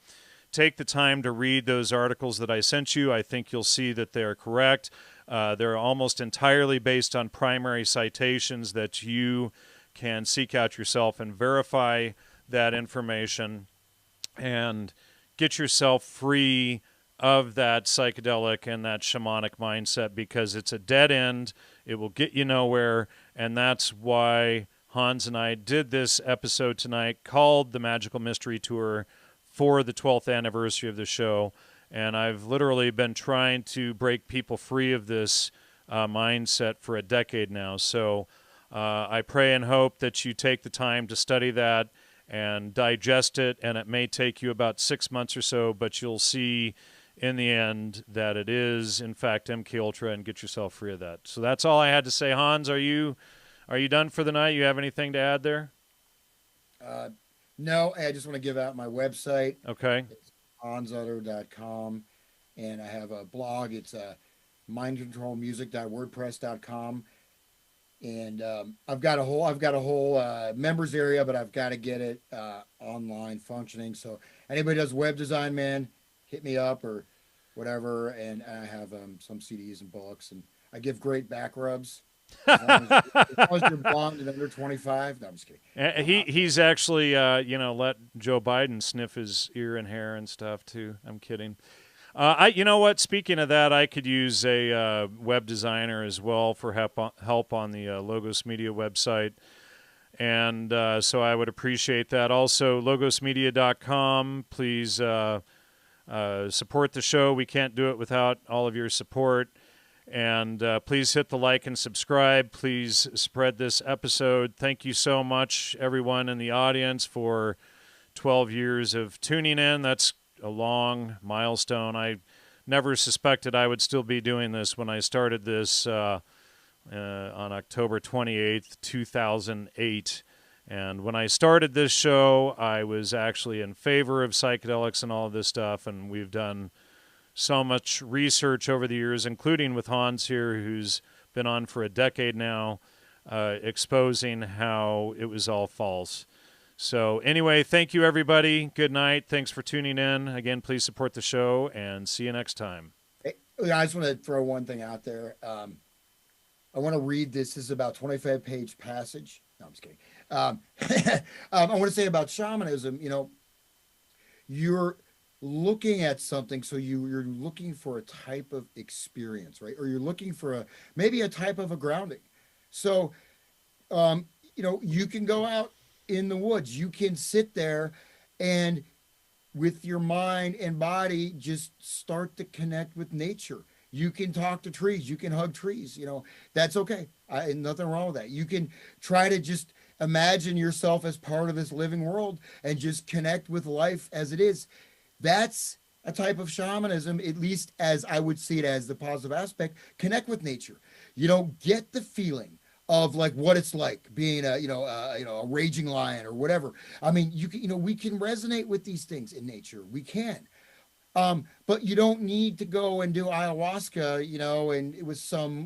take the time to read those articles that I sent you, I think you'll see that they are correct. They're almost entirely based on primary citations that you can seek out yourself and verify that information and get yourself free of that psychedelic and that shamanic mindset, because it's a dead end. It will get you nowhere, and that's why Hans and I did this episode tonight called The Magical Mystery Tour for the 12th anniversary of the show. And I've literally been trying to break people free of this mindset for a decade now. So I pray and hope that you take the time to study that and digest it. And it may take you about 6 months or so, but you'll see in the end that it is, in fact, MK Ultra, and get yourself free of that. So that's all I had to say. Hans, are you done for the night? You have anything to add there? No, I just want to give out my website. Okay. It's hansutter.com, and I have a blog. It's mindcontrolmusic.wordpress.com, and I've got a whole members area, but I've got to get it online functioning. So anybody does web design, man, hit me up or whatever. And I have some CDs and books, and I give great back rubs. As long as you're blonde and under 25. No, I'm just kidding. He's actually, let Joe Biden sniff his ear and hair and stuff too. I'm kidding. You know what? Speaking of that, I could use a web designer as well for help on the Logos Media website. And so I would appreciate that. Also, logosmedia.com. Please support the show. We can't do it without all of your support. And please hit the like and subscribe. Please spread this episode. Thank you so much, everyone in the audience, for 12 years of tuning in. That's a long milestone. I never suspected I would still be doing this when I started this on October 28th, 2008. And when I started this show, I was actually in favor of psychedelics and all of this stuff, and we've done so much research over the years, including with Hans here, who's been on for a decade now, exposing how it was all false. So anyway, thank you, everybody. Good night. Thanks for tuning in. Again, please support the show, and see you next time. Hey, I just want to throw one thing out there. I want to read this. This is about 25-page passage. No, I'm just kidding. I want to say about shamanism, you're looking at something, so you're looking for a type of experience, right? Or you're looking for maybe a type of a grounding. So, you can go out in the woods. You can sit there and with your mind and body just start to connect with nature. You can talk to trees, you can hug trees, that's okay. Nothing wrong with that. You can try to just imagine yourself as part of this living world and just connect with life as it is. That's a type of shamanism, at least as I would see it as the positive aspect. Connect with nature, get the feeling of like what it's like being a raging lion or whatever. I mean, we can resonate with these things in nature. We can. But you don't need to go and do ayahuasca, and it was some,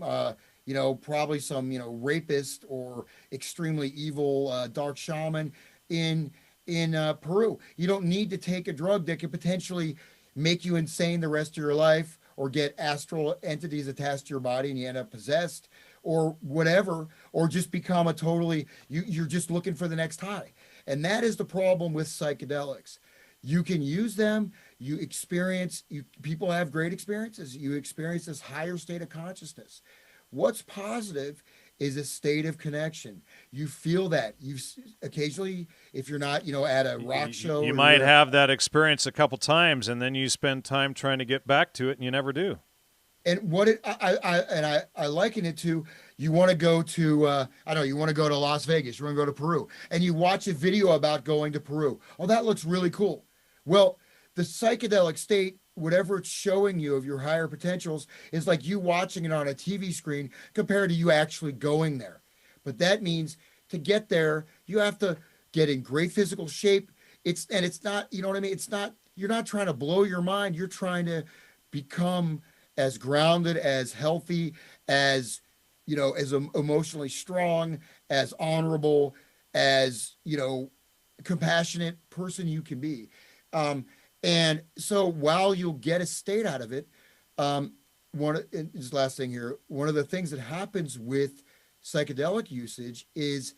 probably some, rapist or extremely evil dark shaman in Peru. You don't need to take a drug that could potentially make you insane the rest of your life, or get astral entities attached to your body and you end up possessed or whatever, or just become you're just looking for the next high. And that is the problem with psychedelics. You can use them. People have great experiences. You experience this higher state of consciousness. What's positive is a state of connection. You feel that. You occasionally, if you're not, at a rock show, you might have that experience a couple times, and then you spend time trying to get back to it, and you never do. And I liken it to, you want to go to you want to go to Las Vegas, you want to go to Peru, and you watch a video about going to Peru. Oh, that looks really cool. Well, the psychedelic state, whatever it's showing you of your higher potentials, is like you watching it on a TV screen compared to you actually going there. But that means to get there, you have to get in great physical shape. It's not, you know what I mean? You're not trying to blow your mind. You're trying to become as grounded, as healthy, as, as emotionally strong, as honorable, as, compassionate person you can be. And so while you'll get a state out of it, this last thing here, one of the things that happens with psychedelic usage is,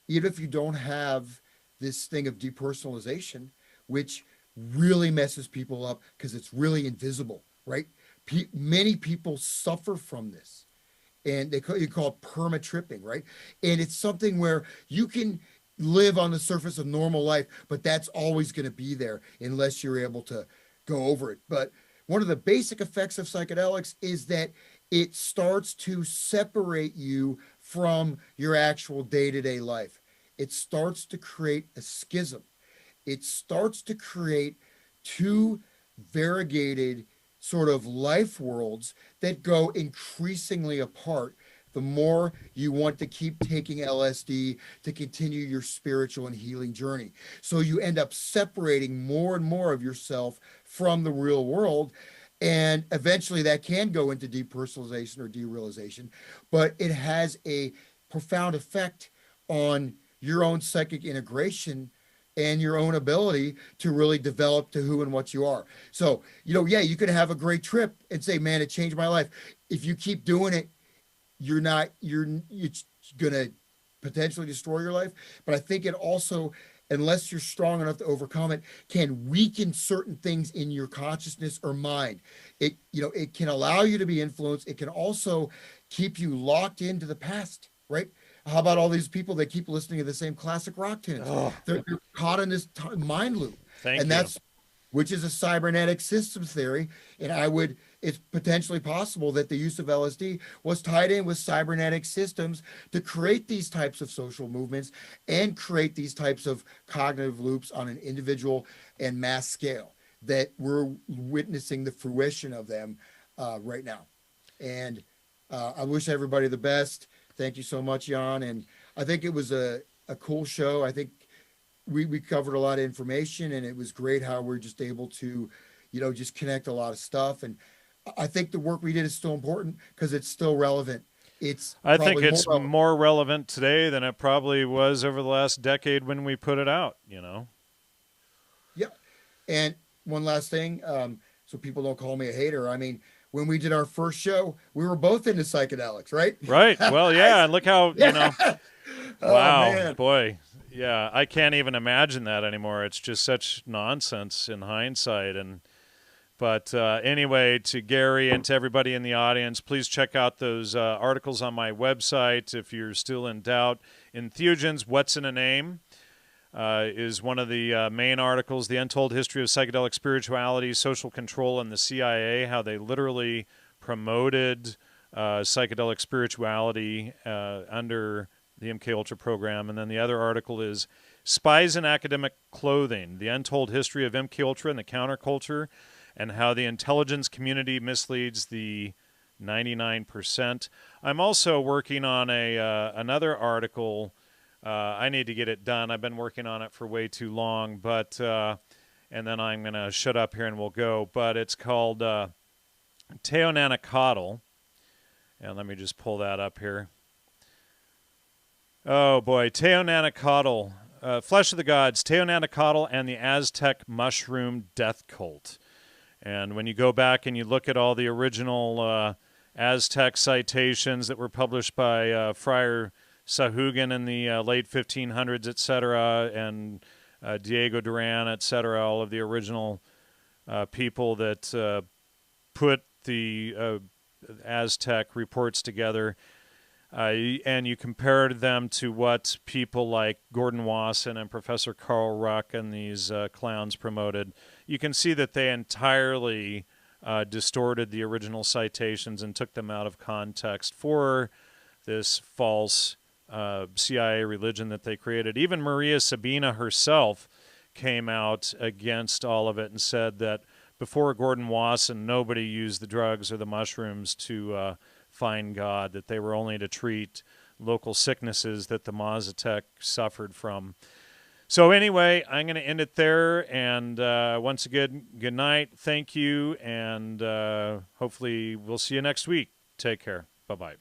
even if you don't have this thing of depersonalization, which really messes people up because it's really invisible, right? Many people suffer from this, and you call it perma tripping, right? And it's something where you can live on the surface of normal life, but that's always going to be there unless you're able to go over it. But one of the basic effects of psychedelics is that it starts to separate you from your actual day-to-day life. It starts to create a schism. It starts to create two variegated sort of life worlds that go increasingly apart the more you want to keep taking LSD to continue your spiritual and healing journey. So you end up separating more and more of yourself from the real world. And eventually that can go into depersonalization or derealization, but it has a profound effect on your own psychic integration and your own ability to really develop to who and what you are. So, you could have a great trip and say, man, it changed my life. If you keep doing it, you're gonna potentially destroy your life. But I think it also, unless you're strong enough to overcome it, can weaken certain things in your consciousness or mind. It can allow you to be influenced. It can also keep you locked into the past, right? How about all these people that keep listening to the same classic rock tunes? Oh. They're caught in this mind loop. Which is a cybernetic systems theory. And it's potentially possible that the use of LSD was tied in with cybernetic systems to create these types of social movements and create these types of cognitive loops on an individual and mass scale that we're witnessing the fruition of them right now. And I wish everybody the best. Thank you so much, Jan. And I think it was a cool show. I think we covered a lot of information, and it was great how we're just able to, just connect a lot of stuff. And I think the work we did is still important because it's still relevant. it's I think probably it's more relevant today than it probably was over the last decade when we put it out, you know? Yeah. And one last thing, so people don't call me a hater. I mean, when we did our first show, we were both into psychedelics, right? Right. Well, yeah. And look how, you know, Yeah. Oh wow, man. boy. Yeah. I can't even imagine that anymore. It's just such nonsense in hindsight. But anyway, to Gary and to everybody in the audience, please check out those articles on my website if you're still in doubt. Entheogens, What's in a Name? Is one of the main articles, The Untold History of Psychedelic Spirituality, Social Control, and the CIA, how they literally promoted psychedelic spirituality under the MK Ultra program. And then the other article is Spies in Academic Clothing, The Untold History of MK Ultra and the Counterculture, and how the intelligence community misleads the 99%. I'm also working on another article. I need to get it done. I've been working on it for way too long, but and then I'm going to shut up here and we'll go. But it's called Teonanacatl, and let me just pull that up here. Oh boy, Teonanacatl, Flesh of the Gods, Teonanacatl and the Aztec Mushroom Death Cult. And when you go back and you look at all the original Aztec citations that were published by Friar Sahuagin in the late 1500s, etc., and Diego Duran, etc., all of the original people that put the Aztec reports together, and you compared them to what people like Gordon Wasson and Professor Carl Ruck and these clowns promoted, you can see that they entirely distorted the original citations and took them out of context for this false CIA religion that they created. Even Maria Sabina herself came out against all of it and said that before Gordon Wasson, nobody used the drugs or the mushrooms to find God, that they were only to treat local sicknesses that the Mazatec suffered from. So anyway, I'm going to end it there, and once again, good night, thank you, and hopefully we'll see you next week. Take care. Bye-bye.